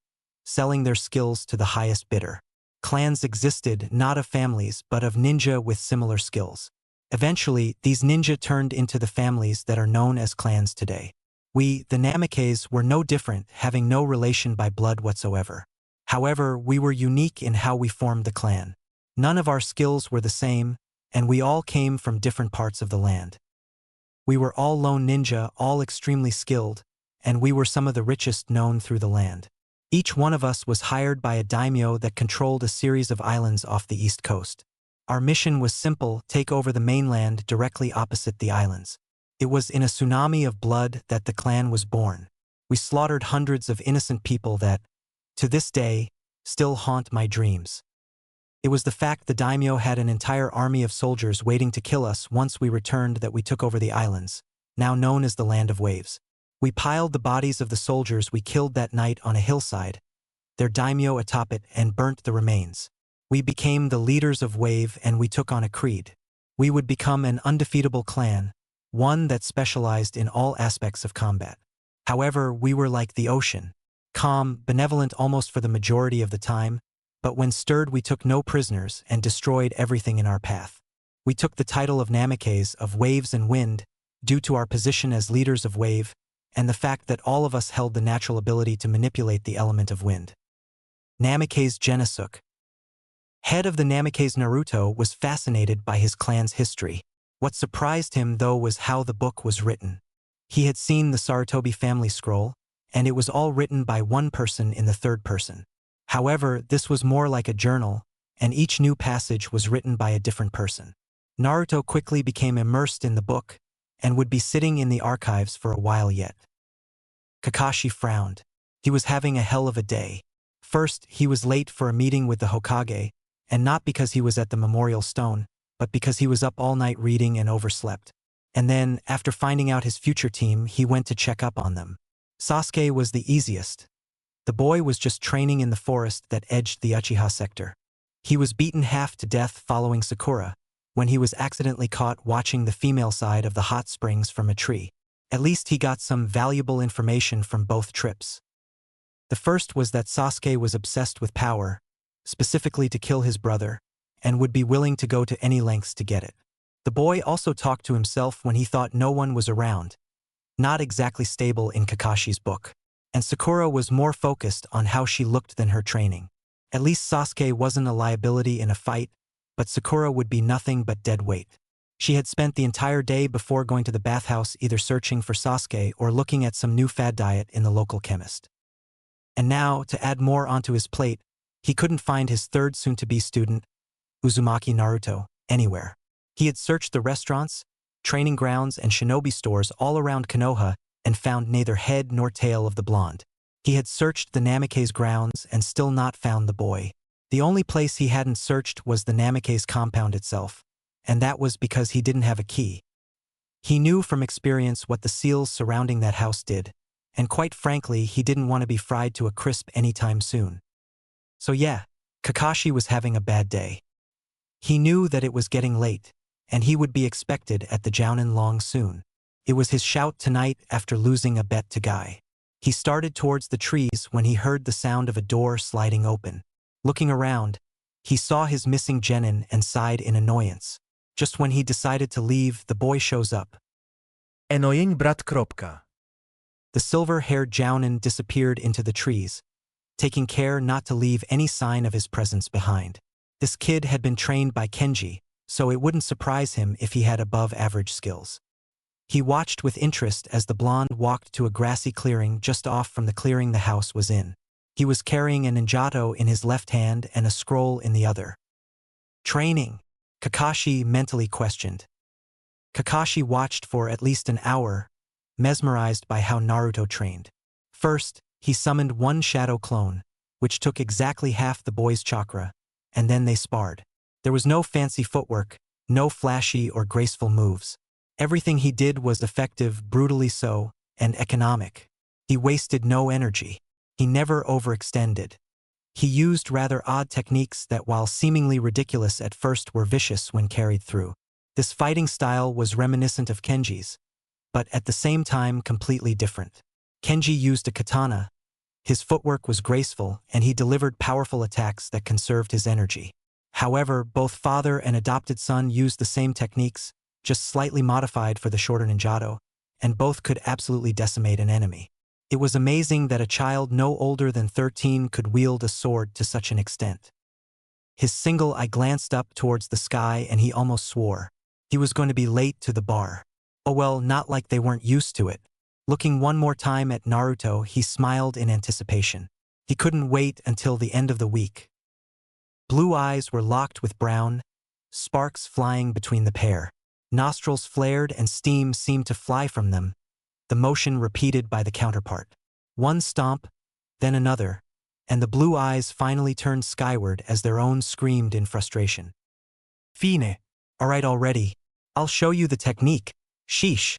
selling their skills to the highest bidder. Clans existed not of families but of ninja with similar skills. Eventually, these ninja turned into the families that are known as clans today. We, the Namikaze, were no different, having no relation by blood whatsoever. However, we were unique in how we formed the clan. None of our skills were the same, and we all came from different parts of the land. We were all lone ninja, all extremely skilled, and we were some of the richest known through the land. Each one of us was hired by a daimyo that controlled a series of islands off the east coast. Our mission was simple: take over the mainland directly opposite the islands. It was in a tsunami of blood that the clan was born. We slaughtered hundreds of innocent people that, to this day, still haunt my dreams. It was the fact the daimyo had an entire army of soldiers waiting to kill us once we returned that we took over the islands, now known as the Land of Waves. We piled the bodies of the soldiers we killed that night on a hillside, their daimyo atop it, and burnt the remains. We became the leaders of Wave, and we took on a creed. We would become an undefeatable clan, one that specialized in all aspects of combat. However, we were like the ocean, calm, benevolent almost for the majority of the time, but when stirred we took no prisoners and destroyed everything in our path. We took the title of Namikaze, of Waves and Wind, due to our position as leaders of Wave, and the fact that all of us held the natural ability to manipulate the element of wind. Namikaze Genosuk. Head of the Namikaze Naruto was fascinated by his clan's history. What surprised him, though, was how the book was written. He had seen the Sarutobi family scroll, and it was all written by one person in the third person. However, this was more like a journal, and each new passage was written by a different person. Naruto quickly became immersed in the book, and would be sitting in the archives for a while yet. Kakashi frowned. He was having a hell of a day. First, he was late for a meeting with the Hokage, and not because he was at the memorial stone, but because he was up all night reading and overslept. And then, after finding out his future team, he went to check up on them. Sasuke was the easiest. The boy was just training in the forest that edged the Uchiha sector. He was beaten half to death following Sakura, when he was accidentally caught watching the female side of the hot springs from a tree. At least he got some valuable information from both trips. The first was that Sasuke was obsessed with power, specifically to kill his brother, and would be willing to go to any lengths to get it. The boy also talked to himself when he thought no one was around, not exactly stable in Kakashi's book. And Sakura was more focused on how she looked than her training. At least Sasuke wasn't a liability in a fight, but Sakura would be nothing but dead weight. She had spent the entire day before going to the bathhouse either searching for Sasuke or looking at some new fad diet in the local chemist. And now, to add more onto his plate, he couldn't find his third soon-to-be student, Uzumaki Naruto, anywhere. He had searched the restaurants, training grounds, and shinobi stores all around Konoha and found neither head nor tail of the blonde. He had searched the Namikaze grounds and still not found the boy. The only place he hadn't searched was the Namikaze compound itself, and that was because he didn't have a key. He knew from experience what the seals surrounding that house did, and quite frankly, he didn't want to be fried to a crisp anytime soon. So yeah, Kakashi was having a bad day. He knew that it was getting late, and he would be expected at the Jounin long soon. It was his shout tonight after losing a bet to Guy. He started towards the trees when he heard the sound of a door sliding open. Looking around, he saw his missing genin and sighed in annoyance. Just when he decided to leave, the boy shows up. Annoying brat. Kropka. The silver-haired Jounin disappeared into the trees, taking care not to leave any sign of his presence behind. This kid had been trained by Kenji, so it wouldn't surprise him if he had above-average skills. He watched with interest as the blonde walked to a grassy clearing just off from the clearing the house was in. He was carrying a ninjato in his left hand and a scroll in the other. Training? Kakashi mentally questioned. Kakashi watched for at least an hour, mesmerized by how Naruto trained. First, he summoned one shadow clone, which took exactly half the boy's chakra, and then they sparred. There was no fancy footwork, no flashy or graceful moves. Everything he did was effective, brutally so, and economic. He wasted no energy. He never overextended. He used rather odd techniques that, while seemingly ridiculous at first, were vicious when carried through. This fighting style was reminiscent of Kenji's, but at the same time completely different. Kenji used a katana. His footwork was graceful, and he delivered powerful attacks that conserved his energy. However, both father and adopted son used the same techniques, just slightly modified for the shorter ninjato, and both could absolutely decimate an enemy. It was amazing that a child no older than 13 could wield a sword to such an extent. His single eye glanced up towards the sky and he almost swore. He was going to be late to the bar. Oh well, not like they weren't used to it. Looking one more time at Naruto, he smiled in anticipation. He couldn't wait until the end of the week. Blue eyes were locked with brown, sparks flying between the pair. Nostrils flared and steam seemed to fly from them, the motion repeated by the counterpart. One stomp, then another, and the blue eyes finally turned skyward as their own screamed in frustration. Fine. Alright already. I'll show you the technique. Sheesh.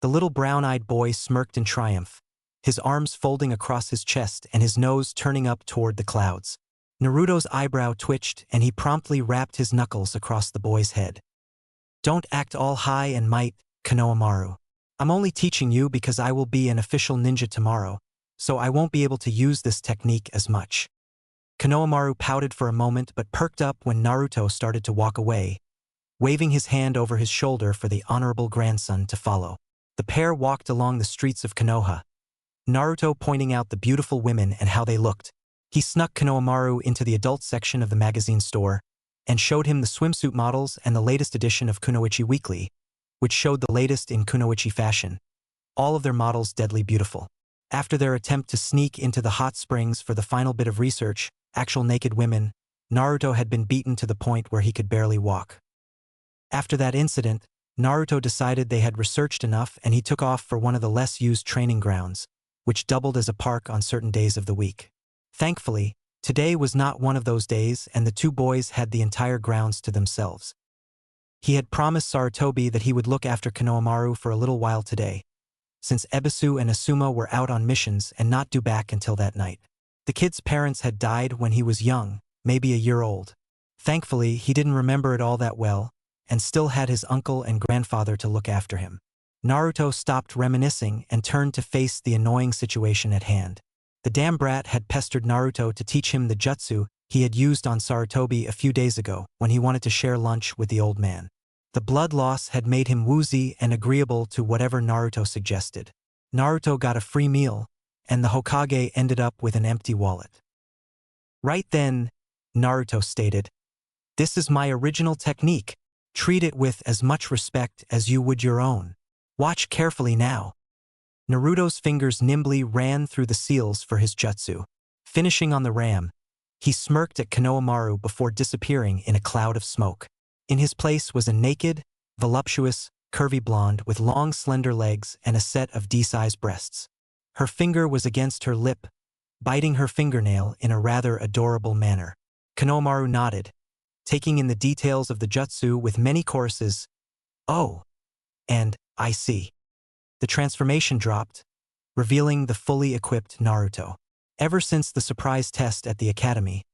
The little brown-eyed boy smirked in triumph, his arms folding across his chest and his nose turning up toward the clouds. Naruto's eyebrow twitched and he promptly rapped his knuckles across the boy's head. Don't act all high and might, Konohamaru. I'm only teaching you because I will be an official ninja tomorrow, so I won't be able to use this technique as much. Konohamaru pouted for a moment but perked up when Naruto started to walk away, waving his hand over his shoulder for the honorable grandson to follow. The pair walked along the streets of Konoha, Naruto pointing out the beautiful women and how they looked. He snuck Konohamaru into the adult section of the magazine store and showed him the swimsuit models and the latest edition of Kunoichi Weekly, which showed the latest in Kunoichi fashion. All of their models deadly beautiful. After their attempt to sneak into the hot springs for the final bit of research, actual naked women, Naruto had been beaten to the point where he could barely walk. After that incident, Naruto decided they had researched enough and he took off for one of the less used training grounds, which doubled as a park on certain days of the week. Thankfully, today was not one of those days and the two boys had the entire grounds to themselves. He had promised Sarutobi that he would look after Konohamaru for a little while today, since Ebisu and Asuma were out on missions and not due back until that night. The kid's parents had died when he was young, maybe a year old. Thankfully, he didn't remember it all that well, and still had his uncle and grandfather to look after him. Naruto stopped reminiscing and turned to face the annoying situation at hand. The damn brat had pestered Naruto to teach him the jutsu he had used on Sarutobi a few days ago when he wanted to share lunch with the old man. The blood loss had made him woozy and agreeable to whatever Naruto suggested. Naruto got a free meal, and the Hokage ended up with an empty wallet. Right then, Naruto stated, "This is my original technique. Treat it with as much respect as you would your own. Watch carefully now." Naruto's fingers nimbly ran through the seals for his jutsu. Finishing on the ram, he smirked at Konohamaru before disappearing in a cloud of smoke. In his place was a naked, voluptuous, curvy blonde with long slender legs and a set of D-sized breasts. Her finger was against her lip, biting her fingernail in a rather adorable manner. Konohamaru nodded, taking in the details of the jutsu with many choruses, "Oh," and "I see." The transformation dropped, revealing the fully equipped Naruto. Ever since the surprise test at the academy,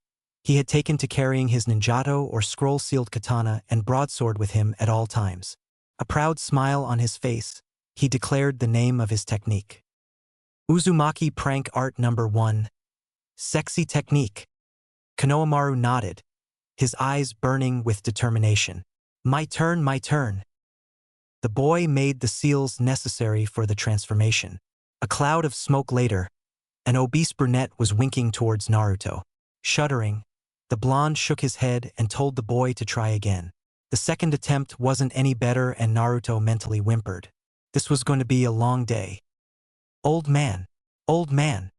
he had taken to carrying his ninjato or scroll-sealed katana and broadsword with him at all times. A proud smile on his face, he declared the name of his technique. Uzumaki prank art number 1. Sexy technique. Konohamaru nodded, his eyes burning with determination. My turn, my turn. The boy made the seals necessary for the transformation. A cloud of smoke later, an obese brunette was winking towards Naruto. Shuddering, the blonde shook his head and told the boy to try again. The second attempt wasn't any better and Naruto mentally whimpered. This was going to be a long day. Old man. Old man.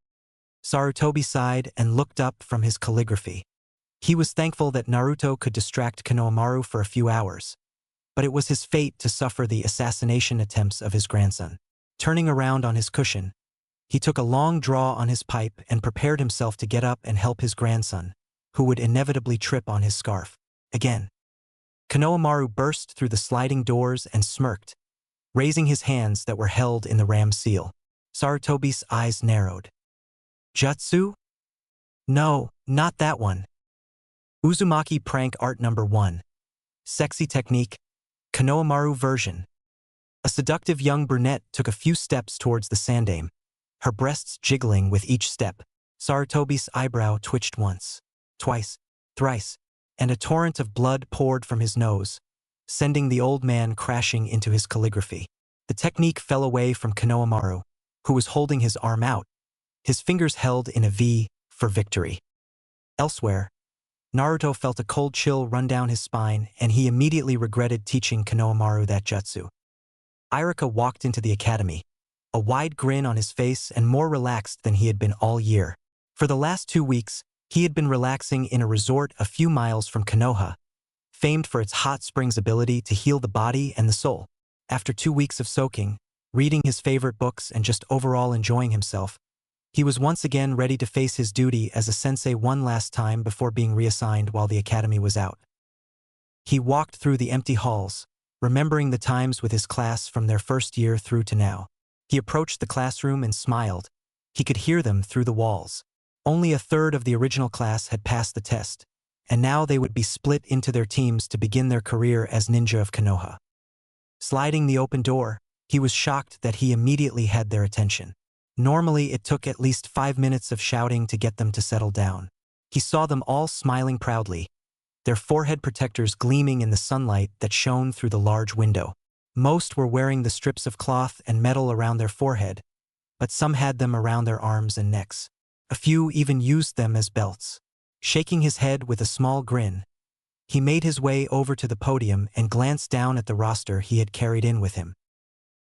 Sarutobi sighed and looked up from his calligraphy. He was thankful that Naruto could distract Konohamaru for a few hours, but it was his fate to suffer the assassination attempts of his grandson. Turning around on his cushion, he took a long draw on his pipe and prepared himself to get up and help his grandson, who would inevitably trip on his scarf. Again. Konohamaru burst through the sliding doors and smirked, raising his hands that were held in the ram seal. Sarutobi's eyes narrowed. Jutsu? No, not that one. Uzumaki prank art number 1. Sexy technique. Konohamaru version. A seductive young brunette took a few steps towards the sandame, her breasts jiggling with each step. Sarutobi's eyebrow twitched once, twice, thrice, and a torrent of blood poured from his nose, sending the old man crashing into his calligraphy. The technique fell away from Konohamaru, who was holding his arm out, his fingers held in a V for victory. Elsewhere, Naruto felt a cold chill run down his spine and he immediately regretted teaching Konohamaru that jutsu. Irika walked into the academy, a wide grin on his face and more relaxed than he had been all year. For the last 2 weeks, he had been relaxing in a resort a few miles from Konoha, famed for its hot springs ability to heal the body and the soul. After 2 weeks of soaking, reading his favorite books and just overall enjoying himself, he was once again ready to face his duty as a sensei one last time before being reassigned while the academy was out. He walked through the empty halls, remembering the times with his class from their first year through to now. He approached the classroom and smiled. He could hear them through the walls. Only a third of the original class had passed the test, and now they would be split into their teams to begin their career as ninja of Konoha. Sliding the open door, he was shocked that he immediately had their attention. Normally, it took at least 5 minutes of shouting to get them to settle down. He saw them all smiling proudly, their forehead protectors gleaming in the sunlight that shone through the large window. Most were wearing the strips of cloth and metal around their forehead, but some had them around their arms and necks. A few even used them as belts. Shaking his head with a small grin, he made his way over to the podium and glanced down at the roster he had carried in with him.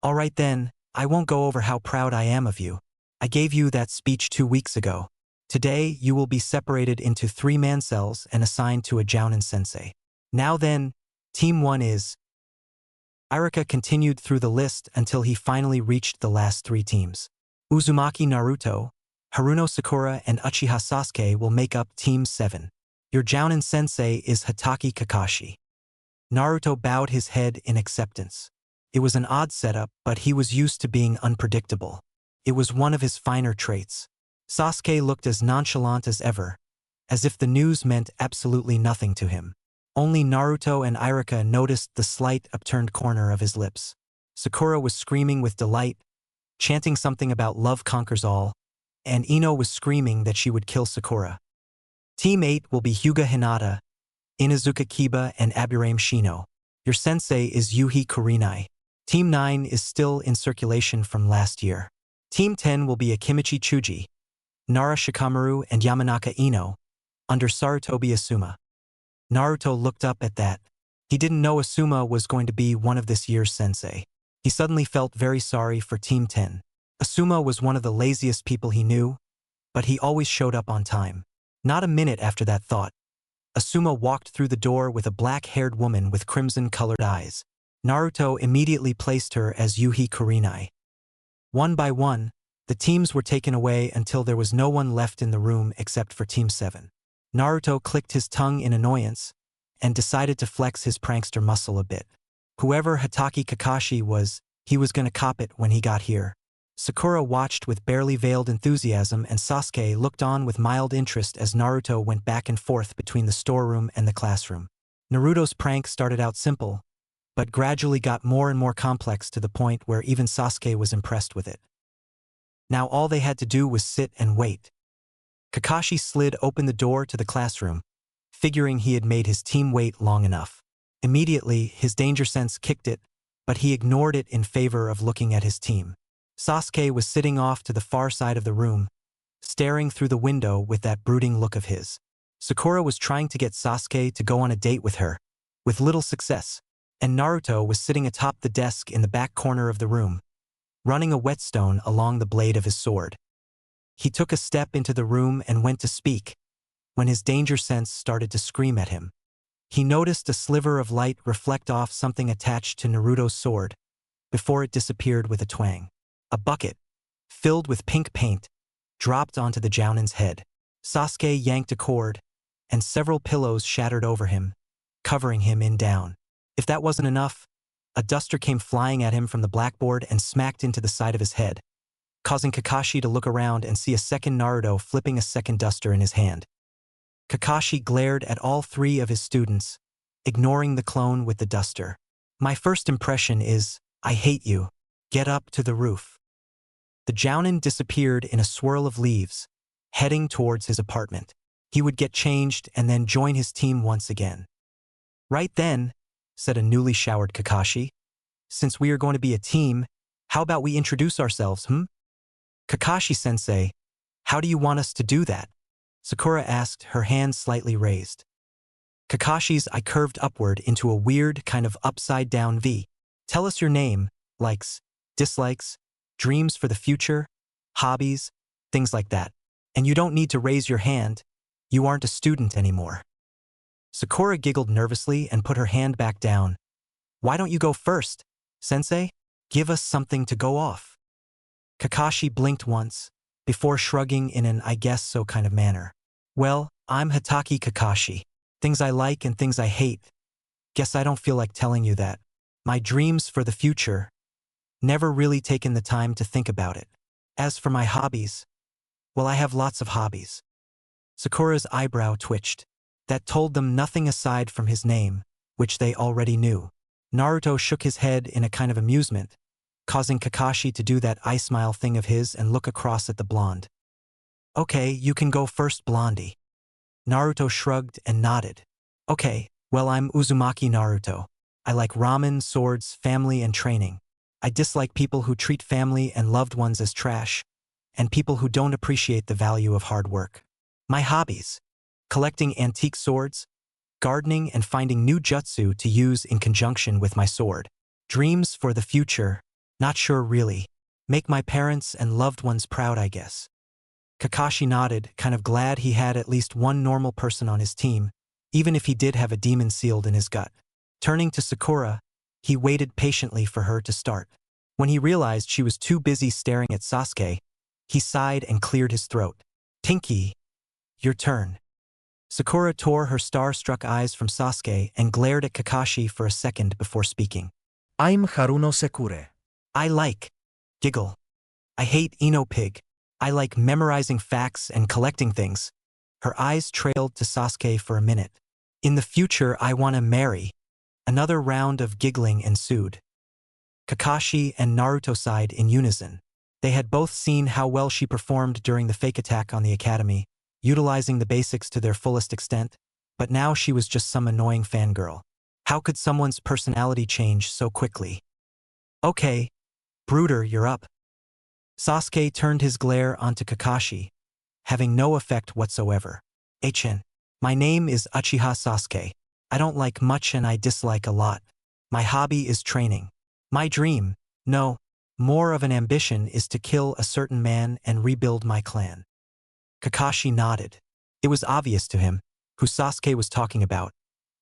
All right then, I won't go over how proud I am of you. I gave you that speech 2 weeks ago. Today, you will be separated into 3-man cells and assigned to a Jounin sensei. Now then, Team 1 is... Irika continued through the list until he finally reached the last 3 teams. Uzumaki Naruto, Haruno Sakura and Uchiha Sasuke will make up Team 7. Your Jounin sensei is Hatake Kakashi. Naruto bowed his head in acceptance. It was an odd setup, but he was used to being unpredictable. It was one of his finer traits. Sasuke looked as nonchalant as ever, as if the news meant absolutely nothing to him. Only Naruto and Irika noticed the slight upturned corner of his lips. Sakura was screaming with delight, chanting something about love conquers all, and Ino was screaming that she would kill Sakura. Team 8 will be Hyuga Hinata, Inazuka Kiba and Aburame Shino. Your sensei is Yuhi Kurinai. Team 9 is still in circulation from last year. Team 10 will be Akimichi Chuji, Nara Shikamaru and Yamanaka Ino, under Sarutobi Asuma. Naruto looked up at that. He didn't know Asuma was going to be one of this year's sensei. He suddenly felt very sorry for Team 10. Asuma was one of the laziest people he knew, but he always showed up on time. Not a minute after that thought, Asuma walked through the door with a black-haired woman with crimson-colored eyes. Naruto immediately placed her as Yuhi Kurinai. One by one, the teams were taken away until there was no one left in the room except for Team 7. Naruto clicked his tongue in annoyance and decided to flex his prankster muscle a bit. Whoever Hatake Kakashi was, he was gonna cop it when he got here. Sakura watched with barely veiled enthusiasm and Sasuke looked on with mild interest as Naruto went back and forth between the storeroom and the classroom. Naruto's prank started out simple, but gradually got more and more complex to the point where even Sasuke was impressed with it. Now all they had to do was sit and wait. Kakashi slid open the door to the classroom, figuring he had made his team wait long enough. Immediately, his danger sense kicked it, but he ignored it in favor of looking at his team. Sasuke was sitting off to the far side of the room, staring through the window with that brooding look of his. Sakura was trying to get Sasuke to go on a date with her, with little success, and Naruto was sitting atop the desk in the back corner of the room, running a whetstone along the blade of his sword. He took a step into the room and went to speak, when his danger sense started to scream at him. He noticed a sliver of light reflect off something attached to Naruto's sword, before it disappeared with a twang. A bucket, filled with pink paint, dropped onto the Jounin's head. Sasuke yanked a cord, and several pillows shattered over him, covering him in down. If that wasn't enough, a duster came flying at him from the blackboard and smacked into the side of his head, causing Kakashi to look around and see a second Naruto flipping a second duster in his hand. Kakashi glared at all three of his students, ignoring the clone with the duster. "My first impression is, I hate you. Get up to the roof." The Jounin disappeared in a swirl of leaves, heading towards his apartment. He would get changed and then join his team once again. "Right then," said a newly showered Kakashi. "Since we are going to be a team, how about we introduce ourselves, Kakashi-sensei, how do you want us to do that?" Sakura asked, her hand slightly raised. Kakashi's eye curved upward into a weird kind of upside-down V. "Tell us your name, likes, dislikes, dreams for the future, hobbies, things like that. And you don't need to raise your hand. You aren't a student anymore." Sakura giggled nervously and put her hand back down. "Why don't you go first, sensei? Give us something to go off." Kakashi blinked once, before shrugging in an "I guess so" kind of manner. "Well, I'm Hatake Kakashi. Things I like and things I hate. Guess I don't feel like telling you that. My dreams for the future. Never really taken the time to think about it. As for my hobbies, well, I have lots of hobbies." Sakura's eyebrow twitched. That told them nothing aside from his name, which they already knew. Naruto shook his head in a kind of amusement, causing Kakashi to do that eye smile thing of his and look across at the blonde. "Okay, you can go first, Blondie." Naruto shrugged and nodded. "Okay, well, I'm Uzumaki Naruto. I like ramen, swords, family, and training. I dislike people who treat family and loved ones as trash, and people who don't appreciate the value of hard work. My hobbies: collecting antique swords, gardening, and finding new jutsu to use in conjunction with my sword. Dreams for the future, not sure really. Make my parents and loved ones proud, I guess." Kakashi nodded, kind of glad he had at least one normal person on his team, even if he did have a demon sealed in his gut. Turning to Sakura, he waited patiently for her to start. When he realized she was too busy staring at Sasuke, he sighed and cleared his throat. "Tinky, your turn." Sakura tore her star-struck eyes from Sasuke and glared at Kakashi for a second before speaking. I'm Haruno Sekure. "I like." Giggle. "I hate Ino Pig. I like memorizing facts and collecting things." Her eyes trailed to Sasuke for a minute. "In the future, I want to marry." Another round of giggling ensued. Kakashi and Naruto sighed in unison. They had both seen how well she performed during the fake attack on the academy, utilizing the basics to their fullest extent, but now she was just some annoying fangirl. How could someone's personality change so quickly? "Okay, Brooder, you're up." Sasuke turned his glare onto Kakashi, having no effect whatsoever. "Hn. My name is Uchiha Sasuke. I don't like much and I dislike a lot. My hobby is training. My dream, no, more of an ambition, is to kill a certain man and rebuild my clan." Kakashi nodded. It was obvious to him who Sasuke was talking about,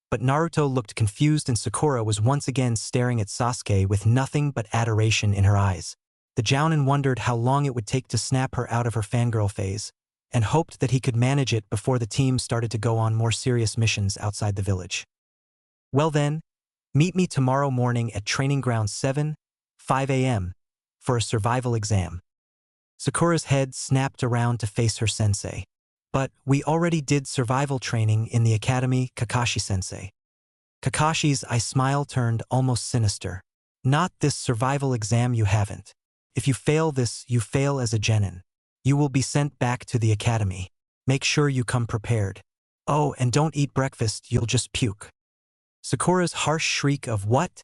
but Naruto looked confused and Sakura was once again staring at Sasuke with nothing but adoration in her eyes. The Jounin wondered how long it would take to snap her out of her fangirl phase, and hoped that he could manage it before the team started to go on more serious missions outside the village. "Well then, meet me tomorrow morning at Training Ground 7, 5 a.m., for a survival exam." Sakura's head snapped around to face her sensei. "But we already did survival training in the academy, Kakashi-sensei." Kakashi's eye smile turned almost sinister. "Not this survival exam, you haven't. If you fail this, you fail as a genin. You will be sent back to the academy. Make sure you come prepared. Oh, and don't eat breakfast, you'll just puke. Sakura's harsh shriek of "what?"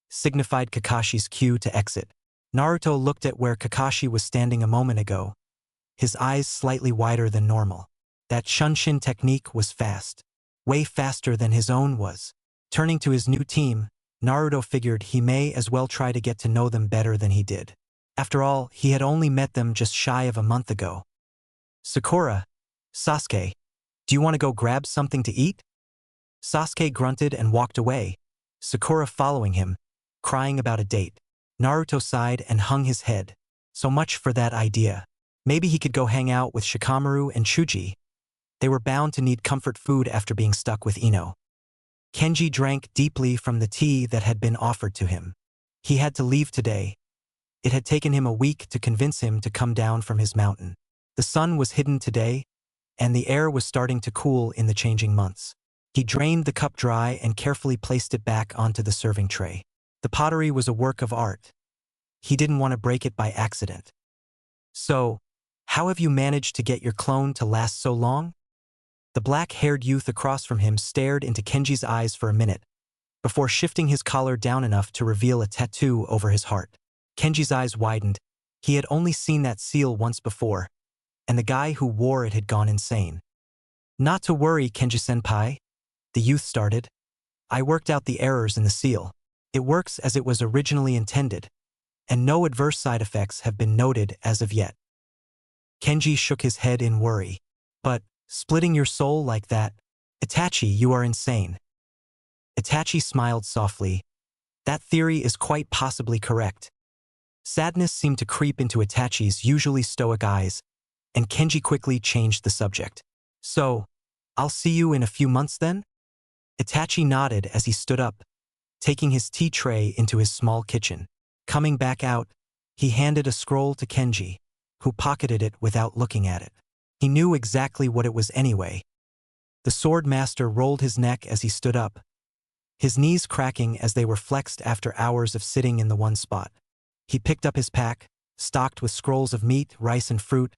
signified Kakashi's cue to exit. Naruto looked at where Kakashi was standing a moment ago, his eyes slightly wider than normal. That Shunshin technique was fast. Way faster than his own was. Turning to his new team, Naruto figured he may as well try to get to know them better than he did. After all, he had only met them just shy of a month ago. Sakura, Sasuke, do you want to go grab something to eat? Sasuke grunted and walked away, Sakura following him, crying about a date. Naruto sighed and hung his head. So much for that idea. Maybe he could go hang out with Shikamaru and Chuji. They were bound to need comfort food after being stuck with Ino. Kenji drank deeply from the tea that had been offered to him. He had to leave today. It had taken him a week to convince him to come down from his mountain. The sun was hidden today, and the air was starting to cool in the changing months. He drained the cup dry and carefully placed it back onto the serving tray. The pottery was a work of art. He didn't want to break it by accident. So, how have you managed to get your clone to last so long? The black-haired youth across from him stared into Kenji's eyes for a minute, before shifting his collar down enough to reveal a tattoo over his heart. Kenji's eyes widened. He had only seen that seal once before, and the guy who wore it had gone insane. Not to worry, Kenji-senpai, the youth started. I worked out the errors in the seal. It works as it was originally intended, and no adverse side effects have been noted as of yet. Kenji shook his head in worry. But, splitting your soul like that? Itachi, you are insane. Itachi smiled softly. That theory is quite possibly correct. Sadness seemed to creep into Itachi's usually stoic eyes, and Kenji quickly changed the subject. So, I'll see you in a few months then? Itachi nodded as he stood up, taking his tea tray into his small kitchen. Coming back out, he handed a scroll to Kenji, who pocketed it without looking at it. He knew exactly what it was anyway. The sword master rolled his neck as he stood up, his knees cracking as they were flexed after hours of sitting in the one spot. He picked up his pack, stocked with scrolls of meat, rice and fruit,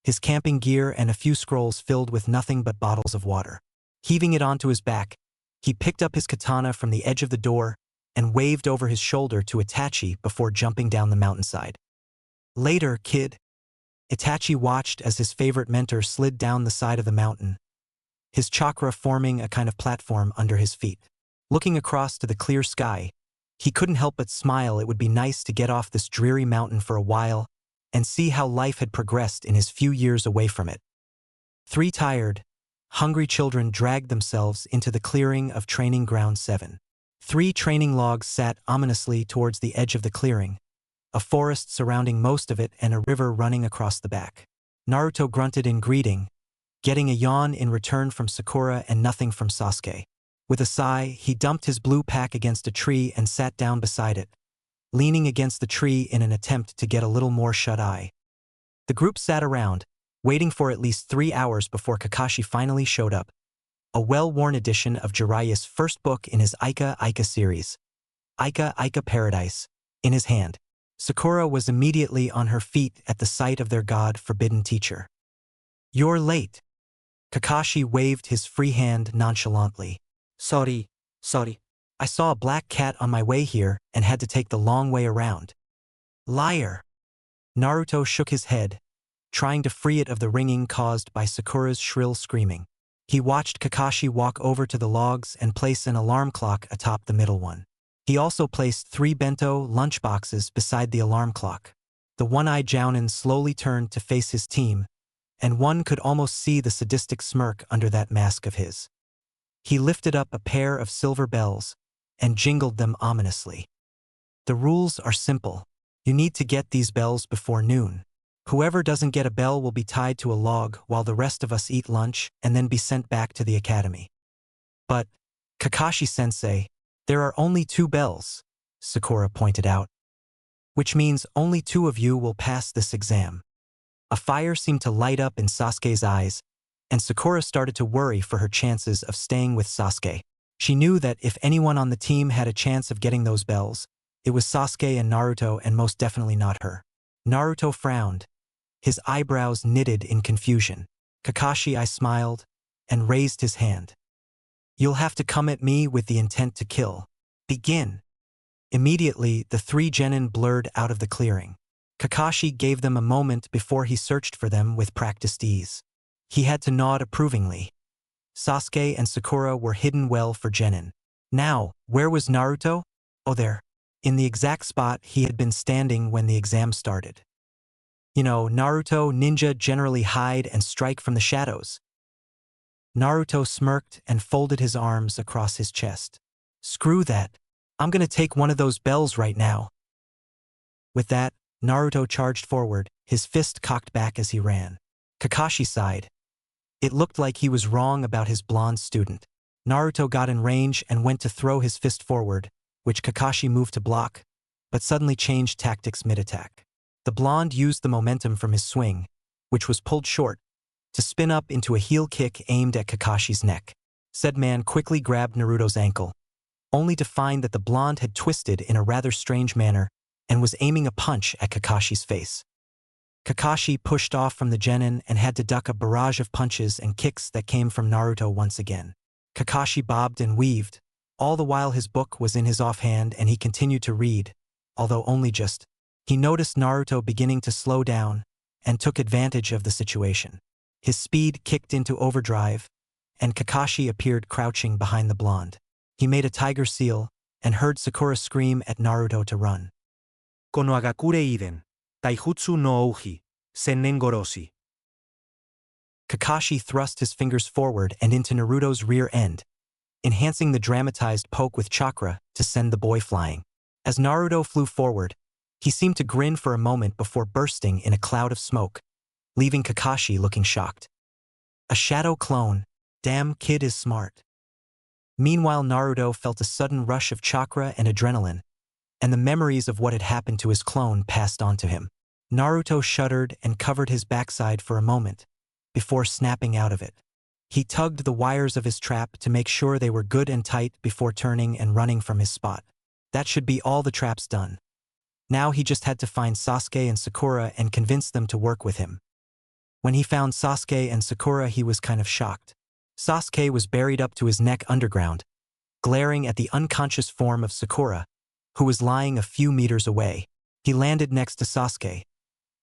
his camping gear and a few scrolls filled with nothing but bottles of water. Heaving it onto his back, he picked up his katana from the edge of the door and waved over his shoulder to Itachi before jumping down the mountainside. Later, kid. Itachi watched as his favorite mentor slid down the side of the mountain, his chakra forming a kind of platform under his feet. Looking across to the clear sky, he couldn't help but smile. It would be nice to get off this dreary mountain for a while and see how life had progressed in his few years away from it. 3 tired, hungry children dragged themselves into the clearing of Training Ground 7. 3 training logs sat ominously towards the edge of the clearing, a forest surrounding most of it and a river running across the back. Naruto grunted in greeting, getting a yawn in return from Sakura and nothing from Sasuke. With a sigh, he dumped his blue pack against a tree and sat down beside it, leaning against the tree in an attempt to get a little more shut-eye. The group sat around, waiting for at least 3 hours before Kakashi finally showed up, a well-worn edition of Jiraiya's first book in his Aika Aika series, Aika Aika Paradise, in his hand. Sakura was immediately on her feet at the sight of their God-forbidden teacher. You're late. Kakashi waved his free hand nonchalantly. Sorry. I saw a black cat on my way here and had to take the long way around. Liar. Naruto shook his head, trying to free it of the ringing caused by Sakura's shrill screaming. He watched Kakashi walk over to the logs and place an alarm clock atop the middle one. He also placed 3 bento lunchboxes beside the alarm clock. The one-eyed Jounin slowly turned to face his team, and one could almost see the sadistic smirk under that mask of his. He lifted up a pair of silver bells and jingled them ominously. The rules are simple. You need to get these bells before noon. Whoever doesn't get a bell will be tied to a log while the rest of us eat lunch and then be sent back to the academy. But, Kakashi-sensei, there are only 2 bells, Sakura pointed out. Which means only 2 of you will pass this exam. A fire seemed to light up in Sasuke's eyes, and Sakura started to worry for her chances of staying with Sasuke. She knew that if anyone on the team had a chance of getting those bells, it was Sasuke and Naruto and most definitely not her. Naruto frowned, his eyebrows knitted in confusion. Kakashi I smiled, and raised his hand. You'll have to come at me with the intent to kill. Begin. Immediately, the three genin blurred out of the clearing. Kakashi gave them a moment before he searched for them with practiced ease. He had to nod approvingly. Sasuke and Sakura were hidden well for genin. Now, where was Naruto? Oh, there. In the exact spot he had been standing when the exam started. You know, Naruto ninja generally hide and strike from the shadows. Naruto smirked and folded his arms across his chest. Screw that. I'm gonna take one of those bells right now. With that, Naruto charged forward, his fist cocked back as he ran. Kakashi sighed. It looked like he was wrong about his blonde student. Naruto got in range and went to throw his fist forward, which Kakashi moved to block, but suddenly changed tactics mid-attack. The blonde used the momentum from his swing, which was pulled short, to spin up into a heel kick aimed at Kakashi's neck. Said man quickly grabbed Naruto's ankle, only to find that the blonde had twisted in a rather strange manner and was aiming a punch at Kakashi's face. Kakashi pushed off from the genin and had to duck a barrage of punches and kicks that came from Naruto once again. Kakashi bobbed and weaved, all the while his book was in his offhand and he continued to read, although only just. He noticed Naruto beginning to slow down and took advantage of the situation. His speed kicked into overdrive, and Kakashi appeared crouching behind the blonde. He made a tiger seal and heard Sakura scream at Naruto to run. Kono agakure iden. Taijutsu no ouji. Sennen goroshi. Kakashi thrust his fingers forward and into Naruto's rear end, enhancing the dramatized poke with chakra to send the boy flying. As Naruto flew forward, he seemed to grin for a moment before bursting in a cloud of smoke, leaving Kakashi looking shocked. A shadow clone. Damn, kid is smart. Meanwhile, Naruto felt a sudden rush of chakra and adrenaline, and the memories of what had happened to his clone passed on to him. Naruto shuddered and covered his backside for a moment, before snapping out of it. He tugged the wires of his trap to make sure they were good and tight before turning and running from his spot. That should be all the traps done. Now he just had to find Sasuke and Sakura and convince them to work with him. When he found Sasuke and Sakura, he was kind of shocked. Sasuke was buried up to his neck underground, glaring at the unconscious form of Sakura, who was lying a few meters away. He landed next to Sasuke,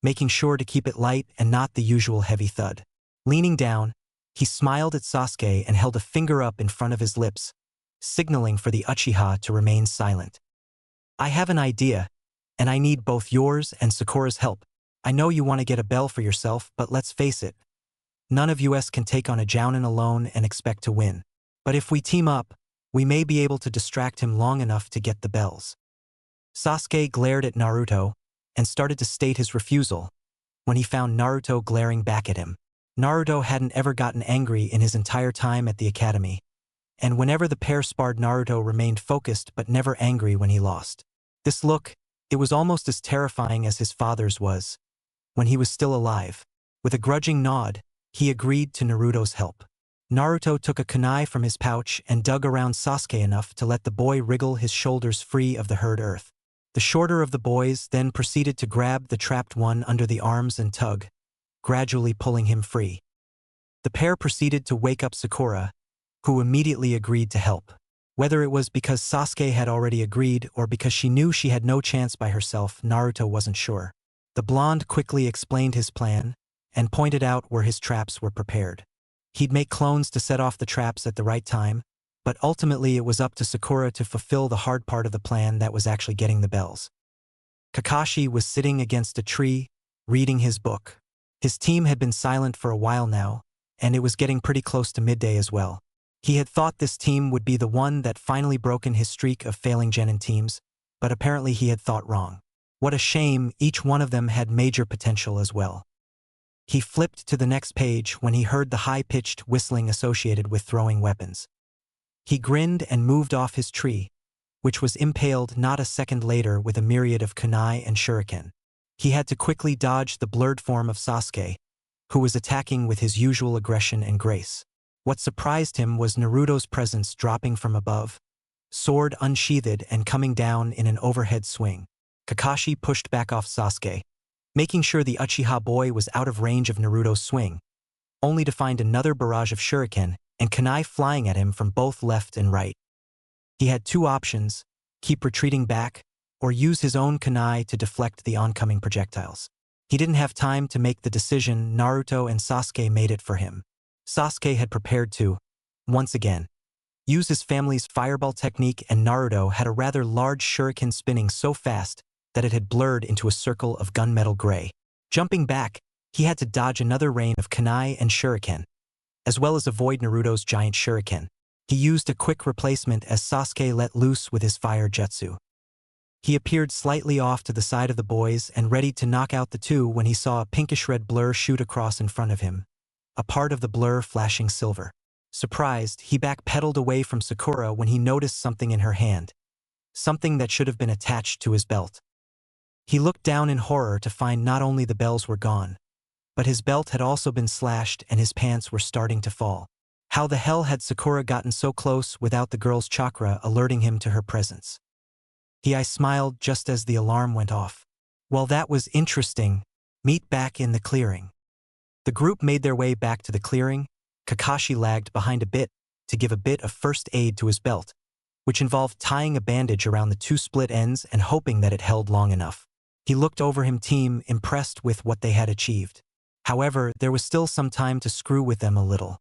making sure to keep it light and not the usual heavy thud. Leaning down, he smiled at Sasuke and held a finger up in front of his lips, signaling for the Uchiha to remain silent. I have an idea, and I need both yours and Sakura's help. I know you want to get a bell for yourself, but let's face it. None of us can take on a Jounin alone and expect to win. But if we team up, we may be able to distract him long enough to get the bells. Sasuke glared at Naruto and started to state his refusal when he found Naruto glaring back at him. Naruto hadn't ever gotten angry in his entire time at the academy, and whenever the pair sparred, Naruto remained focused but never angry when he lost. This look, it was almost as terrifying as his father's was, when he was still alive. With a grudging nod, he agreed to Naruto's help. Naruto took a kunai from his pouch and dug around Sasuke enough to let the boy wriggle his shoulders free of the hard earth. The shorter of the boys then proceeded to grab the trapped one under the arms and tug, gradually pulling him free. The pair proceeded to wake up Sakura, who immediately agreed to help. Whether it was because Sasuke had already agreed or because she knew she had no chance by herself, Naruto wasn't sure. The blonde quickly explained his plan and pointed out where his traps were prepared. He'd make clones to set off the traps at the right time, but ultimately it was up to Sakura to fulfill the hard part of the plan, that was actually getting the bells. Kakashi was sitting against a tree, reading his book. His team had been silent for a while now, and it was getting pretty close to midday as well. He had thought this team would be the one that finally broken his streak of failing genin teams, but apparently he had thought wrong. What a shame, each one of them had major potential as well. He flipped to the next page when he heard the high-pitched whistling associated with throwing weapons. He grinned and moved off his tree, which was impaled not a second later with a myriad of kunai and shuriken. He had to quickly dodge the blurred form of Sasuke, who was attacking with his usual aggression and grace. What surprised him was Naruto's presence dropping from above, sword unsheathed and coming down in an overhead swing. Kakashi pushed back off Sasuke, making sure the Uchiha boy was out of range of Naruto's swing, only to find another barrage of shuriken and kunai flying at him from both left and right. He had two options: keep retreating back, or use his own kunai to deflect the oncoming projectiles. He didn't have time to make the decision. Naruto and Sasuke made it for him. Sasuke had prepared to, once again, use his family's fireball technique, and Naruto had a rather large shuriken spinning so fast that it had blurred into a circle of gunmetal gray. Jumping back, he had to dodge another rain of kunai and shuriken, as well as avoid Naruto's giant shuriken. He used a quick replacement as Sasuke let loose with his fire jutsu. He appeared slightly off to the side of the boys and ready to knock out the two when he saw a pinkish-red blur shoot across in front of him, a part of the blur flashing silver. Surprised, he backpedaled away from Sakura when he noticed something in her hand, something that should have been attached to his belt. He looked down in horror to find not only the bells were gone, but his belt had also been slashed and his pants were starting to fall. How the hell had Sakura gotten so close without the girl's chakra alerting him to her presence? He smiled just as the alarm went off. Well, that was interesting. Meet back in the clearing. The group made their way back to the clearing. Kakashi lagged behind a bit to give a bit of first aid to his belt, which involved tying a bandage around the two split ends and hoping that it held long enough. He looked over him team, impressed with what they had achieved. However, there was still some time to screw with them a little.